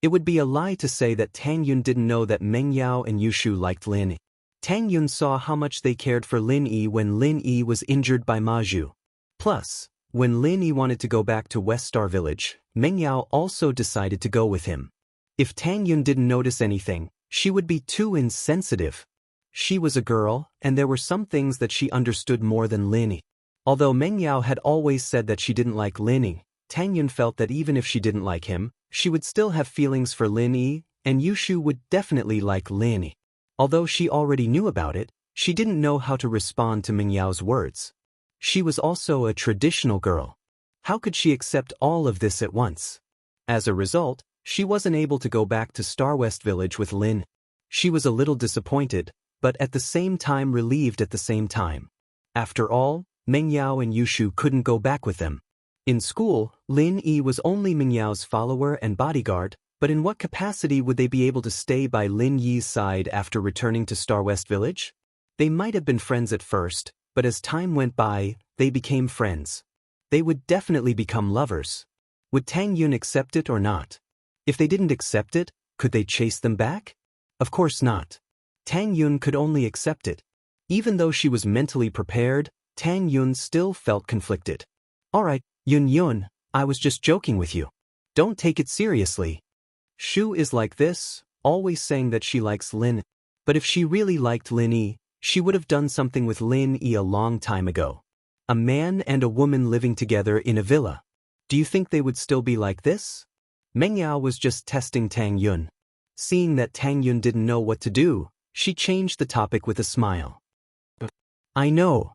Speaker 1: It would be a lie to say that Tang Yun didn't know that Meng Yao and Yushu liked Lin Yi. Tang Yun saw how much they cared for Lin Yi when Lin Yi was injured by Ma Zhu. Plus, when Lin Yi wanted to go back to West Star Village, Meng Yao also decided to go with him. If Tang Yun didn't notice anything, she would be too insensitive. She was a girl, and there were some things that she understood more than Lin Yi. Although Meng Yao had always said that she didn't like Lin Yi, Tang Yun felt that even if she didn't like him, she would still have feelings for Lin Yi, and Yushu would definitely like Lin Yi. Although she already knew about it, she didn't know how to respond to Meng Yao's words. She was also a traditional girl. How could she accept all of this at once? As a result, she wasn't able to go back to Star West Village with Lin. She was a little disappointed, but at the same time relieved at the same time. After all, Meng Yao and Yushu couldn't go back with them. In school, Lin Yi was only Meng Yao's follower and bodyguard, but in what capacity would they be able to stay by Lin Yi's side after returning to Star West Village? They might have been friends at first, but as time went by, they became friends. They would definitely become lovers. Would Tang Yun accept it or not? If they didn't accept it, could they chase them back? Of course not. Tang Yun could only accept it. Even though she was mentally prepared, Tang Yun still felt conflicted. Alright, Yun, I was just joking with you. Don't take it seriously. Shu is like this, always saying that she likes Lin. But if she really liked Lin Yi, she would have done something with Lin Yi a long time ago. A man and a woman living together in a villa. Do you think they would still be like this? Meng Yao was just testing Tang Yun. Seeing that Tang Yun didn't know what to do, she changed the topic with a smile. I know.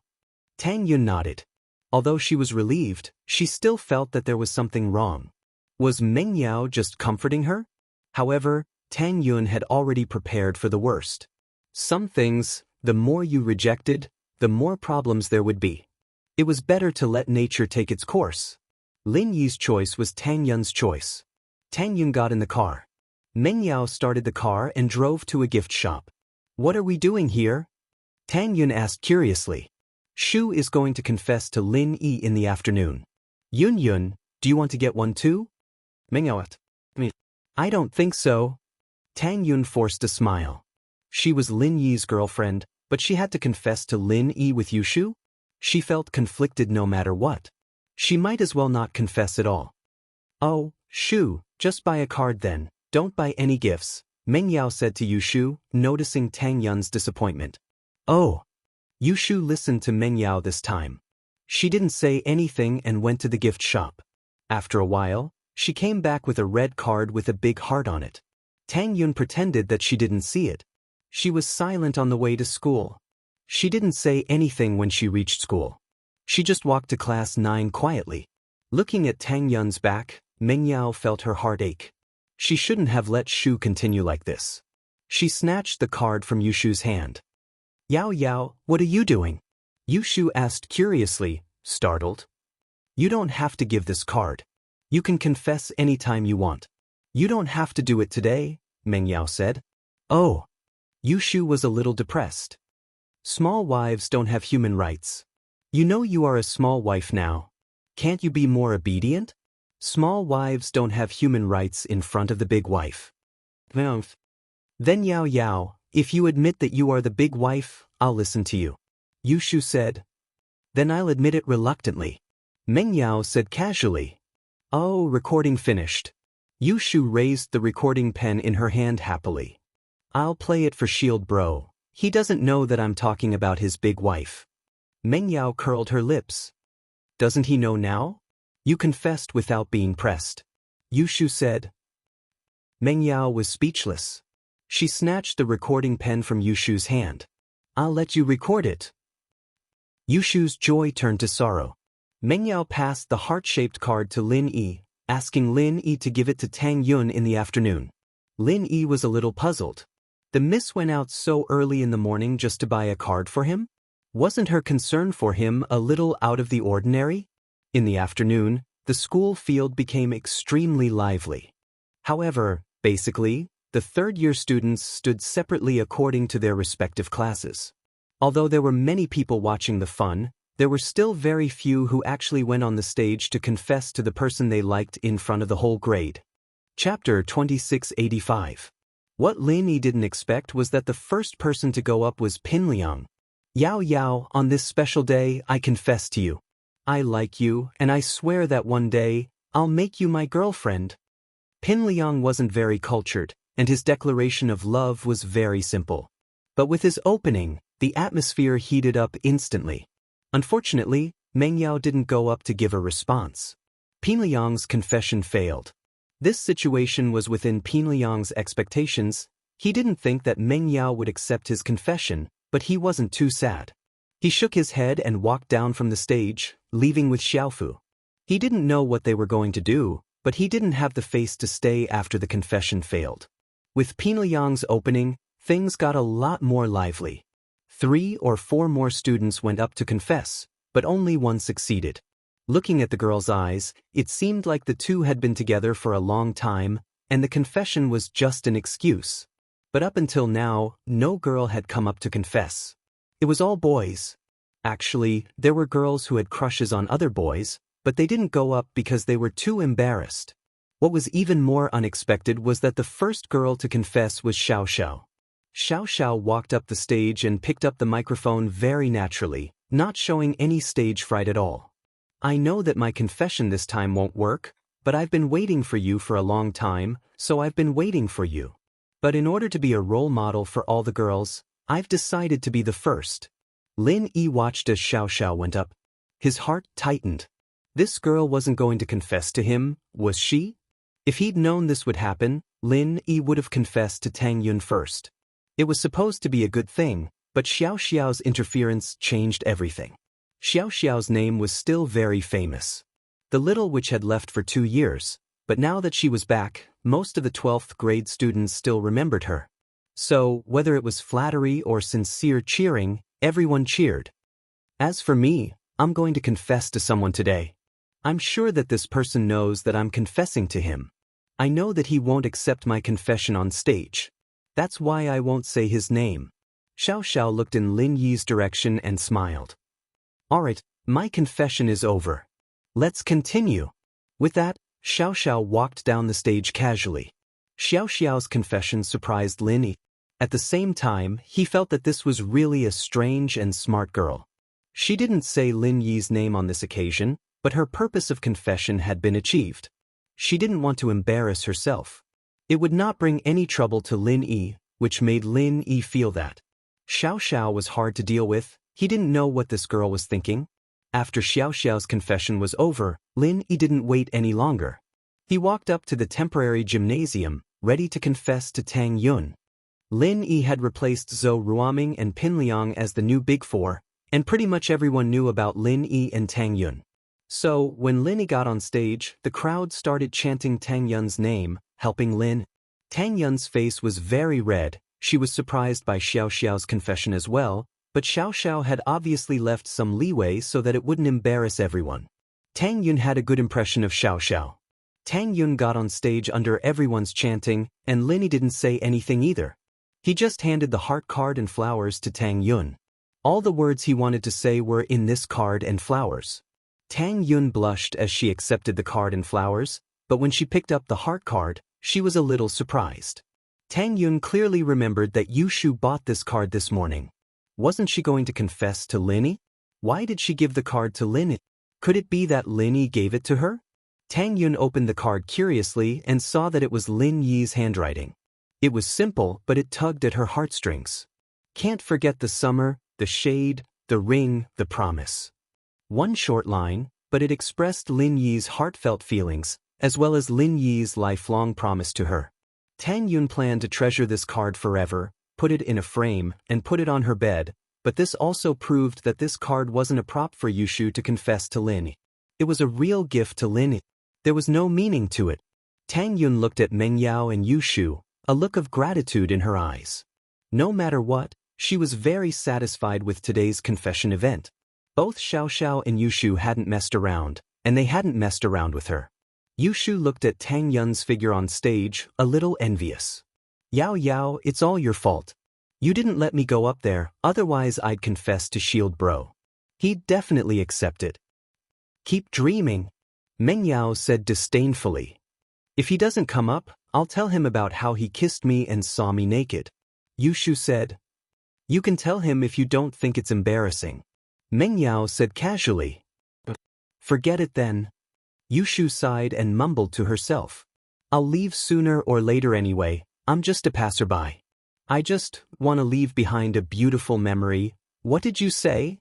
Speaker 1: Tang Yun nodded. Although she was relieved, she still felt that there was something wrong. Was Meng Yao just comforting her? However, Tang Yun had already prepared for the worst. Some things, the more you rejected, the more problems there would be. It was better to let nature take its course. Lin Yi's choice was Tang Yun's choice. Tang Yun got in the car. Meng Yao started the car and drove to a gift shop. What are we doing here? Tang Yun asked curiously. Shu is going to confess to Lin Yi in the afternoon. Yun, do you want to get one too? Meng Yao, I don't think so. Tang Yun forced a smile. She was Lin Yi's girlfriend, but she had to confess to Lin Yi with Yushu? She felt conflicted no matter what. She might as well not confess at all. Oh, Shu, just buy a card then, don't buy any gifts, Meng Yao said to Yushu, noticing Tang Yun's disappointment. Oh. Yushu listened to Meng Yao this time. She didn't say anything and went to the gift shop. After a while, she came back with a red card with a big heart on it. Tang Yun pretended that she didn't see it. She was silent on the way to school. She didn't say anything when she reached school. She just walked to class 9 quietly. Looking at Tang Yun's back, Meng Yao felt her heart ache. She shouldn't have let Shu continue like this. She snatched the card from Yushu's hand. Yao, what are you doing? Yushu asked curiously, startled. You don't have to give this card. You can confess anytime you want. You don't have to do it today, Meng Yao said. Oh. Yushu was a little depressed. Small wives don't have human rights. You know you are a small wife now. Can't you be more obedient? Small wives don't have human rights in front of the big wife. Then Yao, if you admit that you are the big wife, I'll listen to you. Yushu said. Then I'll admit it reluctantly. Meng Yao said casually. Oh, recording finished. Yushu raised the recording pen in her hand happily. I'll play it for Shield Bro. He doesn't know that I'm talking about his big wife. Meng Yao curled her lips. Doesn't he know now? You confessed without being pressed. Yushu said. Meng Yao was speechless. She snatched the recording pen from Yushu's hand. I'll let you record it. Yushu's joy turned to sorrow. Meng Yao passed the heart-shaped card to Lin Yi, asking Lin Yi to give it to Tang Yun in the afternoon. Lin Yi was a little puzzled. The miss went out so early in the morning just to buy a card for him? Wasn't her concern for him a little out of the ordinary? In the afternoon, the school field became extremely lively. However, basically, the third-year students stood separately according to their respective classes. Although there were many people watching the fun, there were still very few who actually went on the stage to confess to the person they liked in front of the whole grade. Chapter 2685. What Lin Yi didn't expect was that the first person to go up was Pin Liang. Yao, on this special day, I confess to you. I like you, and I swear that one day, I'll make you my girlfriend. Pin Liang wasn't very cultured, and his declaration of love was very simple. But with his opening, the atmosphere heated up instantly. Unfortunately, Meng Yao didn't go up to give a response. Pin Liang's confession failed. This situation was within Pin Liang's expectations. He didn't think that Meng Yao would accept his confession, but he wasn't too sad. He shook his head and walked down from the stage, leaving with Xiaofu. He didn't know what they were going to do, but he didn't have the face to stay after the confession failed. With Pin Liang's opening, things got a lot more lively. 3 or 4 more students went up to confess, but only one succeeded. Looking at the girl's eyes, it seemed like the two had been together for a long time, and the confession was just an excuse. But up until now, no girl had come up to confess. It was all boys. Actually, there were girls who had crushes on other boys, but they didn't go up because they were too embarrassed. What was even more unexpected was that the first girl to confess was Xiao Xiao. Xiao walked up the stage and picked up the microphone very naturally, not showing any stage fright at all. I know that my confession this time won't work, but I've been waiting for you for a long time, so I've been waiting for you. But in order to be a role model for all the girls, I've decided to be the first. Lin Yi watched as Xiao went up. His heart tightened. This girl wasn't going to confess to him, was she? If he'd known this would happen, Lin Yi would have confessed to Tang Yun first. It was supposed to be a good thing, but Xiao's interference changed everything. Xiao's name was still very famous. The little witch had left for 2 years, but now that she was back, most of the 12th grade students still remembered her. So, whether it was flattery or sincere cheering, everyone cheered. As for me, I'm going to confess to someone today. I'm sure that this person knows that I'm confessing to him. I know that he won't accept my confession on stage. That's why I won't say his name. Xiao looked in Lin Yi's direction and smiled. Alright, my confession is over. Let's continue. With that, Xiao walked down the stage casually. Xiao's confession surprised Lin Yi. At the same time, he felt that this was really a strange and smart girl. She didn't say Lin Yi's name on this occasion, but her purpose of confession had been achieved. She didn't want to embarrass herself. It would not bring any trouble to Lin Yi, which made Lin Yi feel that. Xiao was hard to deal with. He didn't know what this girl was thinking. After Xiao's confession was over, Lin Yi didn't wait any longer. He walked up to the temporary gymnasium, ready to confess to Tang Yun. Lin Yi had replaced Zhou Ruoming and Pin Liang as the new Big Four, and pretty much everyone knew about Lin Yi and Tang Yun. So, when Lin Yi got on stage, the crowd started chanting Tang Yun's name, helping Lin. Tang Yun's face was very red. She was surprised by Xiao's confession as well, but Xiao had obviously left some leeway so that it wouldn't embarrass everyone. Tang Yun had a good impression of Xiao. Tang Yun got on stage under everyone's chanting, and Lin Yi didn't say anything either. He just handed the heart card and flowers to Tang Yun. All the words he wanted to say were in this card and flowers. Tang Yun blushed as she accepted the card and flowers, but when she picked up the heart card, she was a little surprised. Tang Yun clearly remembered that Yushu bought this card this morning. Wasn't she going to confess to Lin Yi? Why did she give the card to Lin Yi? Could it be that Lin Yi gave it to her? Tang Yun opened the card curiously and saw that it was Lin Yi's handwriting. It was simple, but it tugged at her heartstrings. Can't forget the summer, the shade, the ring, the promise. One short line, but it expressed Lin Yi's heartfelt feelings, as well as Lin Yi's lifelong promise to her. Tang Yun planned to treasure this card forever, put it in a frame, and put it on her bed, but this also proved that this card wasn't a prop for Yushu to confess to Lin Yi. It was a real gift to Lin Yi. There was no meaning to it. Tang Yun looked at Meng Yao and Yushu, a look of gratitude in her eyes. No matter what, she was very satisfied with today's confession event. Both Xiao and Yushu hadn't messed around, and they hadn't messed around with her. Yushu looked at Tang Yun's figure on stage, a little envious. Yao, it's all your fault. You didn't let me go up there, otherwise I'd confess to Shield Bro. He'd definitely accept it. Keep dreaming, Meng Yao said disdainfully. If he doesn't come up, I'll tell him about how he kissed me and saw me naked. Yushu said. You can tell him if you don't think it's embarrassing. Meng Yao said casually. Forget it then. Yushu sighed and mumbled to herself. I'll leave sooner or later anyway, I'm just a passerby. I just want to leave behind a beautiful memory. What did you say?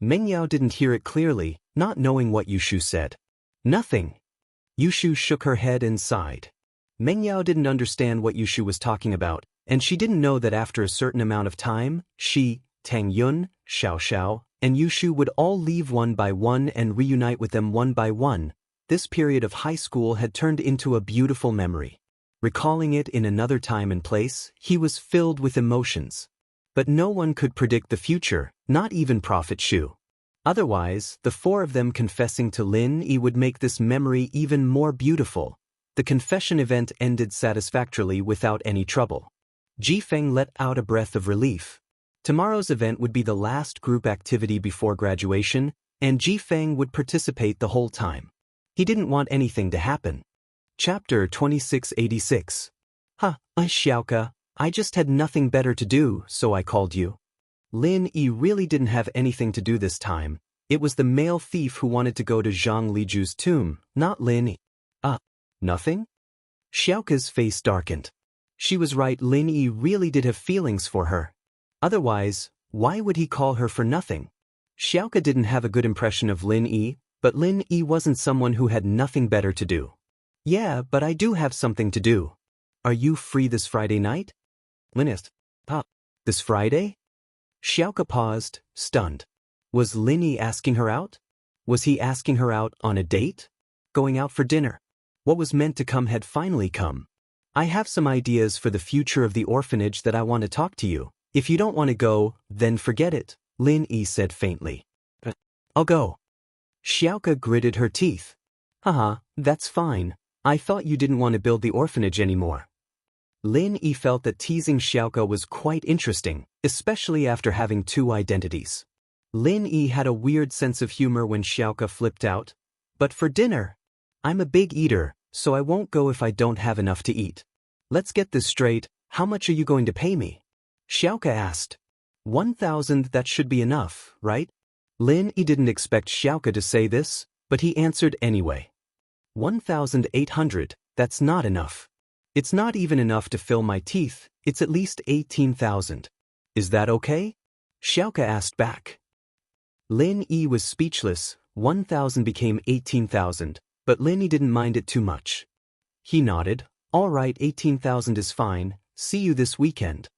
Speaker 1: Meng Yao didn't hear it clearly, not knowing what Yushu said. Nothing. Yushu shook her head and sighed. Meng Yao didn't understand what Yushu was talking about, and she didn't know that after a certain amount of time, she, Tang Yun, Xiao, and Yushu would all leave one by one and reunite with them one by one. This period of high school had turned into a beautiful memory. Recalling it in another time and place, he was filled with emotions. But no one could predict the future, not even Prophet Shu. Otherwise, the four of them confessing to Lin Yi would make this memory even more beautiful. The confession event ended satisfactorily without any trouble. Ji Feng let out a breath of relief. Tomorrow's event would be the last group activity before graduation, and Ji Feng would participate the whole time. He didn't want anything to happen. Chapter 2686. Xiaoka, I just had nothing better to do, so I called you. Lin Yi really didn't have anything to do this time. It was the male thief who wanted to go to Zhang Liju's tomb, not Lin Yi. Nothing? Xiaoka's face darkened. She was right, Lin Yi really did have feelings for her. Otherwise, why would he call her for nothing? Xiaoka didn't have a good impression of Lin Yi, but Lin Yi wasn't someone who had nothing better to do. Yeah, but I do have something to do. Are you free this Friday night? Linist. This Friday? Xiaoka paused, stunned. Was Lin Yi asking her out? Was he asking her out on a date? Going out for dinner? What was meant to come had finally come. I have some ideas for the future of the orphanage that I want to talk to you. If you don't want to go, then forget it, Lin Yi said faintly. I'll go. Xiaoka gritted her teeth. Haha, that's fine. I thought you didn't want to build the orphanage anymore. Lin Yi felt that teasing Xiaoka was quite interesting, especially after having two identities. Lin Yi had a weird sense of humor when Xiaoka flipped out. But for dinner? I'm a big eater, so I won't go if I don't have enough to eat. Let's get this straight, how much are you going to pay me? Xiaoka asked. 1,000, that should be enough, right? Lin Yi didn't expect Xiaoka to say this, but he answered anyway. 1,800, that's not enough. It's not even enough to fill my teeth, it's at least 18,000. Is that okay? Xiaoka asked back. Lin Yi was speechless. 1,000 became 18,000, but Lin Yi didn't mind it too much. He nodded. All right, 18,000 is fine, see you this weekend.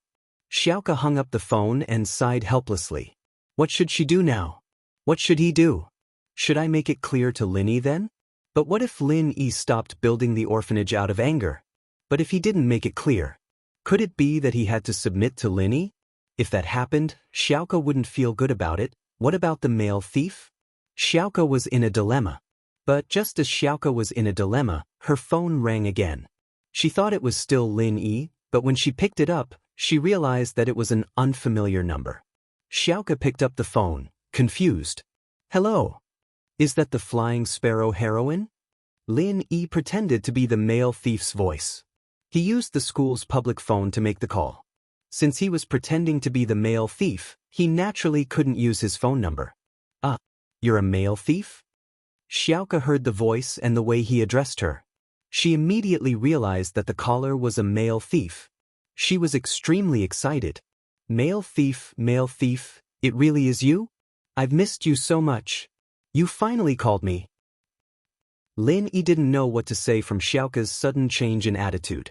Speaker 1: Xiaoka hung up the phone and sighed helplessly. What should she do now? What should he do? Should I make it clear to Lin Yi then? But what if Lin Yi stopped building the orphanage out of anger? But if he didn't make it clear, could it be that he had to submit to Lin Yi? If that happened, Xiaoka wouldn't feel good about it. What about the male thief? Xiaoka was in a dilemma. But just as Xiaoka was in a dilemma, her phone rang again. She thought it was still Lin Yi, but when she picked it up, she realized that it was an unfamiliar number. Xiaoka picked up the phone, confused. Hello? Is that the Flying Sparrow heroine? Lin Yi pretended to be the male thief's voice. He used the school's public phone to make the call. Since he was pretending to be the male thief, he naturally couldn't use his phone number. You're a male thief? Xiaoka heard the voice and the way he addressed her. She immediately realized that the caller was a male thief. She was extremely excited. Male thief, it really is you? I've missed you so much. You finally called me. Lin Yi didn't know what to say from Xiaoka's sudden change in attitude.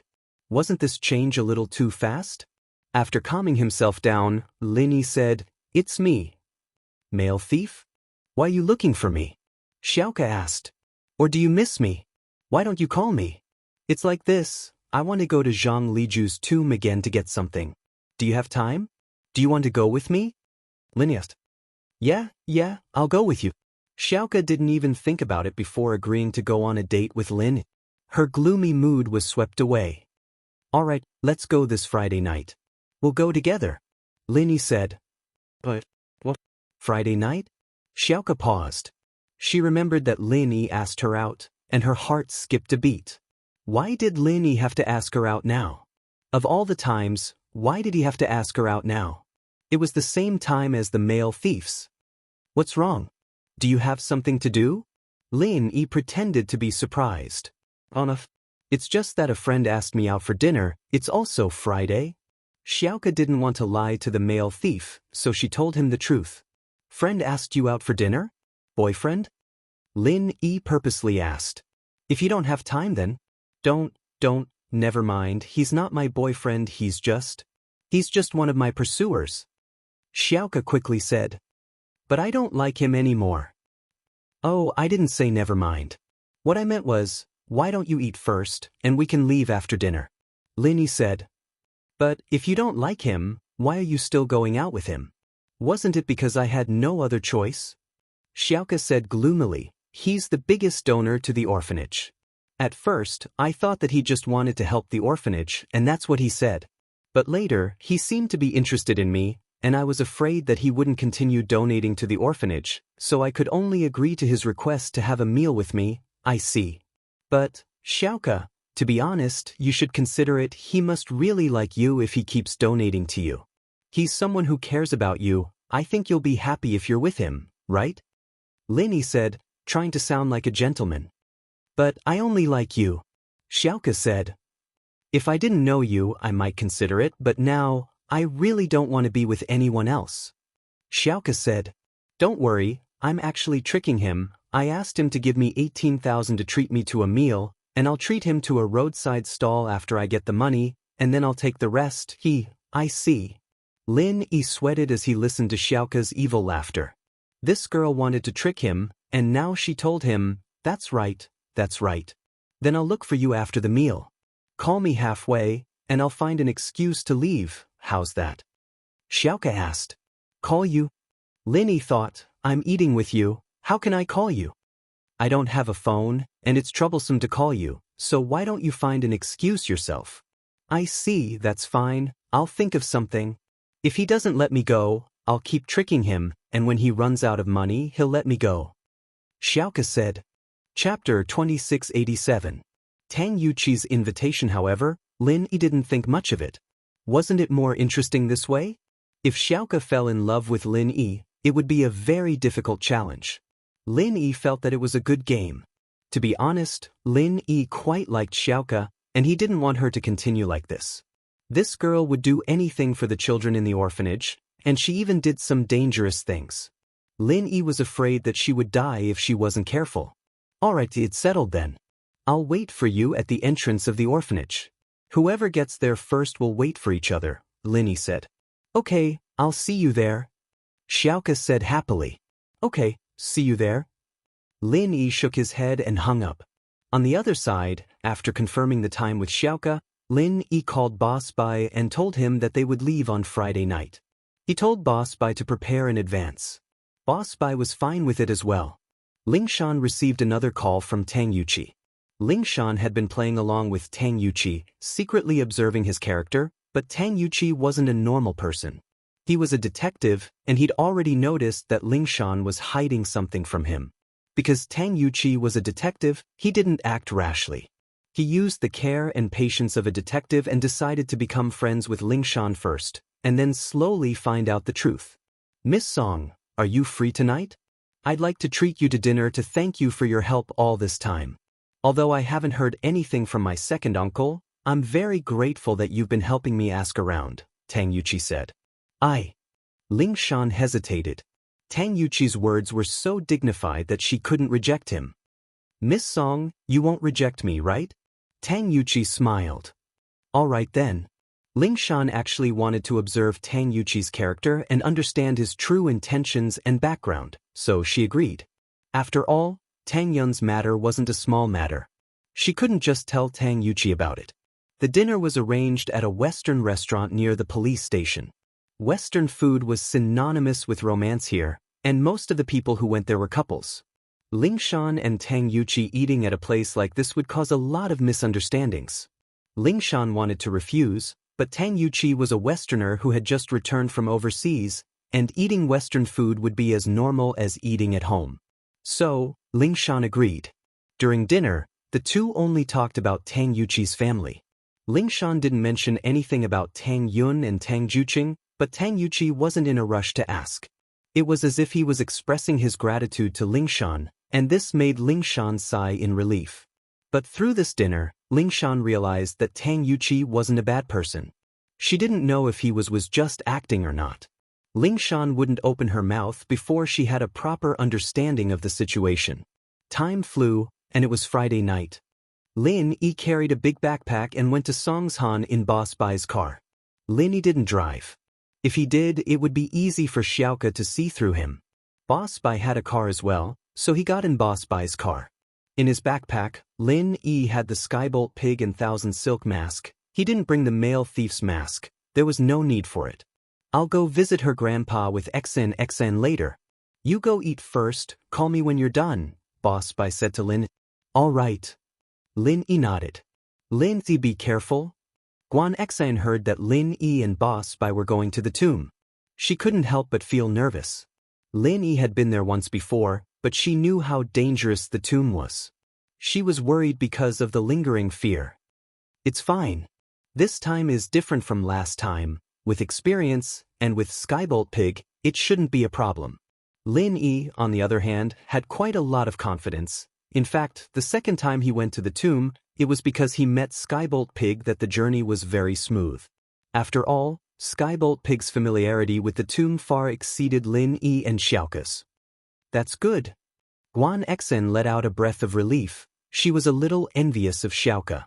Speaker 1: Wasn't this change a little too fast? After calming himself down, Lin Yi said, It's me. Male thief? Why are you looking for me? Xiaoka asked. Or do you miss me? Why don't you call me? It's like this, I want to go to Zhang Liju's tomb again to get something. Do you have time? Do you want to go with me? Lin asked. Yeah, I'll go with you. Xiaoka didn't even think about it before agreeing to go on a date with Lin. Her gloomy mood was swept away. All right, let's go this Friday night. We'll go together. Lin Yi said. But, what? Friday night? Xiaoka paused. She remembered that Lin Yi asked her out, and her heart skipped a beat. Why did Lin Yi have to ask her out now? Of all the times, why did he have to ask her out now? It was the same time as the male thieves. What's wrong? Do you have something to do? Lin Yi pretended to be surprised. It's just that a friend asked me out for dinner, it's also Friday. Xiaoka didn't want to lie to the male thief, so she told him the truth. Friend asked you out for dinner? Boyfriend? Lin Yi purposely asked. If you don't have time then, never mind, he's not my boyfriend, he's just one of my pursuers. Xiaoka quickly said. But I don't like him anymore. Oh, I didn't say never mind. What I meant was, why don't you eat first, and we can leave after dinner? Lin Yi said. But if you don't like him, why are you still going out with him? Wasn't it because I had no other choice? Xiaoka said gloomily, he's the biggest donor to the orphanage. At first, I thought that he just wanted to help the orphanage, and that's what he said. But later, he seemed to be interested in me, and I was afraid that he wouldn't continue donating to the orphanage, so I could only agree to his request to have a meal with me. I see. But, Xiaoka, To be honest, you should consider it. He must really like you if he keeps donating to you. He's someone who cares about you. I think you'll be happy if you're with him, right? Lin said, trying to sound like a gentleman. But I only like you. Xiaoka said. If I didn't know you, I might consider it, but now, I really don't want to be with anyone else. Xiaoka said. Don't worry, I'm actually tricking him. I asked him to give me 18,000 to treat me to a meal, and I'll treat him to a roadside stall after I get the money, and then I'll take the rest. I see. Lin sweated as he listened to Xiaoka's evil laughter. This girl wanted to trick him, and now she told him, that's right, that's right. Then I'll look for you after the meal. Call me halfway, and I'll find an excuse to leave. How's that? Xiaoka asked. Call you? Lin thought, I'm eating with you, how can I call you? I don't have a phone, and it's troublesome to call you, so why don't you find an excuse yourself? I see, that's fine, I'll think of something. If he doesn't let me go, I'll keep tricking him, and when he runs out of money, he'll let me go. Xiaoka said. Chapter 2687. Tang Yuqi's invitation. However, Lin didn't think much of it. Wasn't it more interesting this way? If Xiaoka fell in love with Lin, it would be a very difficult challenge. Lin felt that it was a good game. To be honest, Lin quite liked Xiaoka, and he didn't want her to continue like this. This girl would do anything for the children in the orphanage, and she even did some dangerous things. Lin was afraid that she would die if she wasn't careful. Alright, it's settled then. I'll wait for you at the entrance of the orphanage. Whoever gets there first will wait for each other, Lin said. Okay, I'll see you there. Xiaoka said happily. Okay, see you there. Lin shook his head and hung up. On the other side, after confirming the time with Xiaoka, Lin called Boss Bai and told him that they would leave on Friday night. He told Boss Bai to prepare in advance. Boss Bai was fine with it as well. Lingshan received another call from Tang Yuqi. Lingshan had been playing along with Tang Yuqi, secretly observing his character, but Tang Yuqi wasn't a normal person. He was a detective, and he'd already noticed that Lingshan was hiding something from him. Because Tang Yuqi was a detective, he didn't act rashly. He used the care and patience of a detective and decided to become friends with Lingshan first, and then slowly find out the truth. Miss Song, are you free tonight? I'd like to treat you to dinner to thank you for your help all this time. Although I haven't heard anything from my second uncle, I'm very grateful that you've been helping me ask around, Tang Yuqi said. Lingshan hesitated. Tang Yuqi's words were so dignified that she couldn't reject him. Miss Song, you won't reject me, right? Tang Yuqi smiled. All right then. Lingshan actually wanted to observe Tang Yuqi's character and understand his true intentions and background, so she agreed. After all, Tang Yun's matter wasn't a small matter. She couldn't just tell Tang Yuqi about it. The dinner was arranged at a Western restaurant near the police station. Western food was synonymous with romance here, and most of the people who went there were couples. Lingshan and Tang Yuqi eating at a place like this would cause a lot of misunderstandings. Lingshan wanted to refuse, but Tang Yuqi was a Westerner who had just returned from overseas, and eating Western food would be as normal as eating at home. So, Lingshan agreed. During dinner, the two only talked about Tang Yuqi's family. Lingshan didn't mention anything about Tang Yun and Tang Juqing, but Tang Yuqi wasn't in a rush to ask. It was as if he was expressing his gratitude to Lingshan, and this made Lingshan sigh in relief. But through this dinner, Lingshan realized that Tang Yuqi wasn't a bad person. She didn't know if he was just acting or not. Lingshan wouldn't open her mouth before she had a proper understanding of the situation. Time flew, and it was Friday night. Lin carried a big backpack and went to Songshan in Boss Bai's car. Lin didn't drive. If he did, it would be easy for Xiaoka to see through him. Boss Bai had a car as well, so he got in Boss Bai's car. In his backpack, Lin had the Skybolt Pig and Thousand Silk mask. He didn't bring the male thief's mask. There was no need for it. I'll go visit her grandpa with Xan later. You go eat first, call me when you're done, Boss Bai said to Lin. All right. Lin nodded. Lin, be careful. Guan Xan heard that Lin and Boss Bai were going to the tomb. She couldn't help but feel nervous. Lin had been there once before, but she knew how dangerous the tomb was. She was worried because of the lingering fear. It's fine. This time is different from last time. With experience, and with Skybolt Pig, it shouldn't be a problem. Lin Yi, on the other hand, had quite a lot of confidence. In fact, the second time he went to the tomb, it was because he met Skybolt Pig that the journey was very smooth. After all, Skybolt Pig's familiarity with the tomb far exceeded Lin Yi and Xiaoka's. That's good. Guan Xen let out a breath of relief. She was a little envious of Xiaoka.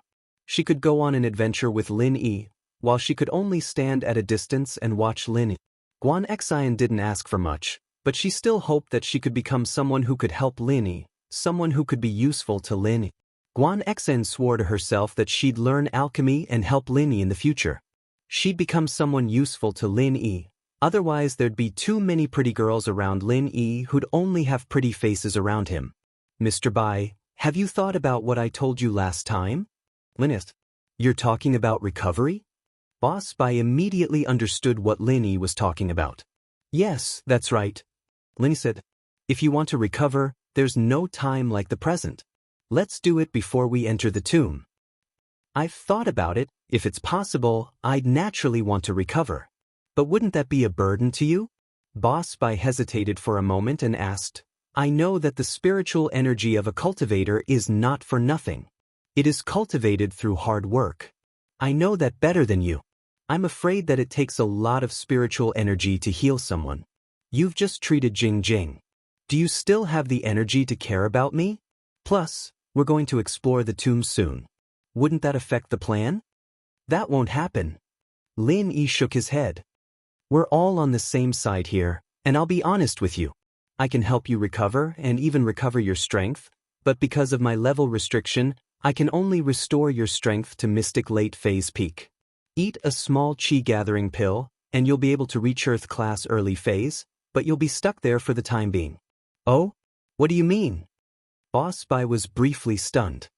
Speaker 1: She could go on an adventure with Lin Yi, while she could only stand at a distance and watch Lin Yi. Guan Xen didn't ask for much, but she still hoped that she could become someone who could help Lin Yi, someone who could be useful to Lin Yi. Guan Xen swore to herself that she'd learn alchemy and help Lin Yi in the future. She'd become someone useful to Lin Yi, otherwise there'd be too many pretty girls around Lin Yi who'd only have pretty faces around him. Mr. Bai, have you thought about what I told you last time? Linist. You're talking about recovery? Boss Bai immediately understood what Lin Yi was talking about. Yes, that's right. Lin Yi said, if you want to recover, there's no time like the present. Let's do it before we enter the tomb. I've thought about it. If it's possible, I'd naturally want to recover. But wouldn't that be a burden to you? Boss Bai hesitated for a moment and asked, I know that the spiritual energy of a cultivator is not for nothing. It is cultivated through hard work. I know that better than you. I'm afraid that it takes a lot of spiritual energy to heal someone. You've just treated Jing Jing. Do you still have the energy to care about me? Plus, we're going to explore the tomb soon. Wouldn't that affect the plan? That won't happen. Lin Yi shook his head. We're all on the same side here, and I'll be honest with you. I can help you recover and even recover your strength, but because of my level restriction, I can only restore your strength to Mystic Late Phase Peak. Eat a small Qi Gathering pill, and you'll be able to reach Earth Class Early Phase, but you'll be stuck there for the time being. Oh? What do you mean? Boss Bai was briefly stunned.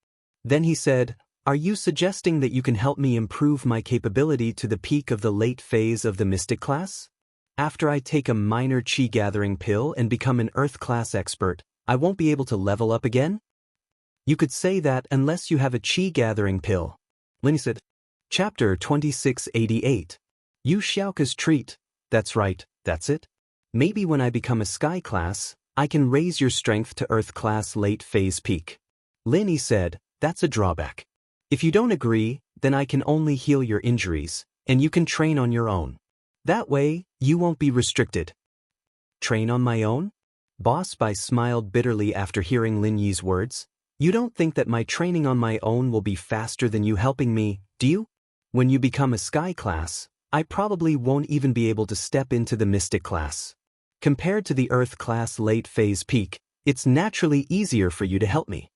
Speaker 1: Then he said, Are you suggesting that you can help me improve my capability to the peak of the late phase of the Mystic Class? After I take a minor Qi Gathering pill and become an Earth Class expert, I won't be able to level up again? You could say that unless you have a Qi Gathering pill. Lin Yi said. Chapter 2688. You Xiaoka's treat. That's right, that's it. Maybe when I become a Sky Class, I can raise your strength to Earth Class Late Phase Peak. Lin Yi said, that's a drawback. If you don't agree, then I can only heal your injuries, and you can train on your own. That way, you won't be restricted. Train on my own? Boss Bai smiled bitterly after hearing Lin Yi's words. You don't think that my training on my own will be faster than you helping me, do you? When you become a Sky Class, I probably won't even be able to step into the Mystic Class. Compared to the Earth Class Late Phase Peak, it's naturally easier for you to help me.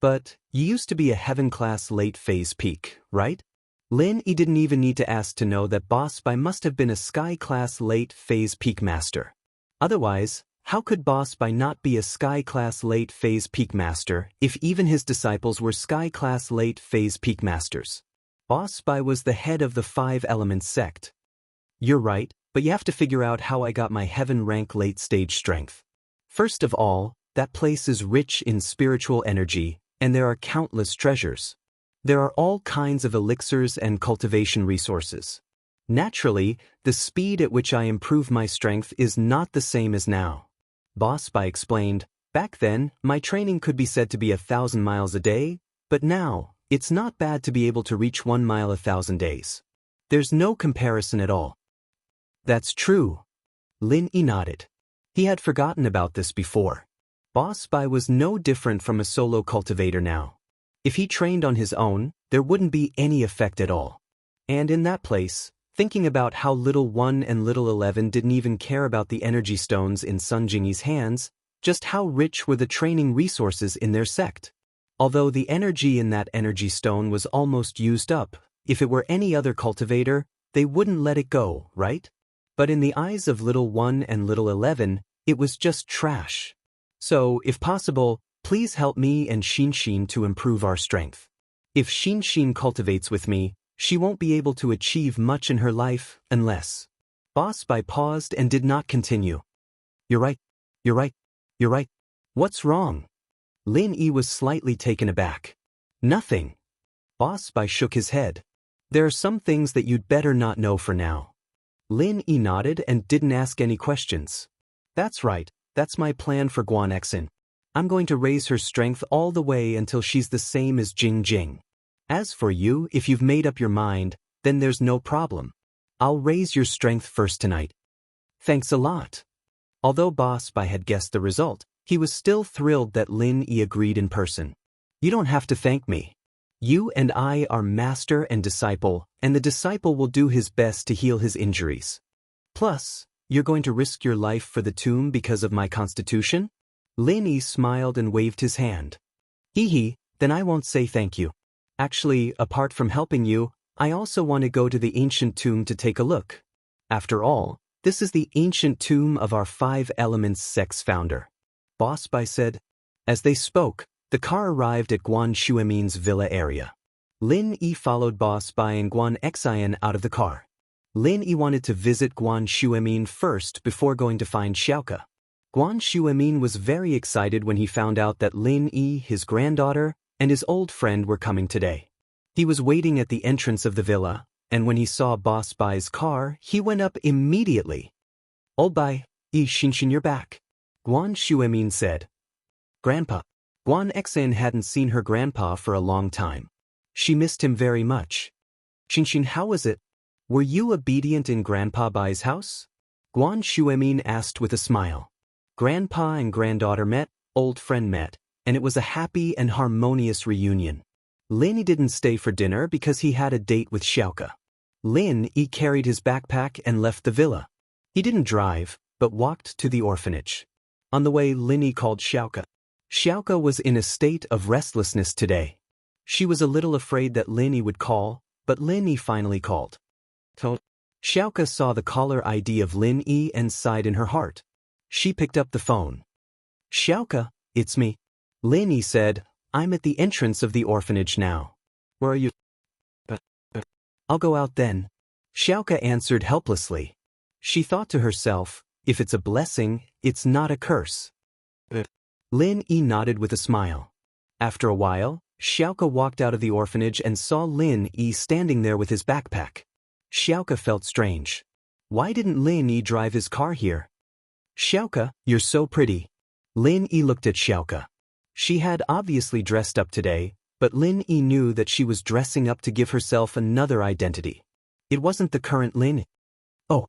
Speaker 1: But, you used to be a Heaven Class Late Phase Peak, right? Lin Yi didn't even need to ask to know that Boss Bai must have been a Sky Class Late Phase Peak Master. Otherwise, how could Boss Bai not be a Sky Class Late Phase Peak Master if even his disciples were Sky Class Late Phase Peak Masters? Boss Bai was the head of the 5 Elements sect. You're right, but you have to figure out how I got my Heaven rank late stage strength. First of all, that place is rich in spiritual energy, and there are countless treasures. There are all kinds of elixirs and cultivation resources. Naturally, the speed at which I improve my strength is not the same as now. Boss Bai explained, back then, my training could be said to be 1,000 miles a day, but now, it's not bad to be able to reach 1 mile 1,000 days. There's no comparison at all. That's true. Lin Yi nodded. He had forgotten about this before. Boss Bai was no different from a solo cultivator now. If he trained on his own, there wouldn't be any effect at all. And in that place, thinking about how little 1 and little 11 didn't even care about the energy stones in Sun Jingyi's hands, just how rich were the training resources in their sect. Although the energy in that energy stone was almost used up, if it were any other cultivator, they wouldn't let it go, right? But in the eyes of little 1 and little 11, it was just trash. So, if possible, please help me and Xianxia to improve our strength. If Xianxia cultivates with me, she won't be able to achieve much in her life unless... Boss Bai paused and did not continue. You're right. You're right. You're right. What's wrong? Lin Yi was slightly taken aback. Nothing. Boss Bai shook his head. There are some things that you'd better not know for now. Lin Yi nodded and didn't ask any questions. That's right, that's my plan for Guan Xin. I'm going to raise her strength all the way until she's the same as Jing Jing. As for you, if you've made up your mind, then there's no problem. I'll raise your strength first tonight. Thanks a lot. Although Boss Bai had guessed the result, he was still thrilled that Lin Yi agreed in person. You don't have to thank me. You and I are master and disciple, and the disciple will do his best to heal his injuries. Plus, you're going to risk your life for the tomb because of my constitution? Lin Yi smiled and waved his hand. Hee, then I won't say thank you. Actually, apart from helping you, I also want to go to the ancient tomb to take a look. After all, this is the ancient tomb of our 5 Elements sect's founder. Boss Bai said. As they spoke, the car arrived at Guan Xuemin's villa area. Lin Yi followed Boss Bai and Guan Xian out of the car. Lin Yi wanted to visit Guan Xuemin first before going to find Xiaoke. Guan Xuemin was very excited when he found out that Lin Yi, his granddaughter, and his old friend were coming today. He was waiting at the entrance of the villa, and when he saw Boss Bai's car, he went up immediately. Old Bai, Xianxia, you're back. Guan Xuemin said. Grandpa. Guan Xian hadn't seen her grandpa for a long time. She missed him very much. Xianxia, how was it? Were you obedient in Grandpa Bai's house? Guan Xuemin asked with a smile. Grandpa and granddaughter met, old friend met, and it was a happy and harmonious reunion. Lin Yi didn't stay for dinner because he had a date with Xiaoke. Lin Yi carried his backpack and left the villa. He didn't drive, but walked to the orphanage. On the way, Lin Yi called Xiaoke. Xiaoke was in a state of restlessness today. She was a little afraid that Lin Yi would call, but Lin Yi finally called. Xiaoke saw the caller ID of Lin Yi and sighed in her heart. She picked up the phone. Xiaoke, it's me. Lin Yi said, I'm at the entrance of the orphanage now. Where are you? I'll go out then. Xiaoke answered helplessly. She thought to herself, if it's a blessing, it's not a curse. Lin Yi nodded with a smile. After a while, Xiaoke walked out of the orphanage and saw Lin Yi standing there with his backpack. Xiaoke felt strange. Why didn't Lin Yi drive his car here? Xiaoke, you're so pretty. Lin Yi looked at Xiaoke. She had obviously dressed up today, but Lin Yi knew that she was dressing up to give herself another identity. It wasn't the current Lin Yi. Oh.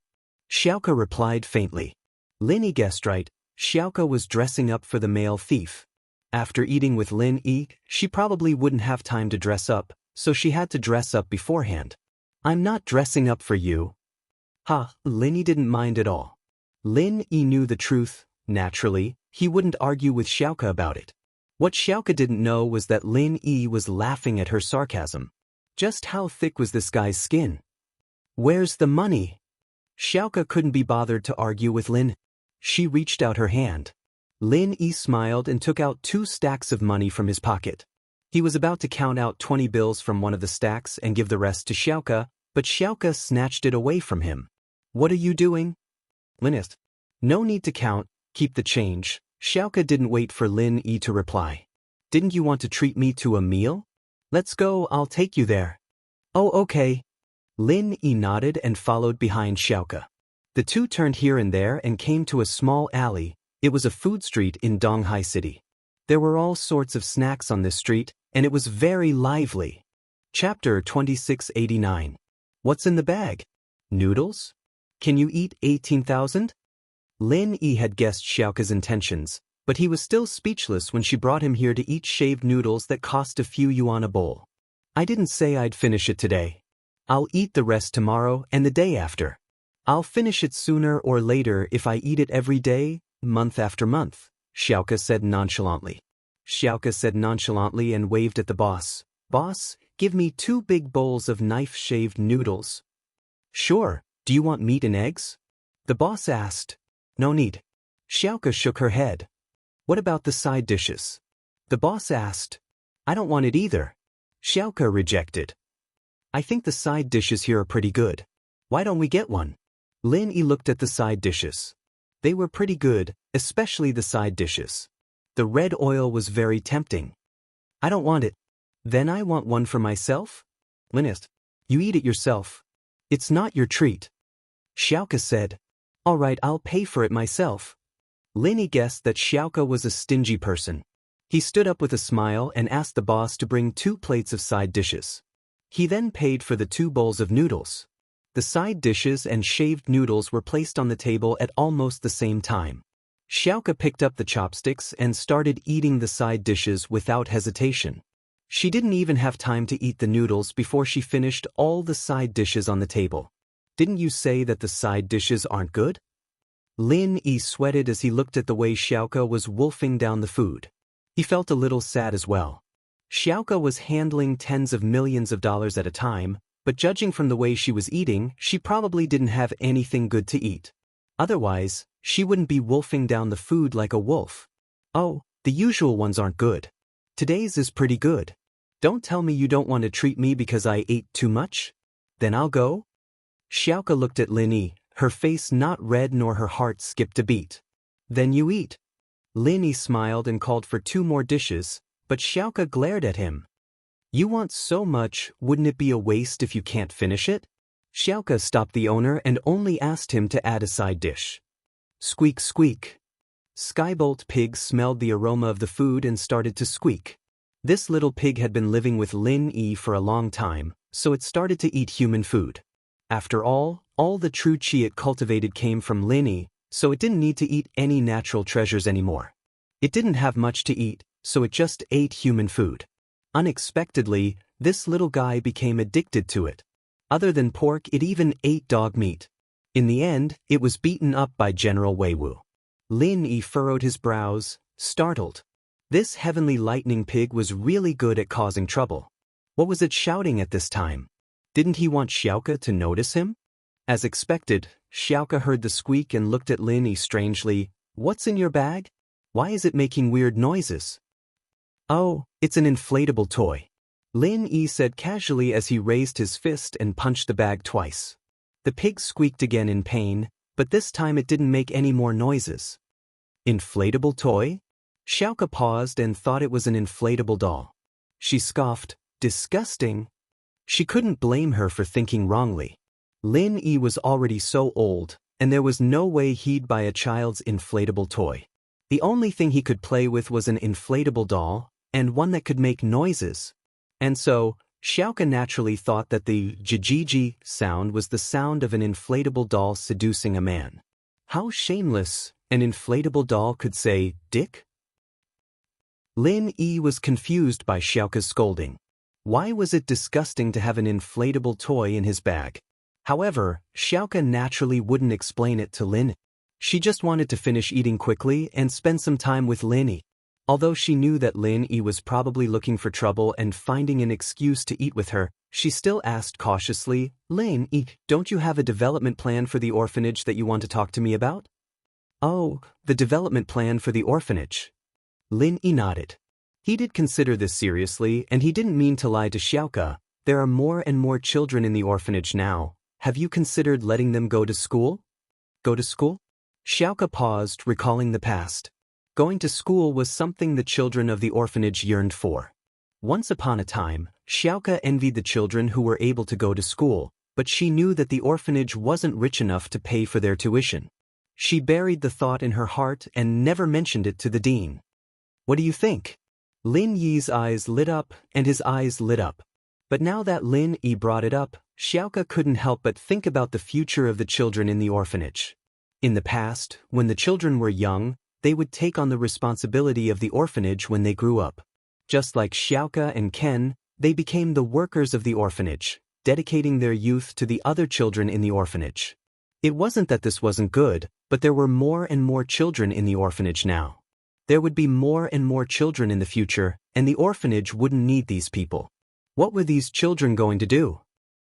Speaker 1: Xiaoke replied faintly. Lin Yi guessed right. Xiaoke was dressing up for the male thief. After eating with Lin Yi, she probably wouldn't have time to dress up, so she had to dress up beforehand. I'm not dressing up for you. Lin Yi didn't mind at all. Lin Yi knew the truth. Naturally, he wouldn't argue with Xiaoke about it. What Xiaoke didn't know was that Lin Yi was laughing at her sarcasm. Just how thick was this guy's skin? Where's the money? Xiaoke couldn't be bothered to argue with Lin. She reached out her hand. Lin Yi smiled and took out 2 stacks of money from his pocket. He was about to count out 20 bills from one of the stacks and give the rest to Xiaoke, but Xiaoke snatched it away from him. What are you doing? Lin asked. No need to count, keep the change. Xiaoke didn't wait for Lin Yi to reply. Didn't you want to treat me to a meal? Let's go, I'll take you there. Oh, okay. Lin Yi nodded and followed behind Xiaoke. The two turned here and there and came to a small alley. It was a food street in Donghai City. There were all sorts of snacks on this street, and it was very lively. Chapter 2689. What's in the bag? Noodles? Can you eat 18,000? Lin Yi had guessed Xiaoke's intentions, but he was still speechless when she brought him here to eat shaved noodles that cost a few yuan a bowl. I didn't say I'd finish it today. I'll eat the rest tomorrow and the day after. I'll finish it sooner or later if I eat it every day, month after month, Xiaoke said nonchalantly. Xiaoke said nonchalantly and waved at the boss. Boss, give me 2 big bowls of knife-shaved noodles. Sure, do you want meat and eggs? The boss asked. No need. Xiaoke shook her head. What about the side dishes? The boss asked. I don't want it either. Xiaoke rejected. I think the side dishes here are pretty good. Why don't we get one? Lin Yi looked at the side dishes. They were pretty good, especially the side dishes. The red oil was very tempting. I don't want it. Then I want one for myself? Linist. You eat it yourself. It's not your treat. Xiaoka said. All right, I'll pay for it myself. Lin guessed that Xiaoka was a stingy person. He stood up with a smile and asked the boss to bring 2 plates of side dishes. He then paid for the 2 bowls of noodles. The side dishes and shaved noodles were placed on the table at almost the same time. Xiaoka picked up the chopsticks and started eating the side dishes without hesitation. She didn't even have time to eat the noodles before she finished all the side dishes on the table. Didn't you say that the side dishes aren't good? Lin sweated as he looked at the way Xiaoka was wolfing down the food. He felt a little sad as well. Xiaoka was handling tens of millions of dollars at a time, but judging from the way she was eating, she probably didn't have anything good to eat. Otherwise, she wouldn't be wolfing down the food like a wolf. Oh, the usual ones aren't good. Today's is pretty good. Don't tell me you don't want to treat me because I ate too much? Then I'll go? Xiaoka looked at Lin, her face not red nor her heart skipped a beat. Then you eat. Lin smiled and called for 2 more dishes, but Xiaoka glared at him. You want so much, wouldn't it be a waste if you can't finish it? Xiaoka stopped the owner and only asked him to add a side dish. Squeak squeak. Skybolt Pig smelled the aroma of the food and started to squeak. This little pig had been living with Lin for a long time, so it started to eat human food. After all the true qi it cultivated came from Lin, so it didn't need to eat any natural treasures anymore. It didn't have much to eat, so it just ate human food. Unexpectedly, this little guy became addicted to it. Other than pork, it even ate dog meat. In the end, it was beaten up by General Weiwu. Lin furrowed his brows, startled. This heavenly lightning pig was really good at causing trouble. What was it shouting at this time? Didn't he want Xiaoka to notice him? As expected, Xiaoka heard the squeak and looked at Lin strangely. What's in your bag? Why is it making weird noises? Oh, it's an inflatable toy. Lin said casually as he raised his fist and punched the bag twice. The pig squeaked again in pain, but this time it didn't make any more noises. Inflatable toy? Xiaoka paused and thought it was an inflatable doll. She scoffed, disgusting. She couldn't blame her for thinking wrongly. Lin was already so old, and there was no way he'd buy a child's inflatable toy. The only thing he could play with was an inflatable doll, and one that could make noises. And so, Xiaoka naturally thought that the jijiji sound was the sound of an inflatable doll seducing a man. How shameless, an inflatable doll could say, "Dick?" Lin was confused by Xiaoka's scolding. Why was it disgusting to have an inflatable toy in his bag? However, Xiaoka naturally wouldn't explain it to Lin. She just wanted to finish eating quickly and spend some time with Lin. Although she knew that Lin was probably looking for trouble and finding an excuse to eat with her, she still asked cautiously, Lin, don't you have a development plan for the orphanage that you want to talk to me about? Oh, the development plan for the orphanage. Lin nodded. He did consider this seriously, and he didn't mean to lie to Xiaoka. There are more and more children in the orphanage now. Have you considered letting them go to school? Go to school? Xiaoka paused, recalling the past. Going to school was something the children of the orphanage yearned for. Once upon a time, Xiaoka envied the children who were able to go to school, but she knew that the orphanage wasn't rich enough to pay for their tuition. She buried the thought in her heart and never mentioned it to the dean. What do you think? Lin Yi's eyes lit up, and his eyes lit up. But now that Lin Yi brought it up, Xiaoka couldn't help but think about the future of the children in the orphanage. In the past, when the children were young, they would take on the responsibility of the orphanage when they grew up. Just like Xiaoka and Ken, they became the workers of the orphanage, dedicating their youth to the other children in the orphanage. It wasn't that this wasn't good, but there were more and more children in the orphanage now. There would be more and more children in the future, and the orphanage wouldn't need these people. What were these children going to do?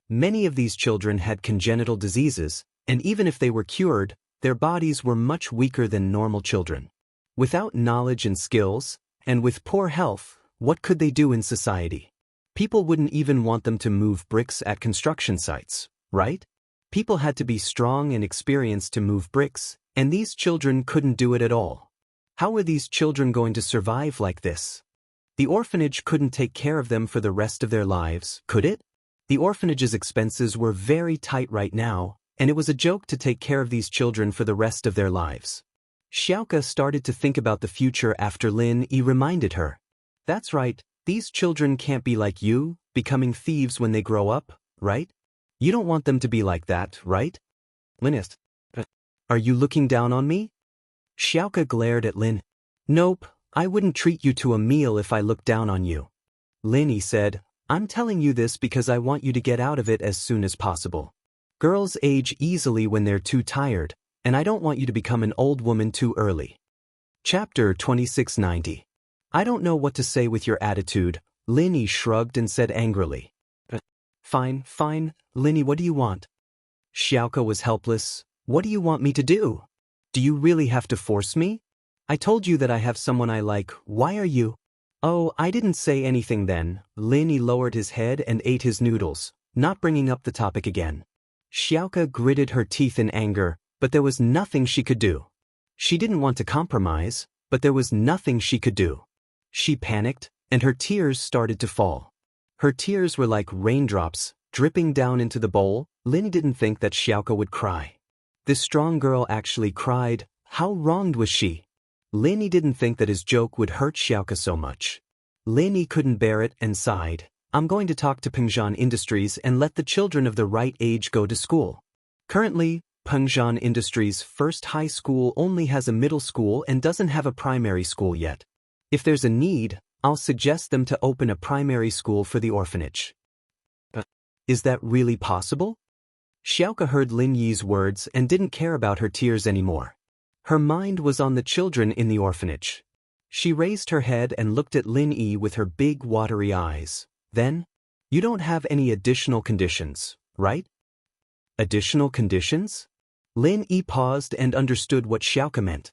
Speaker 1: Many of these children had congenital diseases, and even if they were cured, their bodies were much weaker than normal children. Without knowledge and skills, and with poor health, what could they do in society? People wouldn't even want them to move bricks at construction sites, right? People had to be strong and experienced to move bricks, and these children couldn't do it at all. How were these children going to survive like this? The orphanage couldn't take care of them for the rest of their lives, could it? The orphanage's expenses were very tight right now, and it was a joke to take care of these children for the rest of their lives. Xiaoka started to think about the future after Lin Yi reminded her. That's right, these children can't be like you, becoming thieves when they grow up, right? You don't want them to be like that, right? Linist. Are you looking down on me? Xiaoka glared at Lin. Nope, I wouldn't treat you to a meal if I looked down on you. Lin Yi said, I'm telling you this because I want you to get out of it as soon as possible. Girls age easily when they're too tired, and I don't want you to become an old woman too early. Chapter 2690. I don't know what to say with your attitude, Lin Yi shrugged and said angrily. Fine, Lin Yi, what do you want? Xiaoka was helpless. What do you want me to do? Do you really have to force me? I told you that I have someone I like, why are you? Oh, I didn't say anything then. Lin Yi lowered his head and ate his noodles, not bringing up the topic again. Xiaoka gritted her teeth in anger, but there was nothing she could do. She didn't want to compromise, but there was nothing she could do. She panicked, and her tears started to fall. Her tears were like raindrops, dripping down into the bowl. Lin didn't think that Xiaoka would cry. This strong girl actually cried. How wronged was she? Lin Yi didn't think that his joke would hurt Xiaoka so much. Lin Yi couldn't bear it and sighed. I'm going to talk to Pengzhan Industries and let the children of the right age go to school. Currently, Pengzhan Industries' first high school only has a middle school and doesn't have a primary school yet. If there's a need, I'll suggest them to open a primary school for the orphanage. Is that really possible? Xiaoka heard Lin Yi's words and didn't care about her tears anymore. Her mind was on the children in the orphanage. She raised her head and looked at Lin Yi with her big watery eyes. Then, you don't have any additional conditions, right? Additional conditions? Lin Yi paused and understood what Xiaoka meant.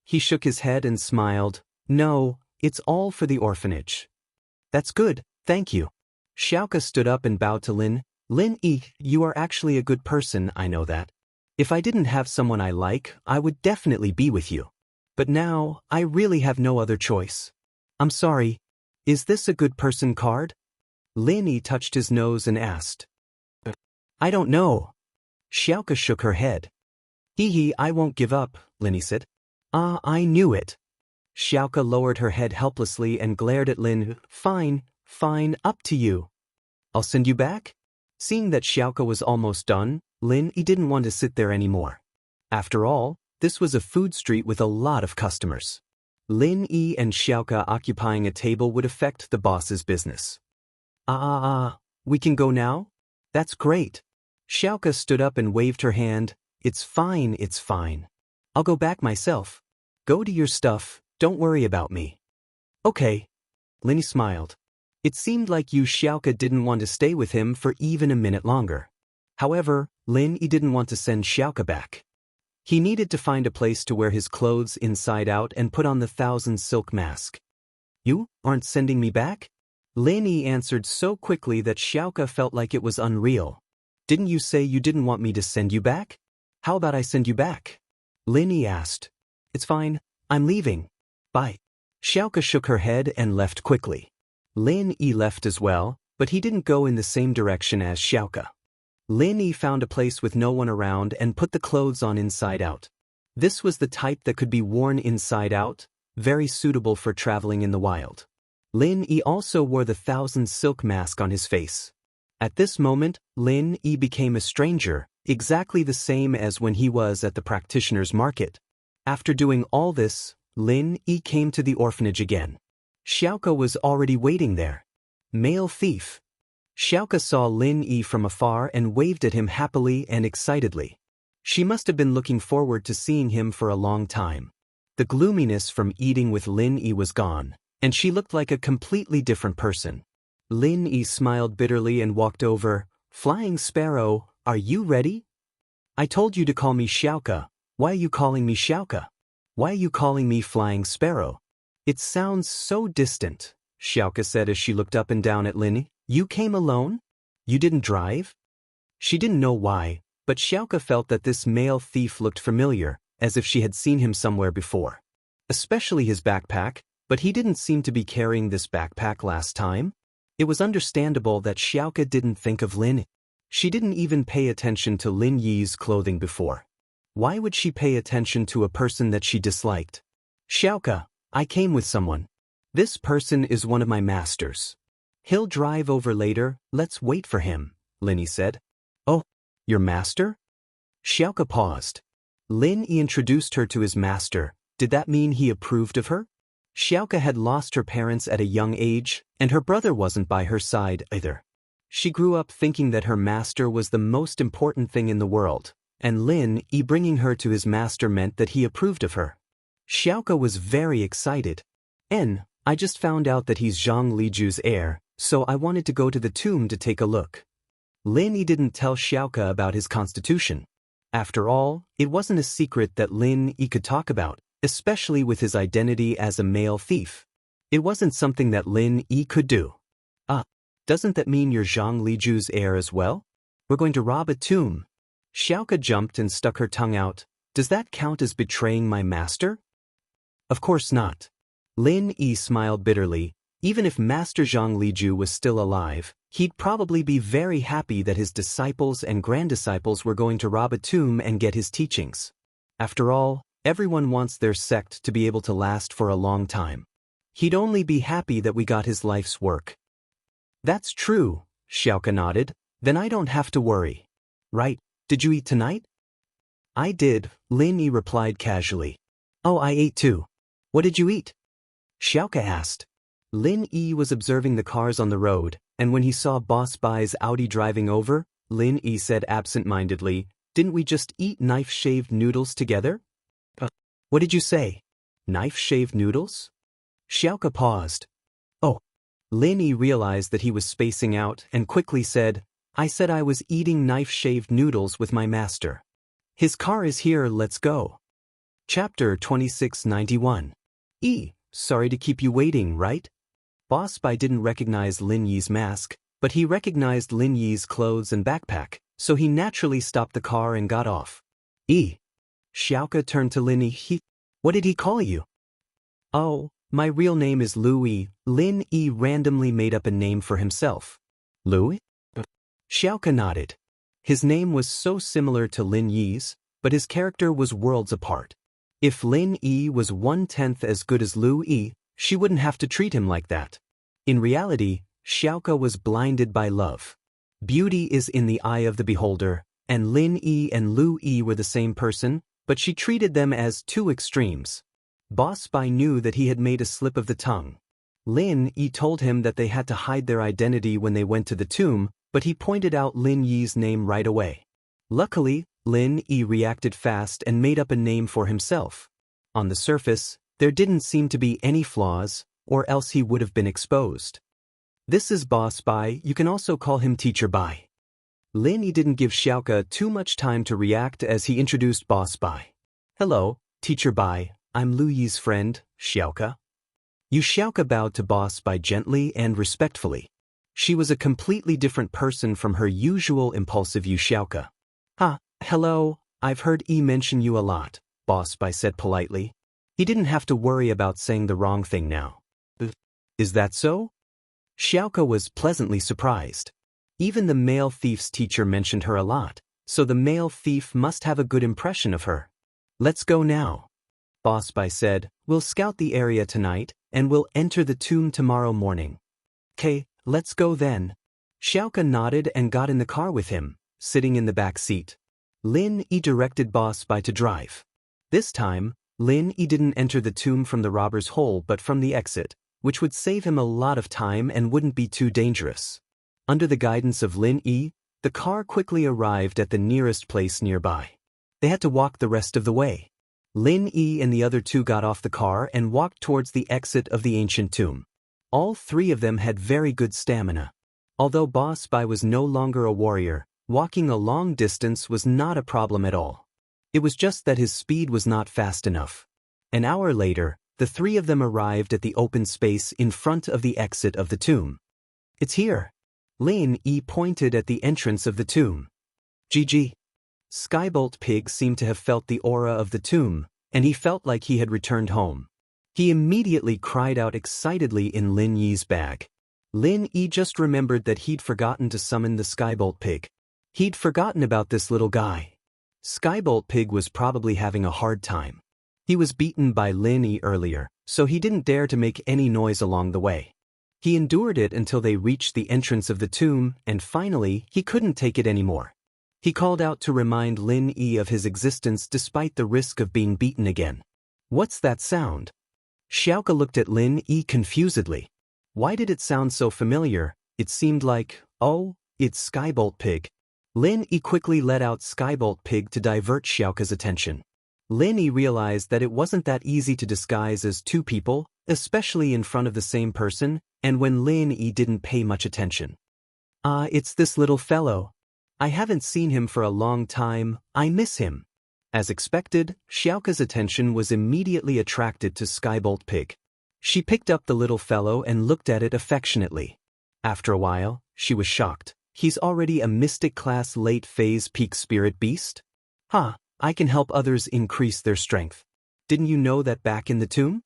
Speaker 1: He shook his head and smiled. No, it's all for the orphanage. That's good, thank you. Xiaoka stood up and bowed to Lin. Lin Yi, you are actually a good person, I know that. If I didn't have someone I like, I would definitely be with you. But now, I really have no other choice. I'm sorry. Is this a good person card? Lin Yi touched his nose and asked. I don't know. Xiaoka shook her head. Hee, I won't give up, Lin Yi said. I knew it. Xiaoka lowered her head helplessly and glared at Lin. Fine, up to you. I'll send you back? Seeing that Xiaoka was almost done, Lin Yi didn't want to sit there anymore. After all, this was a food street with a lot of customers. Lin Yi and Xiaoka occupying a table would affect the boss's business. We can go now? That's great. Xiaoka stood up and waved her hand. It's fine. I'll go back myself. Go to your stuff, don't worry about me. Okay. Lin Yi smiled. It seemed like Xiaoka didn't want to stay with him for even a minute longer. However, Lin Yi didn't want to send Xiaoka back. He needed to find a place to wear his clothes inside out and put on the 1,000 silk mask. You aren't sending me back? Lin Yi answered so quickly that Xiaoka felt like it was unreal. Didn't you say you didn't want me to send you back? How about I send you back? Lin Yi asked. It's fine, I'm leaving. Bye. Xiaoka shook her head and left quickly. Lin Yi left as well, but he didn't go in the same direction as Xiaoka. Lin Yi found a place with no one around and put the clothes on inside out. This was the type that could be worn inside out, very suitable for traveling in the wild. Lin Yi also wore the 1,000 silk mask on his face. At this moment, Lin Yi became a stranger, exactly the same as when he was at the practitioner's market. After doing all this, Lin Yi came to the orphanage again. Xiaoka was already waiting there. Male thief. Xiaoka saw Lin Yi from afar and waved at him happily and excitedly. She must have been looking forward to seeing him for a long time. The gloominess from eating with Lin Yi was gone, and she looked like a completely different person. Lin Yi smiled bitterly and walked over. Flying Sparrow, are you ready? I told you to call me Xiaoka. Why are you calling me Xiaoka? Why are you calling me Flying Sparrow? It sounds so distant, Xiaoka said as she looked up and down at Lin Yi. You came alone? You didn't drive? She didn't know why, but Xiaoka felt that this male thief looked familiar, as if she had seen him somewhere before. Especially his backpack. But he didn't seem to be carrying this backpack last time. It was understandable that Xiaoka didn't think of Lin. She didn't even pay attention to Lin Yi's clothing before. Why would she pay attention to a person that she disliked? Xiaoka, I came with someone. This person is one of my masters. He'll drive over later, let's wait for him, Lin Yi said. Oh, your master? Xiaoka paused. Lin Yi introduced her to his master. Did that mean he approved of her? Xiaoka had lost her parents at a young age, and her brother wasn't by her side either. She grew up thinking that her master was the most important thing in the world, and Lin Yi bringing her to his master meant that he approved of her. Xiaoka was very excited. I just found out that he's Zhang Liju's heir, so I wanted to go to the tomb to take a look. Lin Yi didn't tell Xiaoka about his constitution. After all, it wasn't a secret that Lin Yi could talk about, especially with his identity as a male thief. It wasn't something that Lin Yi could do. Doesn't that mean you're Zhang Liju's heir as well? We're going to rob a tomb. Xiaoka jumped and stuck her tongue out. Does that count as betraying my master? Of course not. Lin Yi smiled bitterly. Even if Master Zhang Liju was still alive, he'd probably be very happy that his disciples and granddisciples were going to rob a tomb and get his teachings. After all, everyone wants their sect to be able to last for a long time. He'd only be happy that we got his life's work. That's true, Xiaoka nodded. Then I don't have to worry. Right, did you eat tonight? I did, Lin Yi replied casually. Oh, I ate too. What did you eat? Xiaoka asked. Lin Yi was observing the cars on the road, and when he saw Boss Bai's Audi driving over, Lin Yi said absent-mindedly, Didn't we just eat knife-shaved noodles together? What did you say? Knife-shaved noodles? Xiaoka paused. Oh. Lin Yi realized that he was spacing out and quickly said, I said I was eating knife-shaved noodles with my master. His car is here, let's go. Chapter 2691. Sorry to keep you waiting, right? Boss Bai didn't recognize Lin Yi's mask, but he recognized Lin Yi's clothes and backpack, so he naturally stopped the car and got off. Xiaoka turned to Lin Yi. What did he call you? Oh, my real name is Louis. Lin Yi randomly made up a name for himself. Louis? Xiaoka nodded. His name was so similar to Lin Yi's, but his character was worlds apart. If Lin Yi was 1/10 as good as Louis, she wouldn't have to treat him like that. In reality, Xiaoka was blinded by love. Beauty is in the eye of the beholder, and Lin Yi and Louis were the same person, but she treated them as two extremes. Boss Bai knew that he had made a slip of the tongue. Lin Yi told him that they had to hide their identity when they went to the tomb, but he pointed out Lin Yi's name right away. Luckily, Lin Yi reacted fast and made up a name for himself. On the surface, there didn't seem to be any flaws, or else he would have been exposed. This is Boss Bai, you can also call him Teacher Bai. Lin Yi didn't give Xiaoka too much time to react as he introduced Boss Bai. Hello, Teacher Bai. I'm Lu Yi's friend, Xiaoka. Xiaoka bowed to Boss Bai gently and respectfully. She was a completely different person from her usual impulsive Xiaoka. Hello, I've heard Yi mention you a lot, Boss Bai said politely. He didn't have to worry about saying the wrong thing now. Is that so? Xiaoka was pleasantly surprised. Even the male thief's teacher mentioned her a lot, so the male thief must have a good impression of her. Let's go now. Boss Bai said, we'll scout the area tonight, and we'll enter the tomb tomorrow morning. Okay, let's go then. Xiaoka nodded and got in the car with him, sitting in the back seat. Lin Yi directed Boss Bai to drive. This time, Lin Yi didn't enter the tomb from the robber's hole but from the exit, which would save him a lot of time and wouldn't be too dangerous. Under the guidance of Lin Yi, the car quickly arrived at the nearest place nearby. They had to walk the rest of the way. Lin Yi and the other two got off the car and walked towards the exit of the ancient tomb. All three of them had very good stamina. Although Boss Bai was no longer a warrior, walking a long distance was not a problem at all. It was just that his speed was not fast enough. An hour later, the three of them arrived at the open space in front of the exit of the tomb. It's here. Lin Yi pointed at the entrance of the tomb. GG. Skybolt Pig seemed to have felt the aura of the tomb, and he felt like he had returned home. He immediately cried out excitedly in Lin Yi's bag. Lin Yi just remembered that he'd forgotten to summon the Skybolt Pig. He'd forgotten about this little guy. Skybolt Pig was probably having a hard time. He was beaten by Lin Yi earlier, so he didn't dare to make any noise along the way. He endured it until they reached the entrance of the tomb, and finally, he couldn't take it anymore. He called out to remind Lin Yi of his existence despite the risk of being beaten again. What's that sound? Xiaoka looked at Lin Yi confusedly. Why did it sound so familiar? It seemed like, oh, it's Skybolt Pig. Lin Yi quickly let out Skybolt Pig to divert Xiaoka's attention. Lin Yi realized that it wasn't that easy to disguise as two people, especially in front of the same person, and when Lin Yi didn't pay much attention. It's this little fellow. I haven't seen him for a long time, I miss him. As expected, Xiaoka's attention was immediately attracted to Skybolt Pig. She picked up the little fellow and looked at it affectionately. After a while, she was shocked. He's already a Mystic Class late phase peak spirit beast? I can help others increase their strength. Didn't you know that back in the tomb?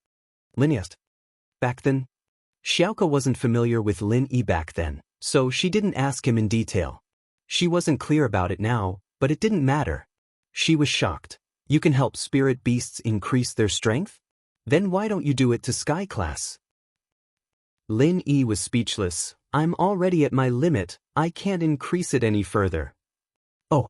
Speaker 1: Lin asked. Back then? Xiaoka wasn't familiar with Lin Yi back then, so she didn't ask him in detail. She wasn't clear about it now, but it didn't matter. She was shocked. You can help spirit beasts increase their strength? Then why don't you do it to Sky Class? Lin Yi was speechless. I'm already at my limit, I can't increase it any further. Oh.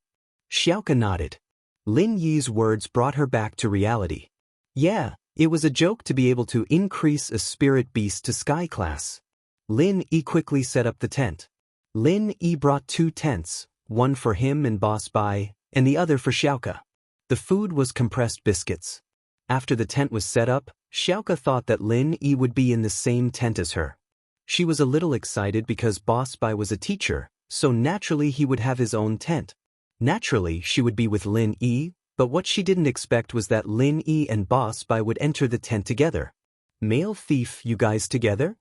Speaker 1: Xiaoka nodded. Lin Yi's words brought her back to reality. Yeah, it was a joke to be able to increase a spirit beast to Sky Class. Lin Yi quickly set up the tent. Lin Yi brought 2 tents, one for him and Boss Bai, and the other for Xiaoka. The food was compressed biscuits. After the tent was set up, Xiaoka thought that Lin Yi would be in the same tent as her. She was a little excited because Boss Bai was a teacher, so naturally he would have his own tent. Naturally, she would be with Lin Yi, but what she didn't expect was that Lin Yi and Boss Bai would enter the tent together. Male thief, you guys together?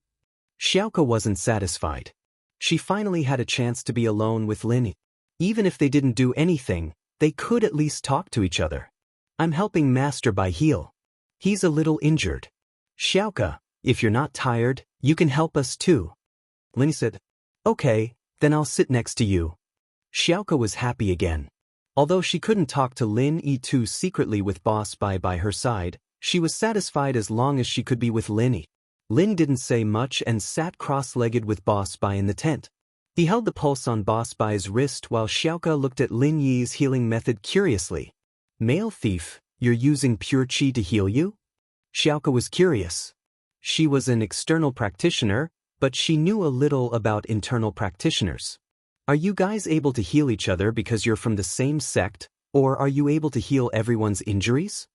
Speaker 1: Xiaoka wasn't satisfied. She finally had a chance to be alone with Lin Yi. Even if they didn't do anything, they could at least talk to each other. I'm helping Master Bai heal. He's a little injured. Xiaoka, if you're not tired, you can help us too. Lin Yi said. Okay, then I'll sit next to you. Xiaoka was happy again. Although she couldn't talk to Lin Yi too secretly with Boss Bai by her side, she was satisfied as long as she could be with Lin Yi. Lin didn't say much and sat cross-legged with Boss Bai in the tent. He held the pulse on Boss Bai's wrist while Xiaoka looked at Lin Yi's healing method curiously. Male thief, you're using pure qi to heal you? Xiaoka was curious. She was an external practitioner, but she knew a little about internal practitioners. Are you guys able to heal each other because you're from the same sect, or are you able to heal everyone's injuries?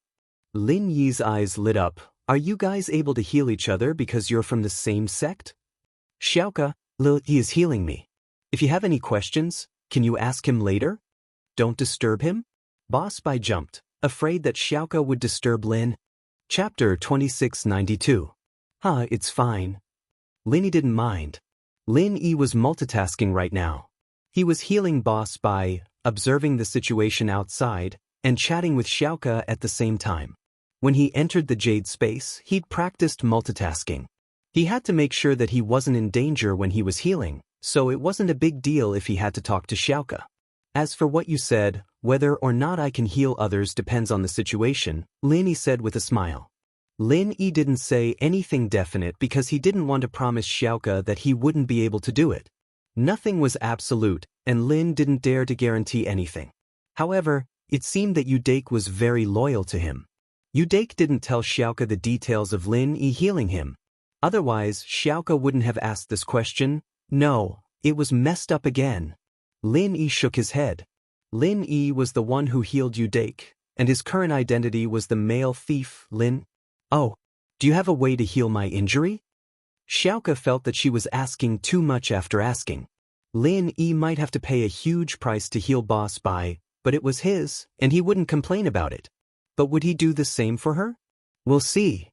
Speaker 1: Lin Yi's eyes lit up. Are you guys able to heal each other because you're from the same sect? Xiaoka, Lil Yi is healing me. If you have any questions, can you ask him later? Don't disturb him? Boss Bai jumped, afraid that Xiaoka would disturb Lin. Chapter 2692. It's fine. Lin Yi didn't mind. Lin Yi was multitasking right now. He was healing Boss Bai, observing the situation outside, and chatting with Xiaoka at the same time. When he entered the Jade Space, he'd practiced multitasking. He had to make sure that he wasn't in danger when he was healing, so it wasn't a big deal if he had to talk to Xiaoka. As for what you said, whether or not I can heal others depends on the situation, Lin Yi said with a smile. Lin Yi didn't say anything definite because he didn't want to promise Xiaoka that he wouldn't be able to do it. Nothing was absolute, and Lin didn't dare to guarantee anything. However, it seemed that Udake was very loyal to him. Udake didn't tell Xiaoka the details of Lin Yi healing him. Otherwise, Xiaoka wouldn't have asked this question. No, it was messed up again. Lin Yi shook his head. Lin Yi was the one who healed Udake, and his current identity was the male thief, Lin. Oh, do you have a way to heal my injury? Xiaoka felt that she was asking too much after asking. Lin Yi might have to pay a huge price to heal Boss Bai, but it was his, and he wouldn't complain about it. But would he do the same for her? We'll see.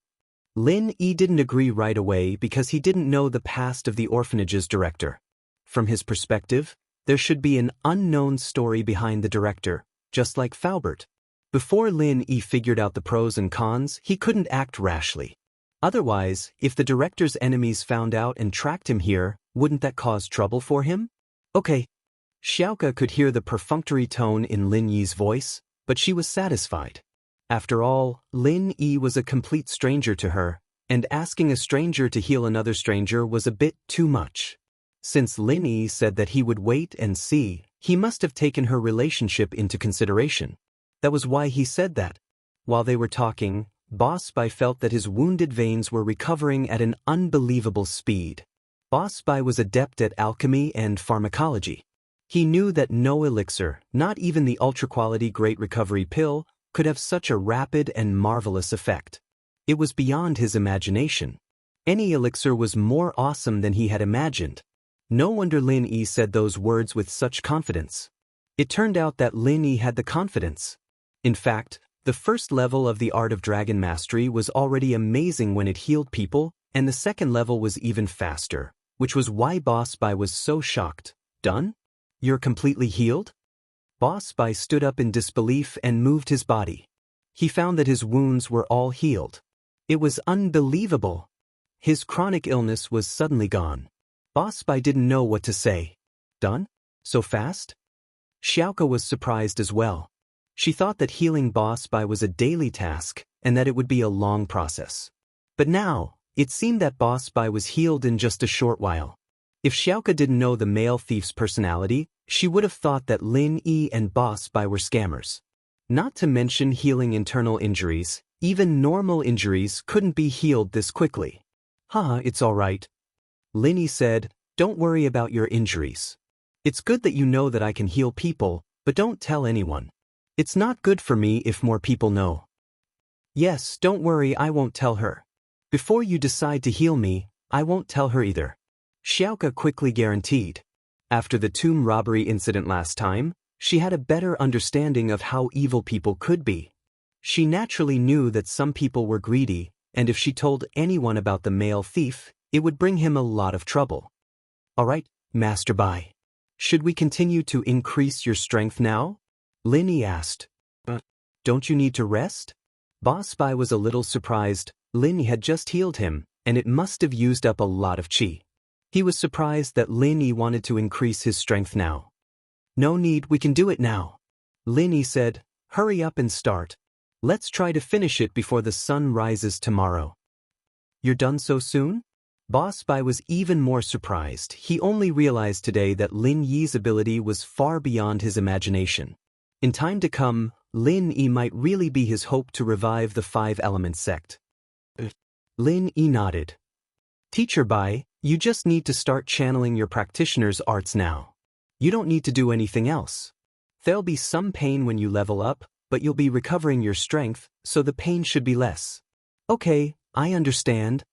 Speaker 1: Lin Yi didn't agree right away because he didn't know the past of the orphanage's director. From his perspective, there should be an unknown story behind the director, just like Faubert. Before Lin Yi figured out the pros and cons, he couldn't act rashly. Otherwise, if the director's enemies found out and tracked him here, wouldn't that cause trouble for him? Okay. Xiaoka could hear the perfunctory tone in Lin Yi's voice, but she was satisfied. After all, Lin Yi was a complete stranger to her, and asking a stranger to heal another stranger was a bit too much. Since Lin Yi said that he would wait and see, he must have taken her relationship into consideration. That was why he said that. While they were talking, Boss Bai felt that his wounded veins were recovering at an unbelievable speed. Boss Bai was adept at alchemy and pharmacology. He knew that no elixir, not even the ultra-quality Great Recovery Pill, could have such a rapid and marvelous effect. It was beyond his imagination. Any elixir was more awesome than he had imagined. No wonder Lin Yi said those words with such confidence. It turned out that Lin Yi had the confidence. In fact, the first level of the Art of Dragon Mastery was already amazing when it healed people, and the second level was even faster, which was why Boss Bai was so shocked. Done? You're completely healed? Boss Bai stood up in disbelief and moved his body. He found that his wounds were all healed. It was unbelievable. His chronic illness was suddenly gone. Boss Bai didn't know what to say. Done? So fast? Xiaoka was surprised as well. She thought that healing Boss Bai was a daily task and that it would be a long process. But now, it seemed that Boss Bai was healed in just a short while. If Xiaoka didn't know the male thief's personality, she would have thought that Lin Yi and Boss Bai were scammers. Not to mention healing internal injuries, even normal injuries couldn't be healed this quickly. It's all right. Lin Yi said, don't worry about your injuries. It's good that you know that I can heal people, but don't tell anyone. It's not good for me if more people know. Yes, don't worry, I won't tell her. Before you decide to heal me, I won't tell her either. Xiaoka quickly guaranteed. After the tomb robbery incident last time, she had a better understanding of how evil people could be. She naturally knew that some people were greedy, and if she told anyone about the male thief, it would bring him a lot of trouble. All right, Master Bai. Should we continue to increase your strength now? Lin Yi asked. Don't you need to rest? Boss Bai was a little surprised. Lin Yi had just healed him, and it must have used up a lot of qi. He was surprised that Lin Yi wanted to increase his strength now. No need, we can do it now. Lin Yi said, hurry up and start. Let's try to finish it before the sun rises tomorrow. You're done so soon? Boss Bai was even more surprised. He only realized today that Lin Yi's ability was far beyond his imagination. In time to come, Lin Yi might really be his hope to revive the Five Elements sect. Lin Yi nodded. Teacher Bai, you just need to start channeling your practitioner's arts now. You don't need to do anything else. There'll be some pain when you level up, but you'll be recovering your strength, so the pain should be less. Okay, I understand.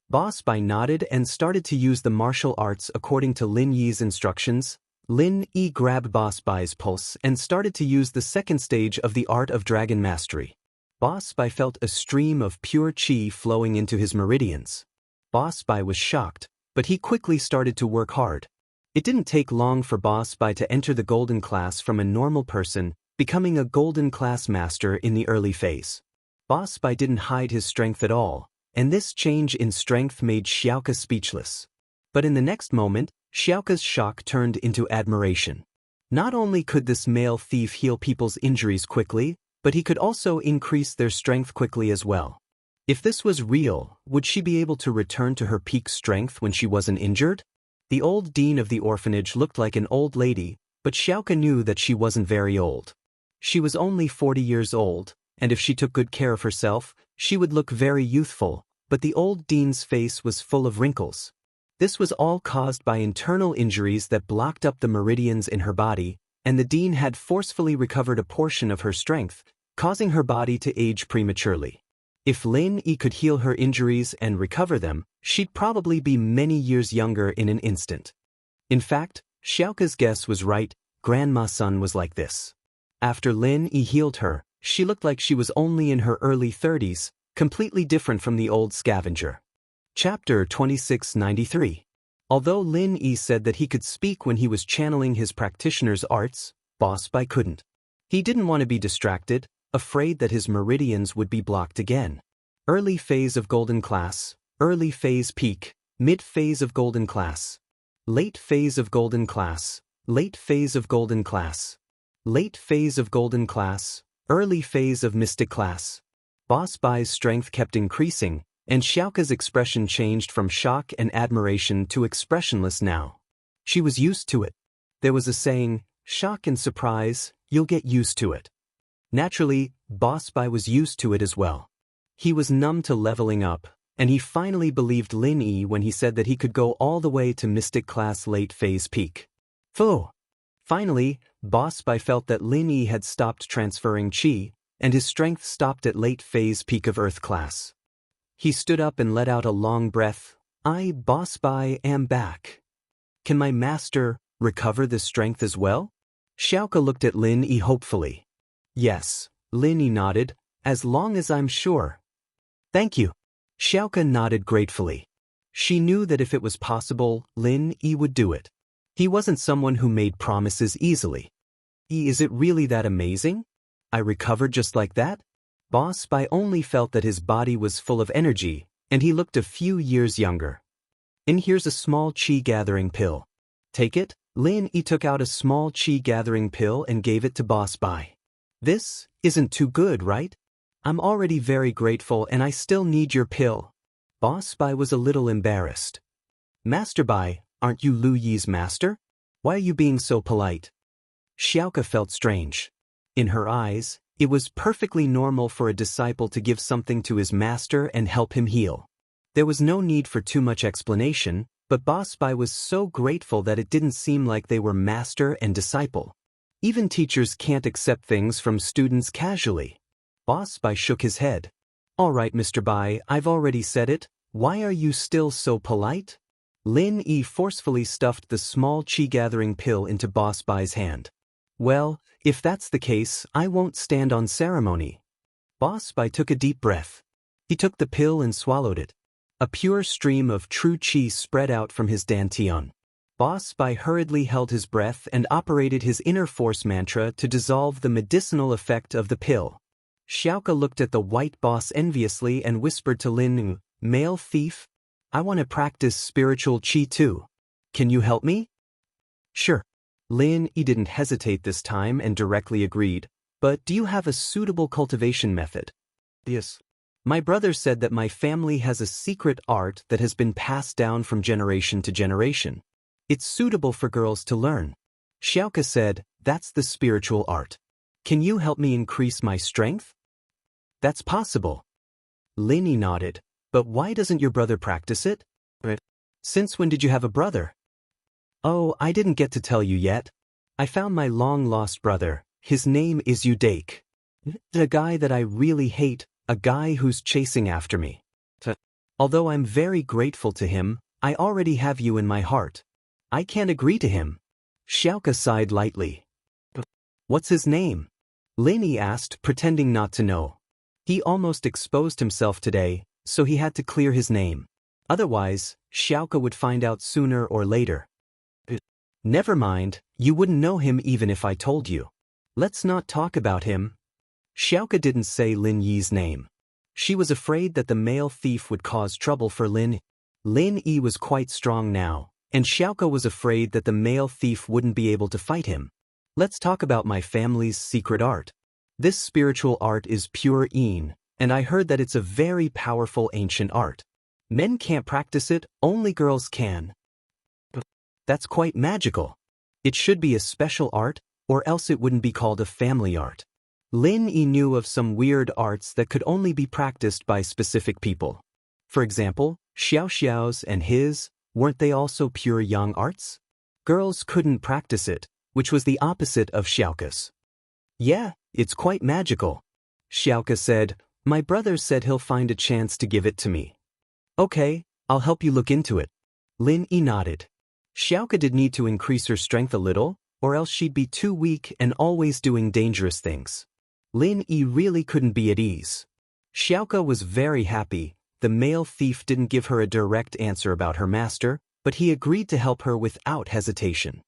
Speaker 1: Boss Bai nodded and started to use the martial arts according to Lin Yi's instructions. Lin Yi grabbed Boss Bai's pulse and started to use the second stage of the Art of Dragon Mastery. Boss Bai felt a stream of pure qi flowing into his meridians. Boss Bai was shocked, but he quickly started to work hard. It didn't take long for Boss Bai to enter the golden class from a normal person, becoming a golden class master in the early phase. Boss Bai didn't hide his strength at all, and this change in strength made Xiaoka speechless. But in the next moment, Xiaoka's shock turned into admiration. Not only could this male thief heal people's injuries quickly, but he could also increase their strength quickly as well. If this was real, would she be able to return to her peak strength when she wasn't injured? The old dean of the orphanage looked like an old lady, but Xiaoka knew that she wasn't very old. She was only 40 years old, and if she took good care of herself, she would look very youthful, but the old dean's face was full of wrinkles. This was all caused by internal injuries that blocked up the meridians in her body, and the dean had forcefully recovered a portion of her strength, causing her body to age prematurely. If Lin Yi could heal her injuries and recover them, she'd probably be many years younger in an instant. In fact, Xiaoka's guess was right. Grandma's son was like this. After Lin Yi healed her, she looked like she was only in her early 30s, completely different from the old scavenger. Chapter 2693. Although Lin Yi said that he could speak when he was channeling his practitioner's arts, Boss Bai couldn't. He didn't want to be distracted, afraid that his meridians would be blocked again. Early phase of golden class, early phase peak, mid phase of golden class. Late phase of golden class, late phase of golden class. Late phase of golden class, early phase of mystic class. Boss Bai's strength kept increasing, and Xiaoka's expression changed from shock and admiration to expressionless now. She was used to it. There was a saying, shock and surprise, you'll get used to it. Naturally, Boss Bai was used to it as well. He was numb to leveling up, and he finally believed Lin Yi when he said that he could go all the way to mystic class late phase peak. Phew! Finally, Boss Bai felt that Lin Yi had stopped transferring qi, and his strength stopped at late phase peak of earth class. He stood up and let out a long breath. I, Boss Bai, am back. Can my master recover this strength as well? Xiaoka looked at Lin Yi hopefully. Yes, Lin Yi nodded, as long as I'm sure. Thank you. Xiaoka nodded gratefully. She knew that if it was possible, Lin Yi would do it. He wasn't someone who made promises easily. Is it really that amazing? I recovered just like that? Boss Bai only felt that his body was full of energy, and he looked a few years younger. And here's a small qi gathering pill. Take it? Lin Yi took out a small qi gathering pill and gave it to Boss Bai. This isn't too good, right? I'm already very grateful and I still need your pill. Boss Bai was a little embarrassed. Master Bai, aren't you Lu Yi's master? Why are you being so polite? Xiaoka felt strange. In her eyes, it was perfectly normal for a disciple to give something to his master and help him heal. There was no need for too much explanation, but Boss Bai was so grateful that it didn't seem like they were master and disciple. Even teachers can't accept things from students casually. Boss Bai shook his head. All right, Mr. Bai, I've already said it. Why are you still so polite? Lin Yi forcefully stuffed the small qi-gathering pill into Boss Bai's hand. Well, if that's the case, I won't stand on ceremony. Boss Bai took a deep breath. He took the pill and swallowed it. A pure stream of true qi spread out from his dantian. Boss Bai hurriedly held his breath and operated his inner force mantra to dissolve the medicinal effect of the pill. Xiaoka looked at the white boss enviously and whispered to Lin Yi, male thief, I want to practice spiritual qi too. Can you help me? Sure. Lin Yi didn't hesitate this time and directly agreed, but do you have a suitable cultivation method? Yes. My brother said that my family has a secret art that has been passed down from generation to generation. It's suitable for girls to learn. Xiaoka said, that's the spiritual art. Can you help me increase my strength? That's possible. Lin Yi nodded, but why doesn't your brother practice it? Since when did you have a brother? Oh, I didn't get to tell you yet. I found my long-lost brother. His name is Udake. A guy that I really hate, a guy who's chasing after me. Although I'm very grateful to him, I already have you in my heart. I can't agree to him. Xiaoka sighed lightly. What's his name? Lin Yi asked, pretending not to know. He almost exposed himself today, so he had to clear his name. Otherwise, Xiaoka would find out sooner or later. Never mind, you wouldn't know him even if I told you. Let's not talk about him. Xiaoka didn't say Lin Yi's name. She was afraid that the male thief would cause trouble for Lin. Lin Yi was quite strong now, and Xiaoka was afraid that the male thief wouldn't be able to fight him. Let's talk about my family's secret art. This spiritual art is pure Yin, and I heard that it's a very powerful ancient art. Men can't practice it, only girls can. That's quite magical. It should be a special art, or else it wouldn't be called a family art. Lin Yi knew of some weird arts that could only be practiced by specific people. For example, Xiaoxiao's and his, weren't they also pure yang arts? Girls couldn't practice it, which was the opposite of Xiaoka's. Yeah, it's quite magical. Xiaoka said, my brother said he'll find a chance to give it to me. Okay, I'll help you look into it. Lin Yi nodded. Xiaoka did need to increase her strength a little, or else she'd be too weak and always doing dangerous things. Lin Yi really couldn't be at ease. Xiaoka was very happy. The male thief didn't give her a direct answer about her master, but he agreed to help her without hesitation.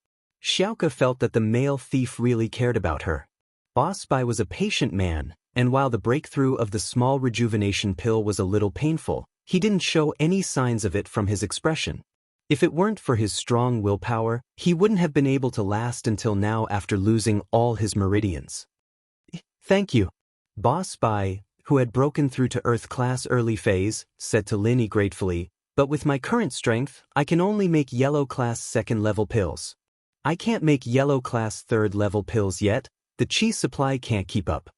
Speaker 1: Xiaoka felt that the male thief really cared about her. Boss Bai was a patient man, and while the breakthrough of the small rejuvenation pill was a little painful, he didn't show any signs of it from his expression. If it weren't for his strong willpower, he wouldn't have been able to last until now after losing all his meridians. Thank you. Boss Bai, who had broken through to Earth class early phase, said to Lin Yi gratefully, but with my current strength, I can only make yellow class second level pills. I can't make yellow class third level pills yet, the chi supply can't keep up.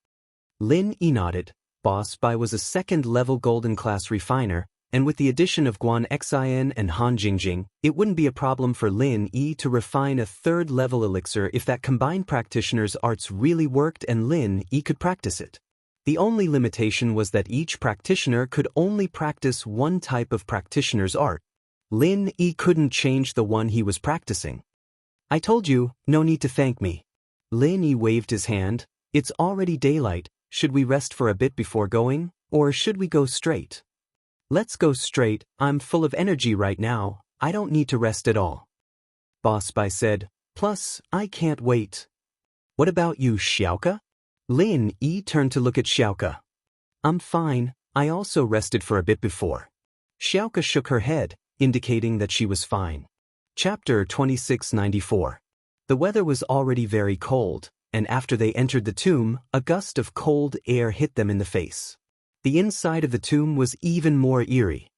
Speaker 1: Lin Yi nodded. Boss Bai was a second level golden class refiner, and with the addition of Guan Xian and Han Jingjing, it wouldn't be a problem for Lin Yi to refine a third level elixir if that combined practitioner's arts really worked and Lin Yi could practice it. The only limitation was that each practitioner could only practice one type of practitioner's art. Lin Yi couldn't change the one he was practicing. I told you, no need to thank me. Lin Yi waved his hand. It's already daylight, should we rest for a bit before going, or should we go straight? Let's go straight, I'm full of energy right now, I don't need to rest at all. Boss Bai said, plus, I can't wait. What about you, Xiaoka? Lin Yi turned to look at Xiaoka. I'm fine, I also rested for a bit before. Xiaoka shook her head, indicating that she was fine. Chapter 2694. The weather was already very cold, and after they entered the tomb, a gust of cold air hit them in the face. The inside of the tomb was even more eerie.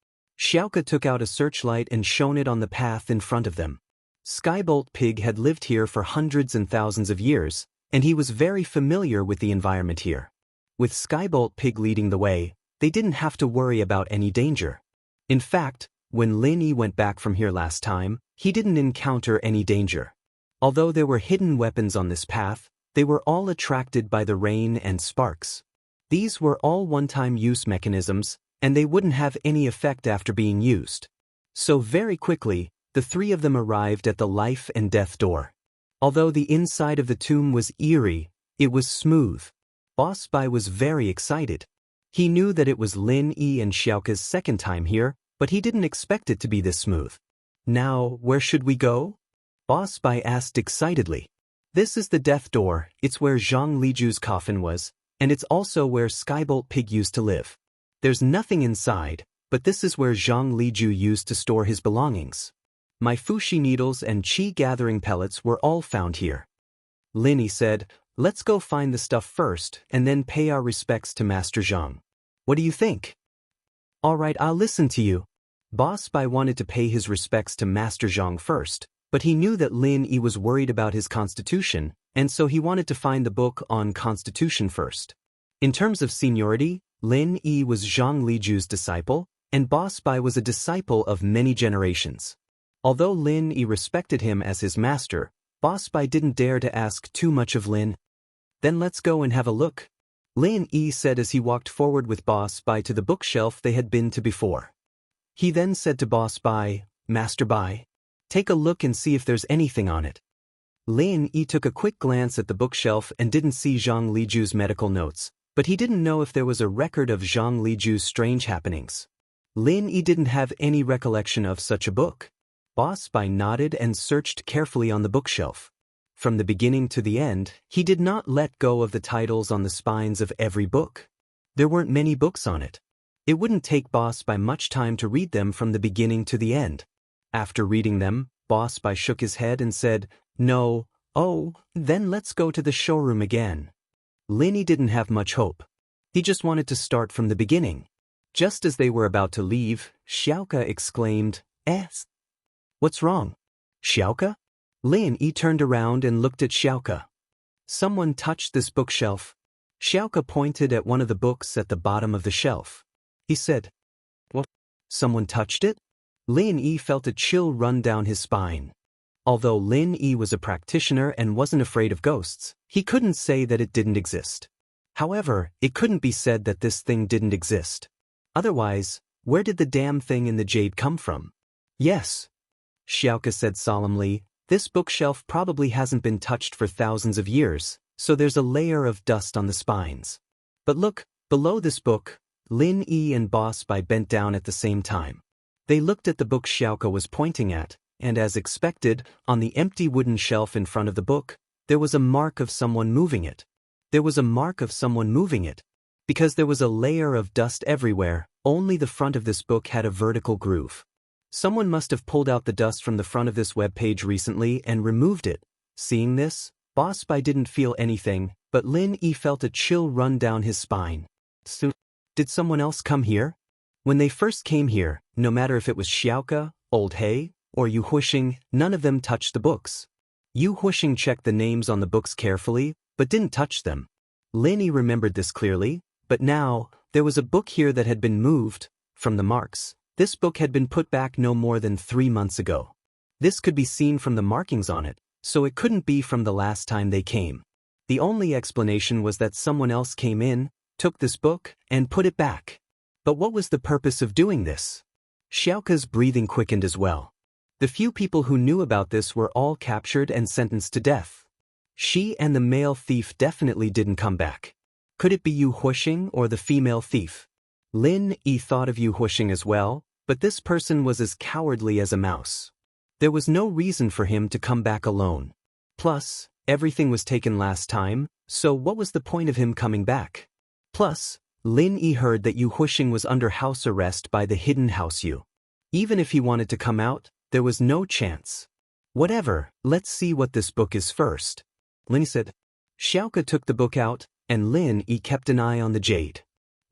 Speaker 1: Xiaoka took out a searchlight and shone it on the path in front of them. Skybolt Pig had lived here for hundreds and thousands of years, and he was very familiar with the environment here. With Skybolt Pig leading the way, they didn't have to worry about any danger. In fact, when Lin Yi went back from here last time, he didn't encounter any danger. Although there were hidden weapons on this path, they were all attracted by the rain and sparks. These were all one-time use mechanisms, and they wouldn't have any effect after being used. So very quickly, the three of them arrived at the life and death door. Although the inside of the tomb was eerie, it was smooth. Boss Bai was very excited. He knew that it was Lin Yi and Xiaoka's second time here, but he didn't expect it to be this smooth. Now, where should we go? Boss Bai asked excitedly. This is the death door, it's where Zhang Liju's coffin was, and it's also where Skybolt Pig used to live. There's nothing inside, but this is where Zhang Liju used to store his belongings. My fuxi needles and qi gathering pellets were all found here. Lin Yi said, let's go find the stuff first and then pay our respects to Master Zhang. What do you think? All right, I'll listen to you. Boss Bai wanted to pay his respects to Master Zhang first, but he knew that Lin Yi was worried about his constitution, and so he wanted to find the book on constitution first. In terms of seniority, Lin Yi was Zhang Liju's disciple, and Boss Bai was a disciple of many generations. Although Lin Yi respected him as his master, Boss Bai didn't dare to ask too much of Lin. Then let's go and have a look. Lin Yi said as he walked forward with Boss Bai to the bookshelf they had been to before. He then said to Boss Bai, Master Bai, take a look and see if there's anything on it. Lin Yi took a quick glance at the bookshelf and didn't see Zhang Liju's medical notes, but he didn't know if there was a record of Zhang Liju's strange happenings. Lin Yi didn't have any recollection of such a book. Boss Bai nodded and searched carefully on the bookshelf. From the beginning to the end, he did not let go of the titles on the spines of every book. There weren't many books on it. It wouldn't take Boss Bai much time to read them from the beginning to the end. After reading them, Boss Bai shook his head and said, No, oh, then let's go to the showroom again. Lin Yi didn't have much hope. He just wanted to start from the beginning. Just as they were about to leave, Xiaoka exclaimed, What's wrong? Xiaoka? Lin Yi turned around and looked at Xiaoka. Someone touched this bookshelf. Xiaoka pointed at one of the books at the bottom of the shelf. He said, What? Someone touched it? Lin Yi felt a chill run down his spine. Although Lin Yi was a practitioner and wasn't afraid of ghosts, he couldn't say that it didn't exist. However, it couldn't be said that this thing didn't exist. Otherwise, where did the damn thing in the jade come from? Yes, Xiaoka said solemnly, this bookshelf probably hasn't been touched for thousands of years, so there's a layer of dust on the spines. But look, below this book, Lin Yi and Boss Bai bent down at the same time. They looked at the book Xiaoka was pointing at, and as expected, on the empty wooden shelf in front of the book, there was a mark of someone moving it. There was a mark of someone moving it. Because there was a layer of dust everywhere, only the front of this book had a vertical groove. Someone must have pulled out the dust from the front of this web page recently and removed it. Seeing this, Boss Bai didn't feel anything, but Lin Yi felt a chill run down his spine. So, did someone else come here? When they first came here, no matter if it was Xiaoka, Old He, or Yu Huixing, none of them touched the books. Yu Huixing checked the names on the books carefully, but didn't touch them. Lin Yi remembered this clearly, but now, there was a book here that had been moved, from the marks. This book had been put back no more than 3 months ago. This could be seen from the markings on it, so it couldn't be from the last time they came. The only explanation was that someone else came in, took this book, and put it back. But what was the purpose of doing this? Xiaoka's breathing quickened as well. The few people who knew about this were all captured and sentenced to death. She and the male thief definitely didn't come back. Could it be Yu Huixing or the female thief? Lin Yi thought of Yu Huixing as well, but this person was as cowardly as a mouse. There was no reason for him to come back alone. Plus, everything was taken last time, so what was the point of him coming back? Plus, Lin Yi heard that Yu Huixing was under house arrest by the hidden House Yu. Even if he wanted to come out, there was no chance. Whatever, let's see what this book is first. Lin Yi said. Xiaoka took the book out, and Lin Yi kept an eye on the jade.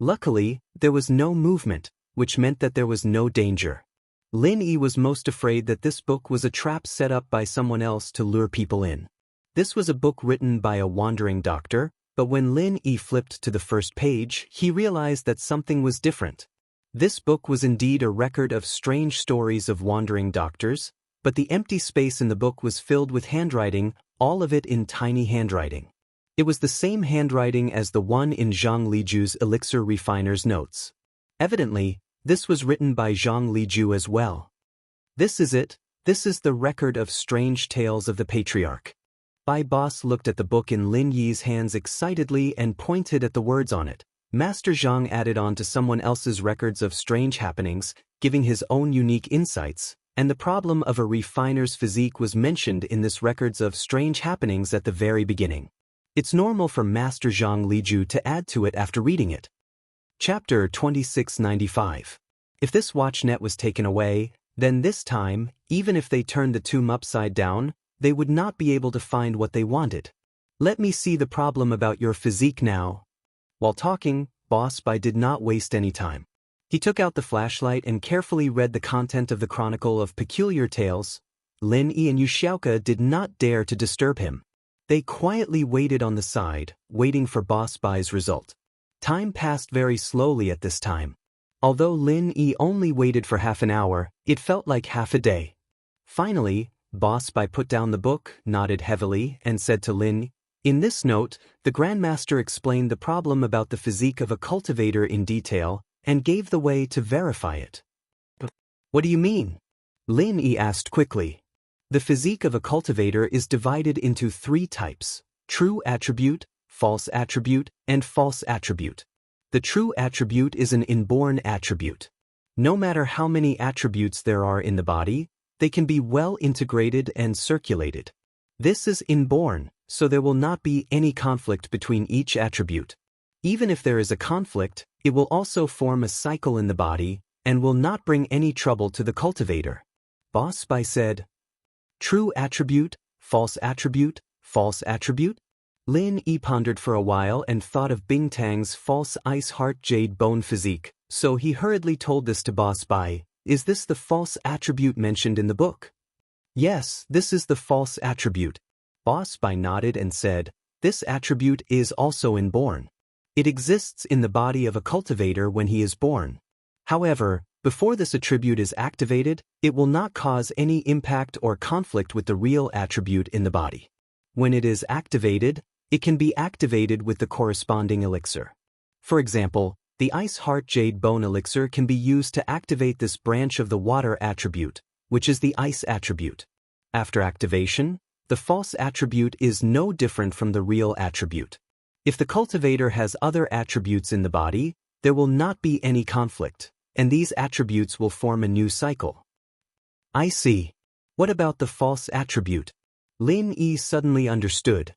Speaker 1: Luckily, there was no movement, which meant that there was no danger. Lin Yi was most afraid that this book was a trap set up by someone else to lure people in. This was a book written by a wandering doctor, but when Lin Yi flipped to the first page, he realized that something was different. This book was indeed a record of strange stories of wandering doctors, but the empty space in the book was filled with handwriting, all of it in tiny handwriting. It was the same handwriting as the one in Zhang Liju's elixir refiner's notes. Evidently, this was written by Zhang Liju as well. This is it, this is the record of strange tales of the patriarch. Bai Boss looked at the book in Lin Yi's hands excitedly and pointed at the words on it. Master Zhang added on to someone else's records of strange happenings, giving his own unique insights, and the problem of a refiner's physique was mentioned in this records of strange happenings at the very beginning. It's normal for Master Zhang Liju to add to it after reading it. Chapter 2695. If this watchnet was taken away, then this time, even if they turned the tomb upside down, they would not be able to find what they wanted. Let me see the problem about your physique now. While talking, Boss Bai did not waste any time. He took out the flashlight and carefully read the content of the Chronicle of Peculiar Tales. Lin Yi and Yu Xiaoka did not dare to disturb him. They quietly waited on the side, waiting for Boss Bai's result. Time passed very slowly at this time. Although Lin Yi only waited for half an hour, it felt like half a day. Finally, Boss Bai put down the book, nodded heavily, and said to Lin, "In this note, the Grandmaster explained the problem about the physique of a cultivator in detail, and gave the way to verify it." "What do you mean?" Lin Yi asked quickly. The physique of a cultivator is divided into 3 types: true attribute, false attribute, and false attribute. The true attribute is an inborn attribute. No matter how many attributes there are in the body, they can be well integrated and circulated. This is inborn, so there will not be any conflict between each attribute. Even if there is a conflict, it will also form a cycle in the body, and will not bring any trouble to the cultivator. Boss Bai said, "True attribute, false attribute, false attribute?" Lin Yi pondered for a while and thought of Bing Tang's false ice heart jade bone physique, so he hurriedly told this to Boss Bai. "Is this the false attribute mentioned in the book?" "Yes, this is the false attribute." Boss Bai nodded and said, "This attribute is also inborn. It exists in the body of a cultivator when he is born. However, before this attribute is activated, it will not cause any impact or conflict with the real attribute in the body. When it is activated, it can be activated with the corresponding elixir. For example, the Ice Heart Jade Bone Elixir can be used to activate this branch of the water attribute, which is the ice attribute. After activation, the false attribute is no different from the real attribute. If the cultivator has other attributes in the body, there will not be any conflict, and these attributes will form a new cycle." "I see. What about the false attribute?" Lin Yi suddenly understood.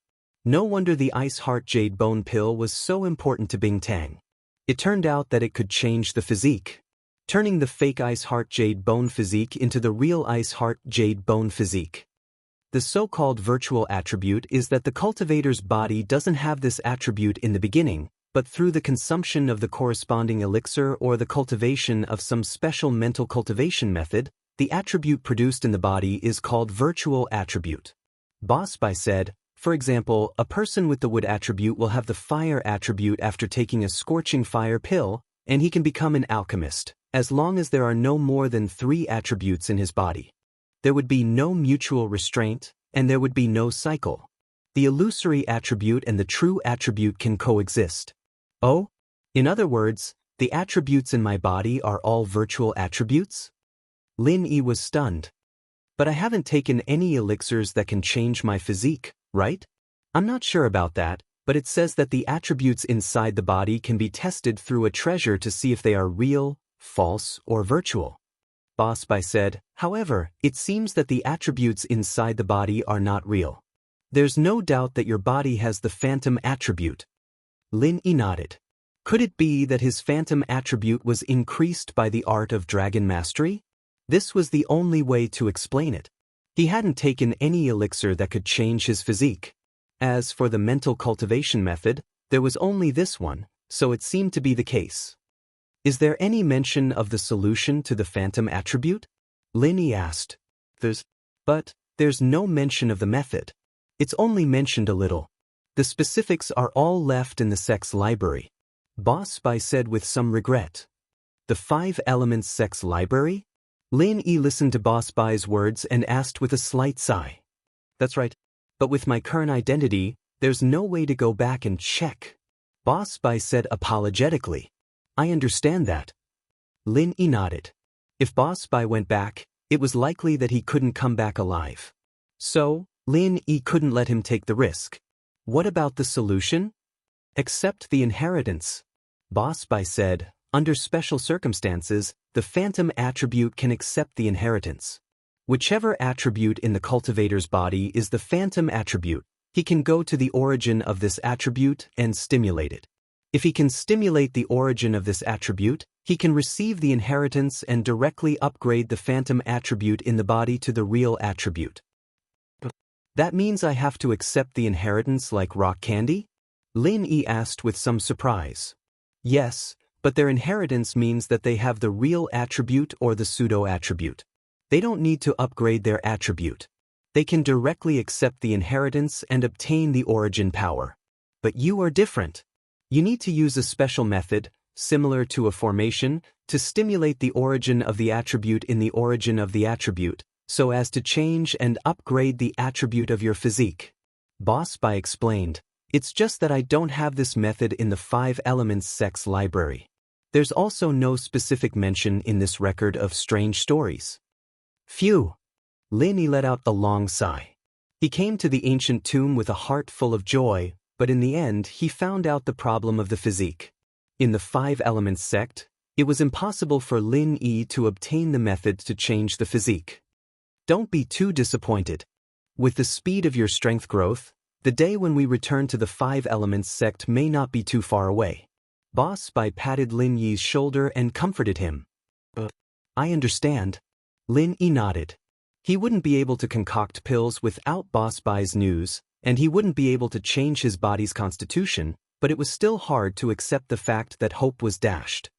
Speaker 1: No wonder the Ice Heart Jade Bone pill was so important to Bing Tang. It turned out that it could change the physique, turning the fake Ice Heart Jade Bone physique into the real Ice Heart Jade Bone physique. The so-called virtual attribute is that the cultivator's body doesn't have this attribute in the beginning, but through the consumption of the corresponding elixir or the cultivation of some special mental cultivation method, the attribute produced in the body is called virtual attribute. Boss Bai said, for example, a person with the wood attribute will have the fire attribute after taking a scorching fire pill, and he can become an alchemist, as long as there are no more than 3 attributes in his body. There would be no mutual restraint, and there would be no cycle. The illusory attribute and the true attribute can coexist. Oh? In other words, the attributes in my body are all virtual attributes? Lin Yi was stunned. But I haven't taken any elixirs that can change my physique, right? I'm not sure about that, but it says that the attributes inside the body can be tested through a treasure to see if they are real, false, or virtual. Boss Bai said, however, it seems that the attributes inside the body are not real. There's no doubt that your body has the phantom attribute. Lin Yi nodded. Could it be that his phantom attribute was increased by the art of dragon mastery? This was the only way to explain it. He hadn't taken any elixir that could change his physique. As for the mental cultivation method, there was only this one, so it seemed to be the case. Is there any mention of the solution to the phantom attribute? Lin Yi asked. But there's no mention of the method. It's only mentioned a little. The specifics are all left in the sex library. Boss Bai said with some regret. The 5 elements sex library? Lin Yi listened to Boss Bai's words and asked with a slight sigh. That's right. But with my current identity, there's no way to go back and check. Boss Bai said apologetically. I understand that. Lin Yi nodded. If Boss Bai went back, it was likely that he couldn't come back alive. So, Lin Yi couldn't let him take the risk. What about the solution? Accept the inheritance. Boss Bai said, under special circumstances, the phantom attribute can accept the inheritance. Whichever attribute in the cultivator's body is the phantom attribute, he can go to the origin of this attribute and stimulate it. If he can stimulate the origin of this attribute, he can receive the inheritance and directly upgrade the phantom attribute in the body to the real attribute. That means I have to accept the inheritance like rock candy? Lin Yi asked with some surprise. Yes, but their inheritance means that they have the real attribute or the pseudo-attribute. They don't need to upgrade their attribute. They can directly accept the inheritance and obtain the origin power. But you are different. You need to use a special method, similar to a formation, to stimulate the origin of the attribute in the origin of the attribute, so as to change and upgrade the attribute of your physique. Boss Bai explained, it's just that I don't have this method in the 5 elements sex library. There's also no specific mention in this record of strange stories. Phew! Lin Yi let out a long sigh. He came to the ancient tomb with a heart full of joy, but in the end he found out the problem of the physique. In the 5 elements sect, it was impossible for Lin Yi to obtain the method to change the physique. Don't be too disappointed. With the speed of your strength growth, the day when we return to the 5 elements sect may not be too far away. Boss Bai patted Lin Yi's shoulder and comforted him. I understand. Lin Yi nodded. He wouldn't be able to concoct pills without Boss Bai's news, and he wouldn't be able to change his body's constitution, but it was still hard to accept the fact that hope was dashed.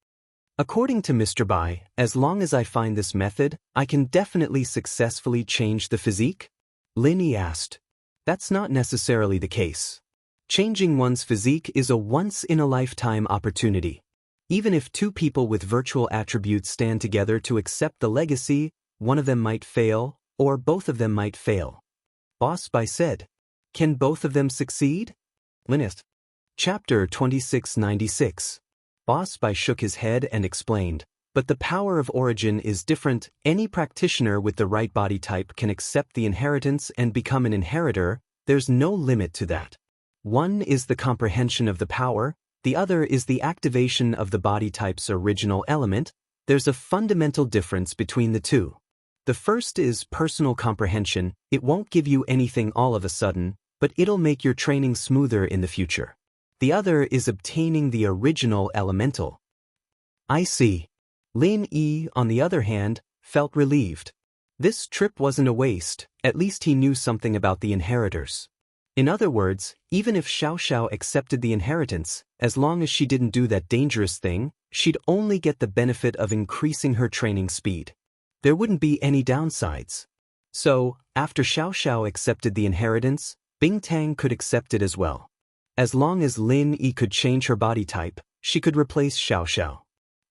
Speaker 1: According to Mr. Bai, as long as I find this method, I can definitely successfully change the physique? Lin Yi asked. That's not necessarily the case. Changing one's physique is a once-in-a-lifetime opportunity. Even if 2 people with virtual attributes stand together to accept the legacy, one of them might fail, or both of them might fail. Boss Bai said. Can both of them succeed? Linist. Chapter 2696. Boss Bai shook his head and explained, but the power of origin is different. Any practitioner with the right body type can accept the inheritance and become an inheritor. There's no limit to that. One is the comprehension of the power, the other is the activation of the body type's original element. There's a fundamental difference between the two. The first is personal comprehension. It won't give you anything all of a sudden, but it'll make your training smoother in the future. The other is obtaining the original elemental. I see. Lin Yi, on the other hand, felt relieved. This trip wasn't a waste, at least he knew something about the inheritors. In other words, even if Xiaoxiao accepted the inheritance, as long as she didn't do that dangerous thing, she'd only get the benefit of increasing her training speed. There wouldn't be any downsides. So, after Xiaoxiao accepted the inheritance, Bingtang could accept it as well. As long as Lin Yi could change her body type, she could replace Xiaoxiao.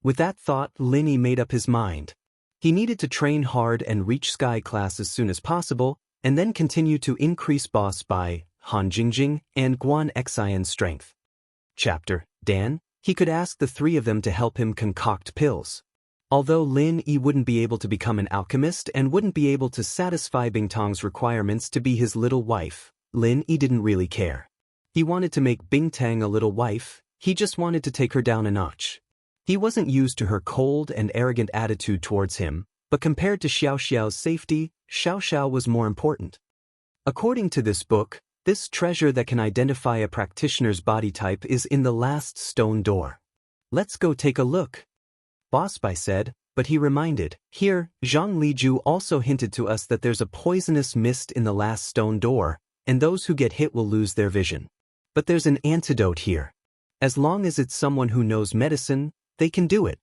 Speaker 1: With that thought, Lin Yi made up his mind. He needed to train hard and reach Sky class as soon as possible, and then continue to increase Boss Bai, Han Jingjing, and Guan Xian's strength. Chapter Dan, he could ask the three of them to help him concoct pills. Although Lin Yi wouldn't be able to become an alchemist and wouldn't be able to satisfy Bingtang's requirements to be his little wife, Lin Yi didn't really care. He wanted to make Bingtang a little wife, he just wanted to take her down a notch. He wasn't used to her cold and arrogant attitude towards him, but compared to Xiaoxiao's safety, Xiaoxiao was more important. According to this book, this treasure that can identify a practitioner's body type is in the last stone door. Let's go take a look. Boss Bai said, but he reminded, here, Zhang Liju also hinted to us that there's a poisonous mist in the last stone door, and those who get hit will lose their vision. But there's an antidote here. As long as it's someone who knows medicine, they can do it.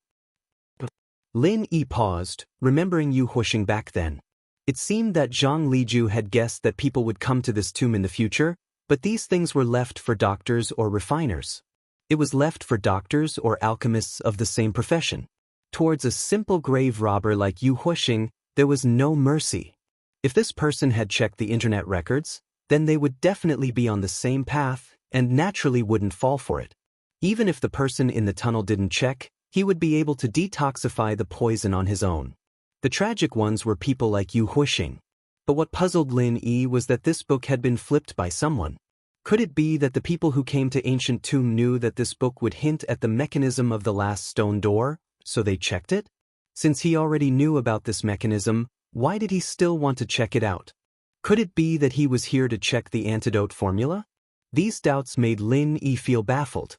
Speaker 1: Lin Yi paused, remembering Yu Huixing back then. It seemed that Zhang Liju had guessed that people would come to this tomb in the future, but these things were left for doctors or refiners. It was left for doctors or alchemists of the same profession. Towards a simple grave robber like Yu Huixing, there was no mercy. If this person had checked the internet records, then they would definitely be on the same path and naturally wouldn't fall for it. Even if the person in the tunnel didn't check, he would be able to detoxify the poison on his own. The tragic ones were people like Yu Huixing. But what puzzled Lin Yi was that this book had been flipped by someone. Could it be that the people who came to Ancient Tomb knew that this book would hint at the mechanism of the last stone door, so they checked it? Since he already knew about this mechanism, why did he still want to check it out? Could it be that he was here to check the antidote formula? These doubts made Lin Yi feel baffled.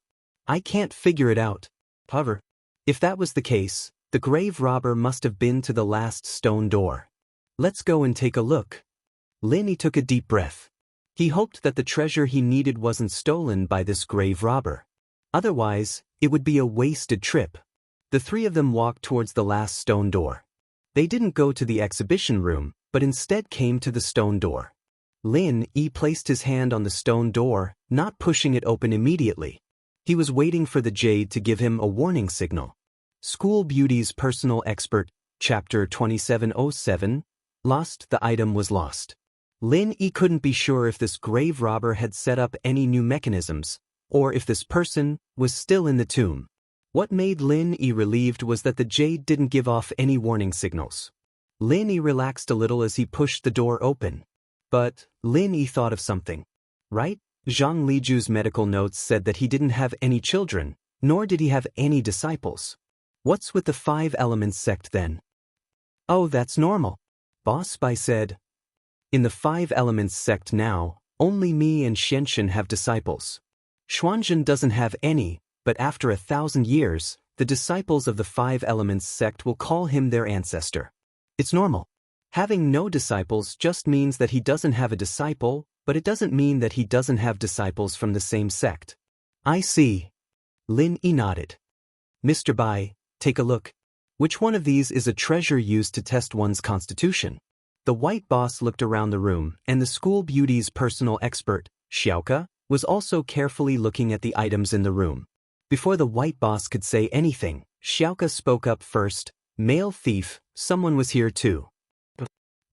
Speaker 1: I can't figure it out. However, if that was the case, the grave robber must have been to the last stone door. Let's go and take a look. Lin Yi took a deep breath. He hoped that the treasure he needed wasn't stolen by this grave robber. Otherwise, it would be a wasted trip. The three of them walked towards the last stone door. They didn't go to the exhibition room, but instead came to the stone door. Lin Yi placed his hand on the stone door, not pushing it open immediately. He was waiting for the jade to give him a warning signal. School Beauty's Personal Expert, Chapter 2707, Lost. The item was lost. Lin Yi couldn't be sure if this grave robber had set up any new mechanisms, or if this person was still in the tomb. What made Lin Yi relieved was that the jade didn't give off any warning signals. Lin Yi relaxed a little as he pushed the door open. But Lin Yi thought of something. Right? Zhang Liju's medical notes said that he didn't have any children, nor did he have any disciples. What's with the 5 Elements sect then? Oh, that's normal. Boss Bai said. In the 5 Elements sect now, only me and Xianxia have disciples. Xuanzhen doesn't have any, but after 1,000 years, the disciples of the 5 Elements sect will call him their ancestor. It's normal. Having no disciples just means that he doesn't have a disciple, but it doesn't mean that he doesn't have disciples from the same sect. I see. Lin Yi nodded. Mr. Bai, take a look. Which one of these is a treasure used to test one's constitution? The white boss looked around the room, and the School Beauty's personal expert, Xiaoka, was also carefully looking at the items in the room. Before the white boss could say anything, Xiaoka spoke up first. Male thief, someone was here too.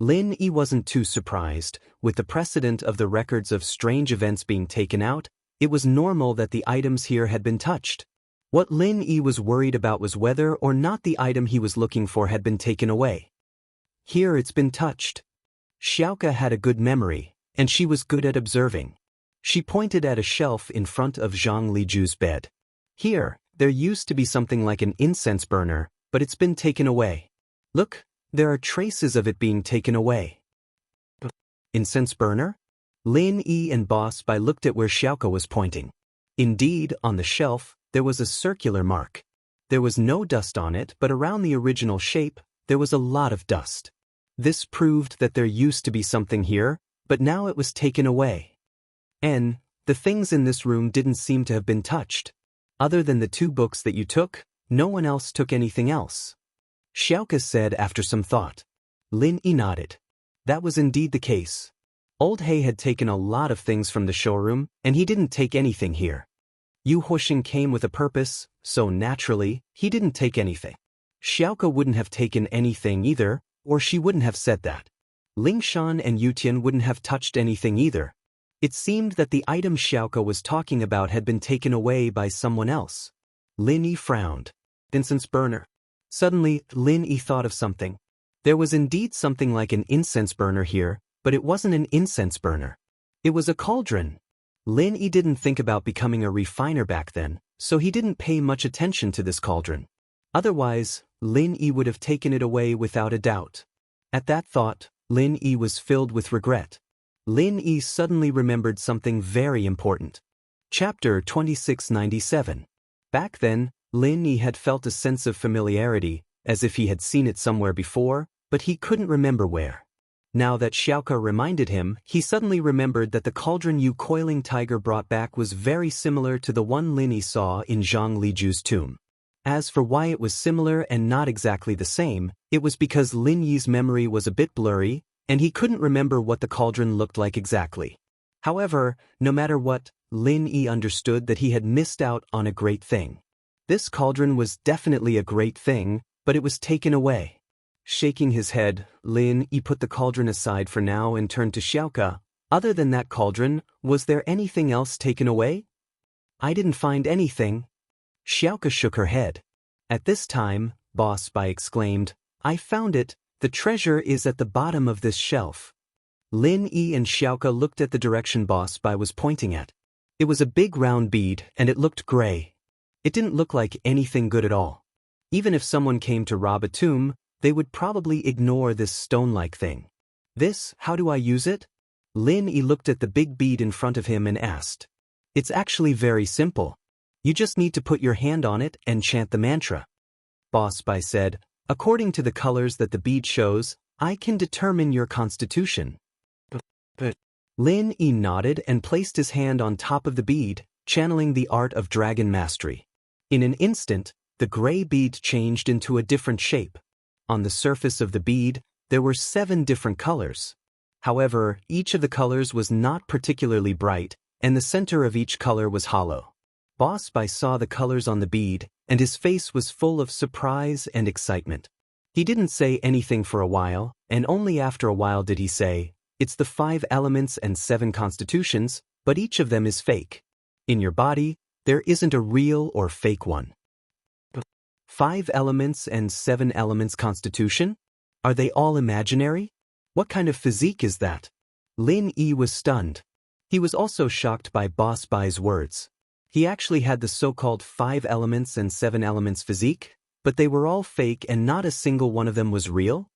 Speaker 1: Lin Yi wasn't too surprised. With the precedent of the records of strange events being taken out, it was normal that the items here had been touched. What Lin Yi was worried about was whether or not the item he was looking for had been taken away. Here it's been touched. Xiaoka had a good memory, and she was good at observing. She pointed at a shelf in front of Zhang Liju's bed. Here, there used to be something like an incense burner, but it's been taken away. Look, there are traces of it being taken away. Incense burner? Lin Yi and Boss Bai looked at where Xiaoke was pointing. Indeed, on the shelf, there was a circular mark. There was no dust on it, but around the original shape, there was a lot of dust. This proved that there used to be something here, but now it was taken away. And the things in this room didn't seem to have been touched. Other than the 2 books that you took, no one else took anything else. Xiaoke said after some thought. Lin Yi nodded. That was indeed the case. Old He had taken a lot of things from the showroom, and he didn't take anything here. Yu Huixing came with a purpose, so naturally, he didn't take anything. Xiaoke wouldn't have taken anything either, or she wouldn't have said that. Ling Shan and Yutian wouldn't have touched anything either. It seemed that the item Xiaoke was talking about had been taken away by someone else. Lin Yi frowned. Incense burner. Suddenly, Lin Yi thought of something. There was indeed something like an incense burner here, but it wasn't an incense burner. It was a cauldron. Lin Yi didn't think about becoming a refiner back then, so he didn't pay much attention to this cauldron. Otherwise, Lin Yi would have taken it away without a doubt. At that thought, Lin Yi was filled with regret. Lin Yi suddenly remembered something very important. Chapter 2697. Back then, Lin Yi had felt a sense of familiarity, as if he had seen it somewhere before, but he couldn't remember where. Now that Xiaoke reminded him, he suddenly remembered that the cauldron Yu Coiling Tiger brought back was very similar to the one Lin Yi saw in Zhang Liju's tomb. As for why it was similar and not exactly the same, it was because Lin Yi's memory was a bit blurry, and he couldn't remember what the cauldron looked like exactly. However, no matter what, Lin Yi understood that he had missed out on a great thing. This cauldron was definitely a great thing, but it was taken away. Shaking his head, Lin Yi put the cauldron aside for now and turned to Xiaoke. Other than that cauldron, was there anything else taken away? I didn't find anything. Xiaoke shook her head. At this time, Boss Bai exclaimed, I found it. The treasure is at the bottom of this shelf. Lin Yi and Xiaoke looked at the direction Boss Bai was pointing at. It was a big round bead, and it looked gray. It didn't look like anything good at all. Even if someone came to rob a tomb, they would probably ignore this stone-like thing. This, how do I use it? Lin Yi looked at the big bead in front of him and asked. It's actually very simple. You just need to put your hand on it and chant the mantra. Boss Bai said, according to the colors that the bead shows, I can determine your constitution. But Lin Yi nodded and placed his hand on top of the bead, channeling the art of dragon mastery. In an instant, the gray bead changed into a different shape. On the surface of the bead, there were 7 different colors. However, each of the colors was not particularly bright, and the center of each color was hollow. Boss Bai saw the colors on the bead, and his face was full of surprise and excitement. He didn't say anything for a while, and only after a while did he say, it's the 5 elements and 7 constitutions, but each of them is fake. In your body, there isn't a real or fake one. 5 elements and 7 elements constitution? Are they all imaginary? What kind of physique is that? Lin Yi was stunned. He was also shocked by Boss Bai's words. He actually had the so-called 5 elements and 7 elements physique, but they were all fake and not a single one of them was real?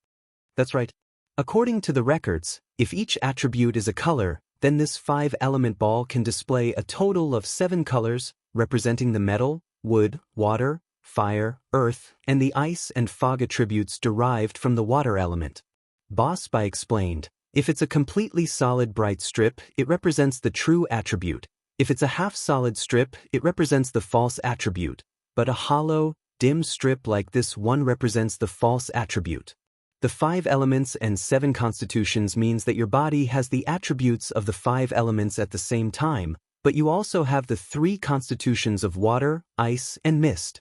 Speaker 1: That's right. According to the records, if each attribute is a color, then this 5-element ball can display a total of 7 colors, representing the metal, wood, water, fire, earth, and the ice and fog attributes derived from the water element. Boss Bai explained, if it's a completely solid bright strip, it represents the true attribute. If it's a half-solid strip, it represents the false attribute. But a hollow, dim strip like this one represents the false attribute. The 5 elements and 7 constitutions means that your body has the attributes of the 5 elements at the same time, but you also have the 3 constitutions of water, ice, and mist.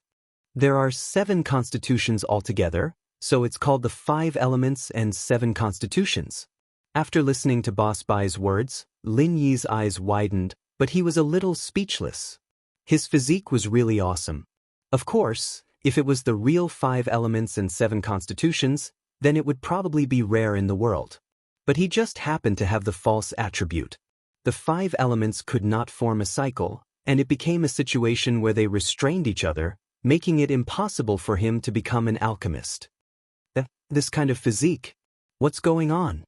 Speaker 1: There are 7 constitutions altogether, so it's called the 5 elements and 7 constitutions. After listening to Boss Bai's words, Lin Yi's eyes widened, but he was a little speechless. His physique was really awesome. Of course, if it was the real 5 elements and 7 constitutions, then it would probably be rare in the world. But he just happened to have the false attribute. The 5 elements could not form a cycle, and it became a situation where they restrained each other, making it impossible for him to become an alchemist. This kind of physique. What's going on?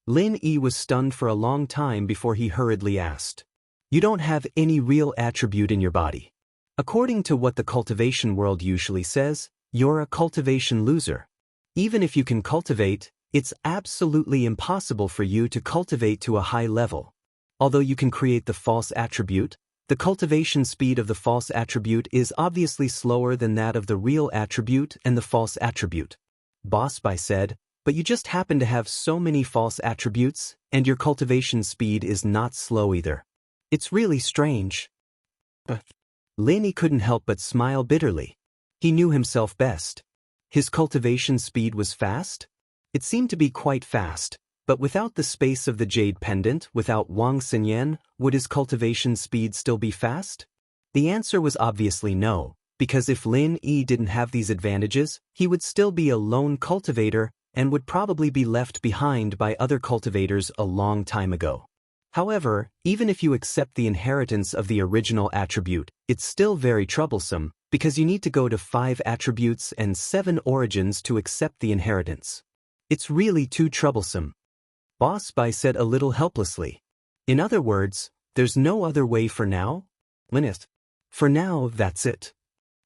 Speaker 1: Lin Yi was stunned for a long time before he hurriedly asked. You don't have any real attribute in your body. According to what the cultivation world usually says, you're a cultivation loser. Even if you can cultivate, it's absolutely impossible for you to cultivate to a high level. Although you can create the false attribute, the cultivation speed of the false attribute is obviously slower than that of the real attribute and the false attribute. Boss Bai said, but you just happen to have so many false attributes, and your cultivation speed is not slow either. It's really strange. But Lin Yi couldn't help but smile bitterly. He knew himself best. His cultivation speed was fast? It seemed to be quite fast, but without the space of the jade pendant, without Wang Lin, would his cultivation speed still be fast? The answer was obviously no, because if Lin Yi didn't have these advantages, he would still be a lone cultivator and would probably be left behind by other cultivators a long time ago. However, even if you accept the inheritance of the original attribute, it's still very troublesome, because you need to go to 5 attributes and 7 origins to accept the inheritance. It's really too troublesome. Boss Bai said a little helplessly. In other words, there's no other way for now? Linus. For now, that's it.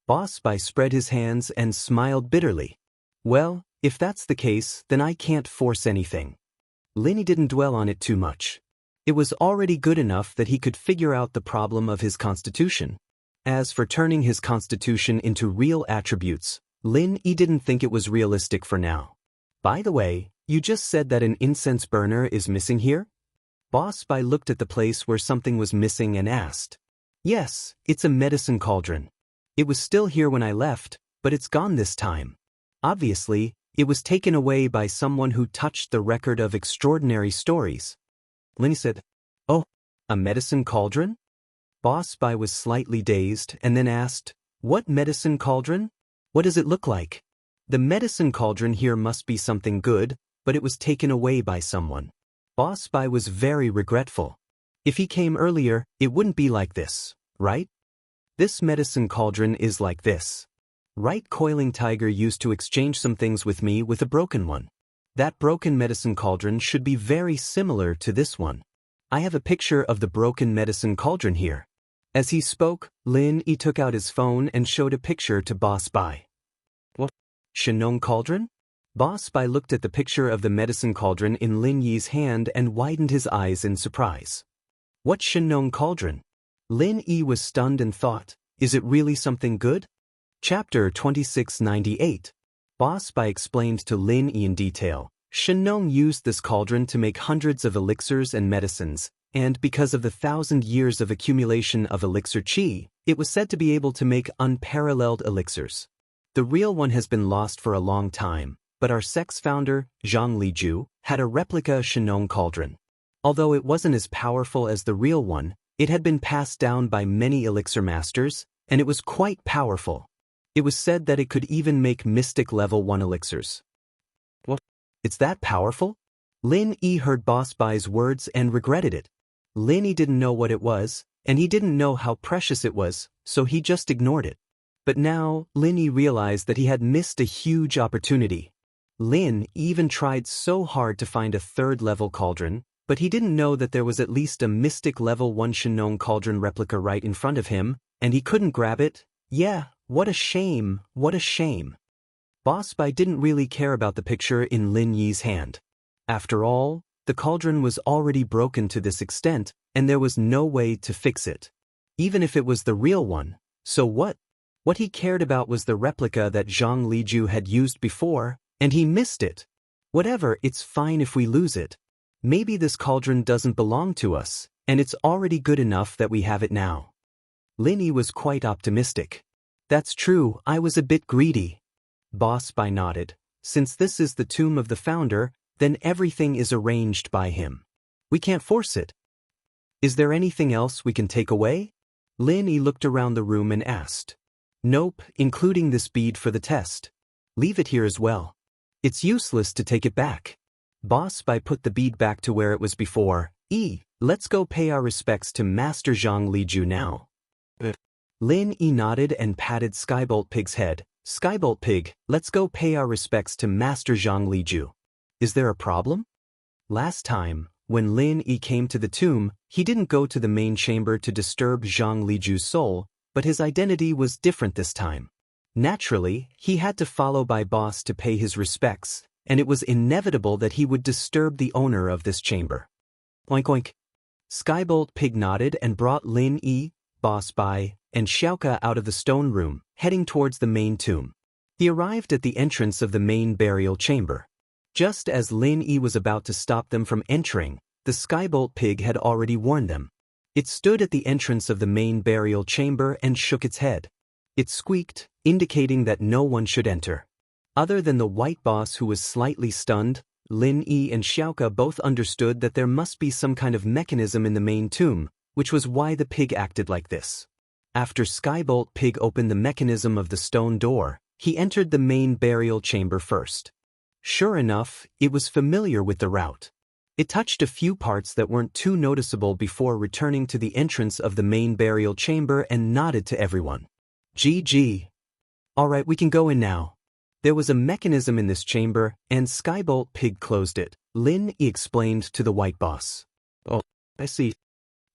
Speaker 1: Boss Bai spread his hands and smiled bitterly. Well, if that's the case, then I can't force anything. Lin Yi didn't dwell on it too much. It was already good enough that he could figure out the problem of his constitution. As for turning his constitution into real attributes, Lin Yi didn't think it was realistic for now. By the way, you just said that an incense burner is missing here? Boss Bai looked at the place where something was missing and asked. Yes, it's a medicine cauldron. It was still here when I left, but it's gone this time. Obviously, it was taken away by someone who touched the record of extraordinary stories. Lin said, Oh, a medicine cauldron? Boss Bai was slightly dazed and then asked, What medicine cauldron? What does it look like? The medicine cauldron here must be something good, but it was taken away by someone. Boss Bai was very regretful. If he came earlier, it wouldn't be like this, right? This medicine cauldron is like this. Right, Coiling Tiger used to exchange some things with me with a broken one. That broken medicine cauldron should be very similar to this one. I have a picture of the broken medicine cauldron here. As he spoke, Lin Yi took out his phone and showed a picture to Boss Bai. What? Shenong cauldron? Boss Bai looked at the picture of the medicine cauldron in Lin Yi's hand and widened his eyes in surprise. What Shenong cauldron? Lin Yi was stunned and thought, is it really something good? Chapter 2698. Boss Bai explained to Lin Yi in detail. Shenong used this cauldron to make hundreds of elixirs and medicines, and because of the 1,000 years of accumulation of elixir qi, it was said to be able to make unparalleled elixirs. The real one has been lost for a long time, but our sect's founder, Zhang Liju, had a replica Shenong cauldron. Although it wasn't as powerful as the real one, it had been passed down by many elixir masters, and it was quite powerful. It was said that it could even make mystic level 1 elixirs. What? It's that powerful? Lin Yi heard Boss Bai's words and regretted it. Lin Yi didn't know what it was, and he didn't know how precious it was, so he just ignored it. But now, Lin Yi realized that he had missed a huge opportunity. Lin even tried so hard to find a 3rd level cauldron, but he didn't know that there was at least a mystic level 1 Shenong cauldron replica right in front of him, and he couldn't grab it. Yeah, what a shame, what a shame. Boss Bai didn't really care about the picture in Lin Yi's hand. After all, the cauldron was already broken to this extent, and there was no way to fix it. Even if it was the real one, so what? What he cared about was the replica that Zhang Liju had used before, and he missed it. Whatever, it's fine if we lose it. Maybe this cauldron doesn't belong to us, and it's already good enough that we have it now. Lin Yi was quite optimistic. That's true, I was a bit greedy. Boss Bai nodded. Since this is the tomb of the founder, then everything is arranged by him. We can't force it. Is there anything else we can take away? Lin Yi looked around the room and asked. Nope, including this bead for the test. Leave it here as well. It's useless to take it back. Boss Bai put the bead back to where it was before. Let's go pay our respects to Master Zhang Liju now. Lin Yi nodded and patted Skybolt Pig's head. Skybolt Pig, let's go pay our respects to Master Zhang Liju. Is there a problem? Last time, when Lin Yi came to the tomb, he didn't go to the main chamber to disturb Zhang Liju's soul, but his identity was different this time. Naturally, he had to follow by boss to pay his respects, and it was inevitable that he would disturb the owner of this chamber. Oink oink. Skybolt Pig nodded and brought Lin Yi, Boss Bai, and Xiaoka out of the stone room, heading towards the main tomb. He arrived at the entrance of the main burial chamber. Just as Lin Yi was about to stop them from entering, the Skybolt Pig had already warned them. It stood at the entrance of the main burial chamber and shook its head. It squeaked, indicating that no one should enter. Other than the white boss who was slightly stunned, Lin Yi and Xiaoka both understood that there must be some kind of mechanism in the main tomb, which was why the pig acted like this. After Skybolt Pig opened the mechanism of the stone door, he entered the main burial chamber first. Sure enough, it was familiar with the route. It touched a few parts that weren't too noticeable before returning to the entrance of the main burial chamber and nodded to everyone. GG. Alright, we can go in now. There was a mechanism in this chamber, and Skybolt Pig closed it. Lin Yi explained to the white boss. Oh, I see.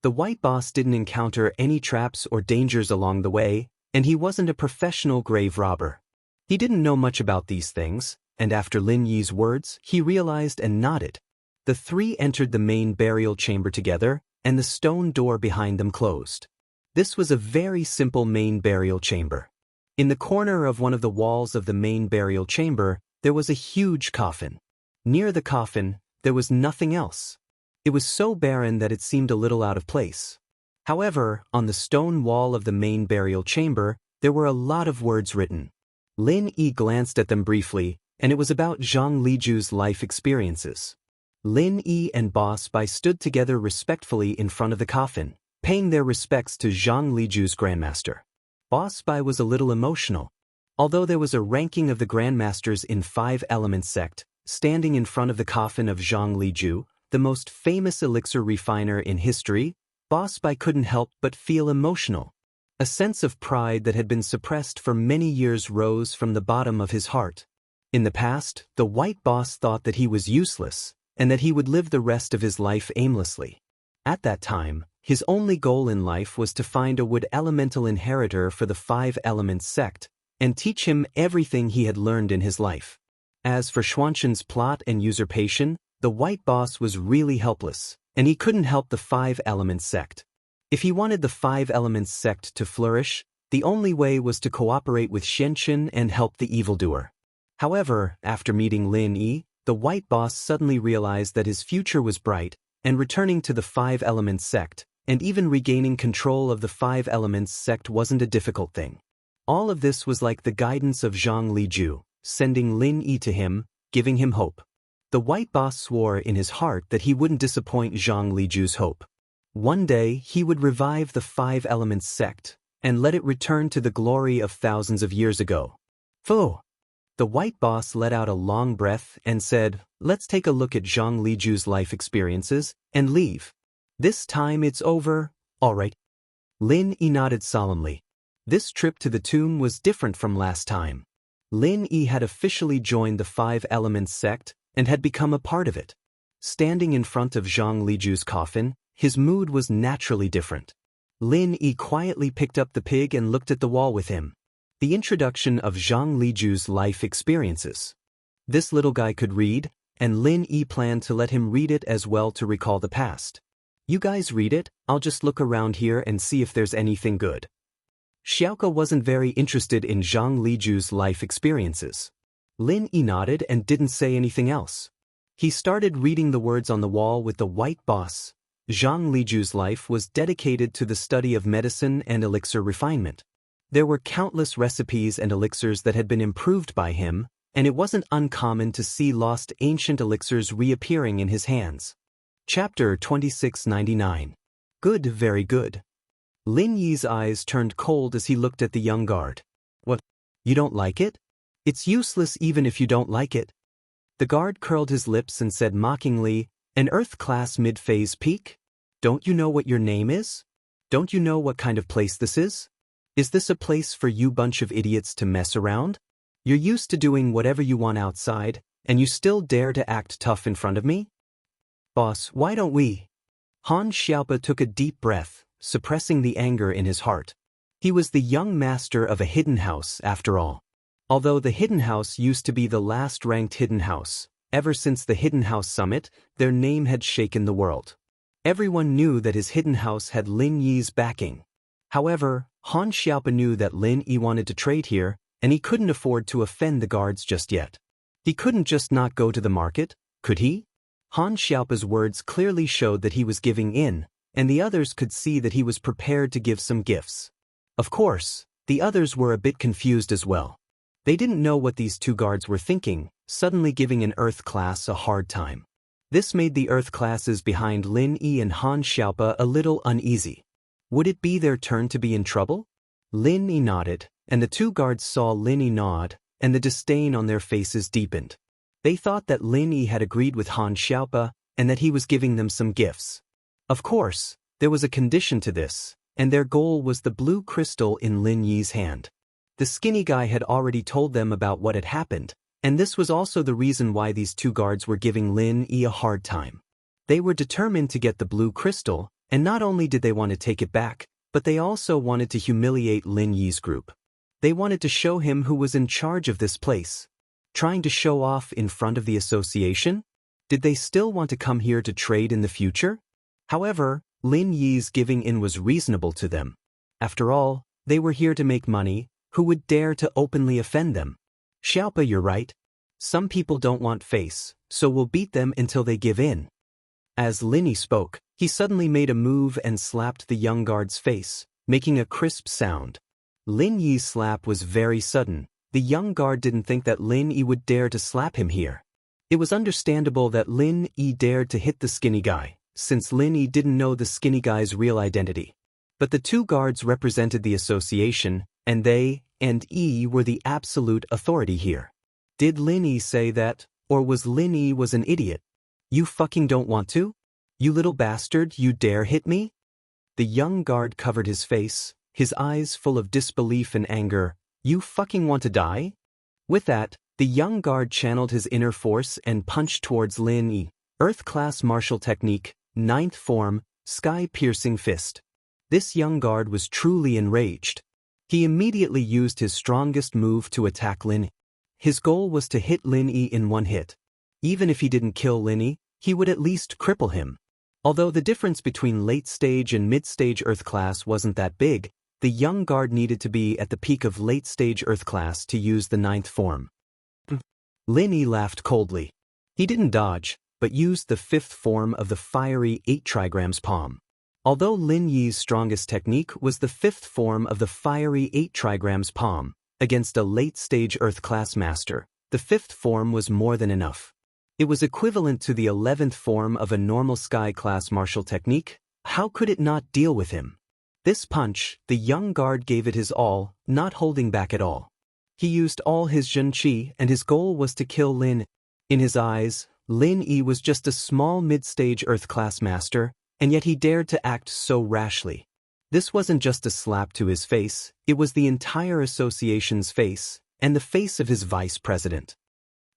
Speaker 1: The white boss didn't encounter any traps or dangers along the way, and he wasn't a professional grave robber. He didn't know much about these things, and after Lin Yi's words, he realized and nodded. The three entered the main burial chamber together, and the stone door behind them closed. This was a very simple main burial chamber. In the corner of one of the walls of the main burial chamber, there was a huge coffin. Near the coffin, there was nothing else. It was so barren that it seemed a little out of place. However, on the stone wall of the main burial chamber, there were a lot of words written. Lin Yi glanced at them briefly, and it was about Zhang Liju's life experiences. Lin Yi and Boss Bai stood together respectfully in front of the coffin, paying their respects to Zhang Liju's grandmaster. Boss Bai was a little emotional. Although there was a ranking of the grandmasters in 5 Elements sect, standing in front of the coffin of Zhang Liju, the most famous elixir refiner in history, Boss Bai couldn't help but feel emotional. A sense of pride that had been suppressed for many years rose from the bottom of his heart. In the past, the white boss thought that he was useless, and that he would live the rest of his life aimlessly. At that time, his only goal in life was to find a wood elemental inheritor for the 5 Elements sect, and teach him everything he had learned in his life. As for Xuanxin's plot and usurpation, the white boss was really helpless, and he couldn't help the 5 Elements sect. If he wanted the 5 Elements sect to flourish, the only way was to cooperate with Xianxin and help the evildoer. However, after meeting Lin Yi, the white boss suddenly realized that his future was bright, and returning to the 5 Elements sect, and even regaining control of the 5 Elements sect wasn't a difficult thing. All of this was like the guidance of Zhang Liju, sending Lin Yi to him, giving him hope. The white boss swore in his heart that he wouldn't disappoint Zhang Liju's hope. One day he would revive the 5 Elements sect, and let it return to the glory of thousands of years ago. Phew! The white boss let out a long breath and said, "Let's take a look at Zhang Liju's life experiences, and leave. This time it's over, alright." Lin Yi nodded solemnly. This trip to the tomb was different from last time. Lin Yi had officially joined the 5 Elements sect, and had become a part of it. Standing in front of Zhang Liju's coffin, his mood was naturally different. Lin Yi quietly picked up the pig and looked at the wall with him. The introduction of Zhang Liju's life experiences. This little guy could read, and Lin Yi planned to let him read it as well to recall the past. "You guys read it, I'll just look around here and see if there's anything good." Xiaoka wasn't very interested in Zhang Liju's life experiences. Lin Yi nodded and didn't say anything else. He started reading the words on the wall with the white boss. Zhang Liju's life was dedicated to the study of medicine and elixir refinement. There were countless recipes and elixirs that had been improved by him, and it wasn't uncommon to see lost ancient elixirs reappearing in his hands. Chapter 2699. Good, very good. Lin Yi's eyes turned cold as he looked at the young guard. "What? You don't like it? It's useless even if you don't like it." The guard curled his lips and said mockingly, "An Earth class mid-phase peak? Don't you know what your name is? Don't you know what kind of place this is? Is this a place for you bunch of idiots to mess around? You're used to doing whatever you want outside, and you still dare to act tough in front of me?" boss, why don't we? Han Xiaopa took a deep breath, suppressing the anger in his heart. He was the young master of a hidden house, after all. Although the hidden house used to be the last-ranked hidden house, ever since the Hidden House Summit, their name had shaken the world. Everyone knew that his hidden house had Lin Yi's backing. However, Han Xiaopa knew that Lin Yi wanted to trade here, and he couldn't afford to offend the guards just yet. He couldn't just not go to the market, could he? Han Xiaopa's words clearly showed that he was giving in, and the others could see that he was prepared to give some gifts. Of course, the others were a bit confused as well. They didn't know what these two guards were thinking, suddenly giving an Earth class a hard time. This made the Earth classes behind Lin Yi and Han Xiaopa a little uneasy. Would it be their turn to be in trouble? Lin Yi nodded, and the two guards saw Lin Yi nod, and the disdain on their faces deepened. They thought that Lin Yi had agreed with Han Xiaopa and that he was giving them some gifts. Of course, there was a condition to this, and their goal was the blue crystal in Lin Yi's hand. The skinny guy had already told them about what had happened, and this was also the reason why these two guards were giving Lin Yi a hard time. They were determined to get the blue crystal, and not only did they want to take it back, but they also wanted to humiliate Lin Yi's group. They wanted to show him who was in charge of this place. Trying to show off in front of the association? Did they still want to come here to trade in the future? However, Lin Yi's giving in was reasonable to them. After all, they were here to make money. Who would dare to openly offend them? Xiaopa, you're right. Some people don't want face, so we'll beat them until they give in. As Lin Yi spoke, he suddenly made a move and slapped the young guard's face, making a crisp sound. Lin Yi's slap was very sudden. The young guard didn't think that Lin Yi would dare to slap him here. It was understandable that Lin Yi dared to hit the skinny guy, since Lin Yi didn't know the skinny guy's real identity. But the two guards represented the association, and they and Yi were the absolute authority here. Did Lin Yi say that, or was Lin Yi an idiot? You fucking don't want to? You little bastard, you dare hit me? The young guard covered his face, his eyes full of disbelief and anger. You fucking want to die? With that, the young guard channeled his inner force and punched towards Lin Yi. Earth-class martial technique, 9th form, sky-piercing fist. This young guard was truly enraged. He immediately used his strongest move to attack Lin Yi. His goal was to hit Lin Yi in one hit. Even if he didn't kill Lin Yi, he would at least cripple him. Although the difference between late-stage and mid-stage Earth class wasn't that big, the young guard needed to be at the peak of late-stage Earth class to use the 9th form. Lin Yi laughed coldly. He didn't dodge, but used the 5th form of the fiery 8 trigrams palm. Although Lin Yi's strongest technique was the 5th form of the fiery 8 trigrams palm, against a late-stage Earth class master, the 5th form was more than enough. It was equivalent to the 11th form of a normal sky class martial technique. How could it not deal with him? This punch, the young guard gave it his all, not holding back at all. He used all his Zhenqi, and his goal was to kill Lin. In his eyes, Lin Yi was just a small mid-stage Earth class master, and yet he dared to act so rashly. This wasn't just a slap to his face, it was the entire association's face, and the face of his vice president.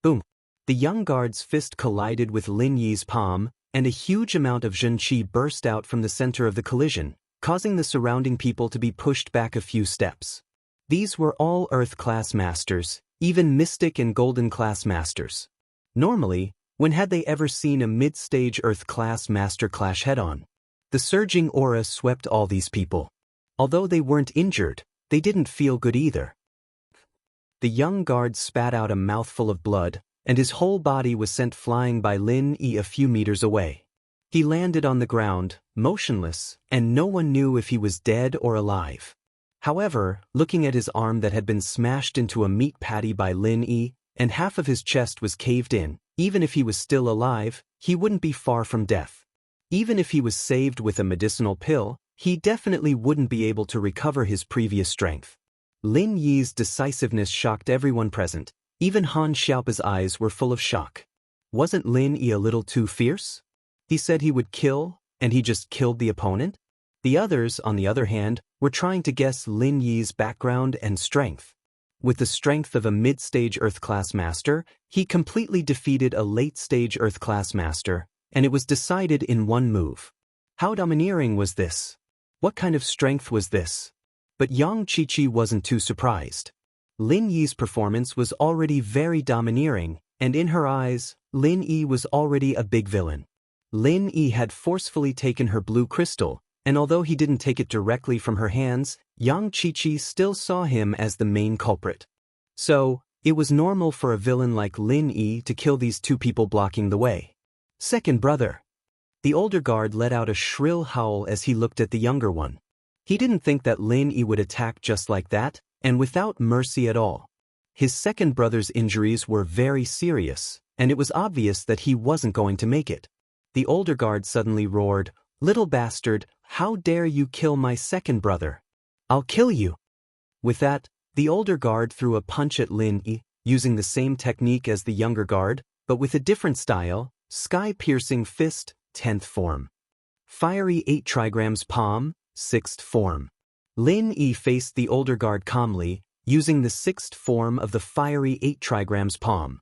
Speaker 1: Boom! The young guard's fist collided with Lin Yi's palm, and a huge amount of Zhenqi burst out from the center of the collision, causing the surrounding people to be pushed back a few steps. These were all Earth-class masters, even Mystic and Golden-class masters. Normally, when had they ever seen a mid-stage Earth-class master clash head-on? The surging aura swept all these people. Although they weren't injured, they didn't feel good either. The young guard spat out a mouthful of blood, and his whole body was sent flying by Lin Yi a few meters away. He landed on the ground, motionless, and no one knew if he was dead or alive. However, looking at his arm that had been smashed into a meat patty by Lin Yi, and half of his chest was caved in, even if he was still alive, he wouldn't be far from death. Even if he was saved with a medicinal pill, he definitely wouldn't be able to recover his previous strength. Lin Yi's decisiveness shocked everyone present. Even Han Xiaopa's eyes were full of shock. Wasn't Lin Yi a little too fierce? He said he would kill, and he just killed the opponent? The others, on the other hand, were trying to guess Lin Yi's background and strength. With the strength of a mid-stage Earth-class master, he completely defeated a late-stage Earth-class master, and it was decided in one move. How domineering was this? What kind of strength was this? But Yang Qiqi wasn't too surprised. Lin Yi's performance was already very domineering, and in her eyes, Lin Yi was already a big villain. Lin Yi had forcefully taken her blue crystal, and although he didn't take it directly from her hands, Yang Qiqi still saw him as the main culprit. So, it was normal for a villain like Lin Yi to kill these two people blocking the way. Second brother. The older guard let out a shrill howl as he looked at the younger one. He didn't think that Lin Yi would attack just like that, and without mercy at all. His second brother's injuries were very serious, and it was obvious that he wasn't going to make it. The older guard suddenly roared, "Little bastard, how dare you kill my second brother? I'll kill you!" With that, the older guard threw a punch at Lin Yi, using the same technique as the younger guard, but with a different style, sky-piercing fist, 10th form. Fiery 8 trigrams palm, 6th form. Lin Yi faced the older guard calmly, using the 6th form of the fiery 8 trigrams palm.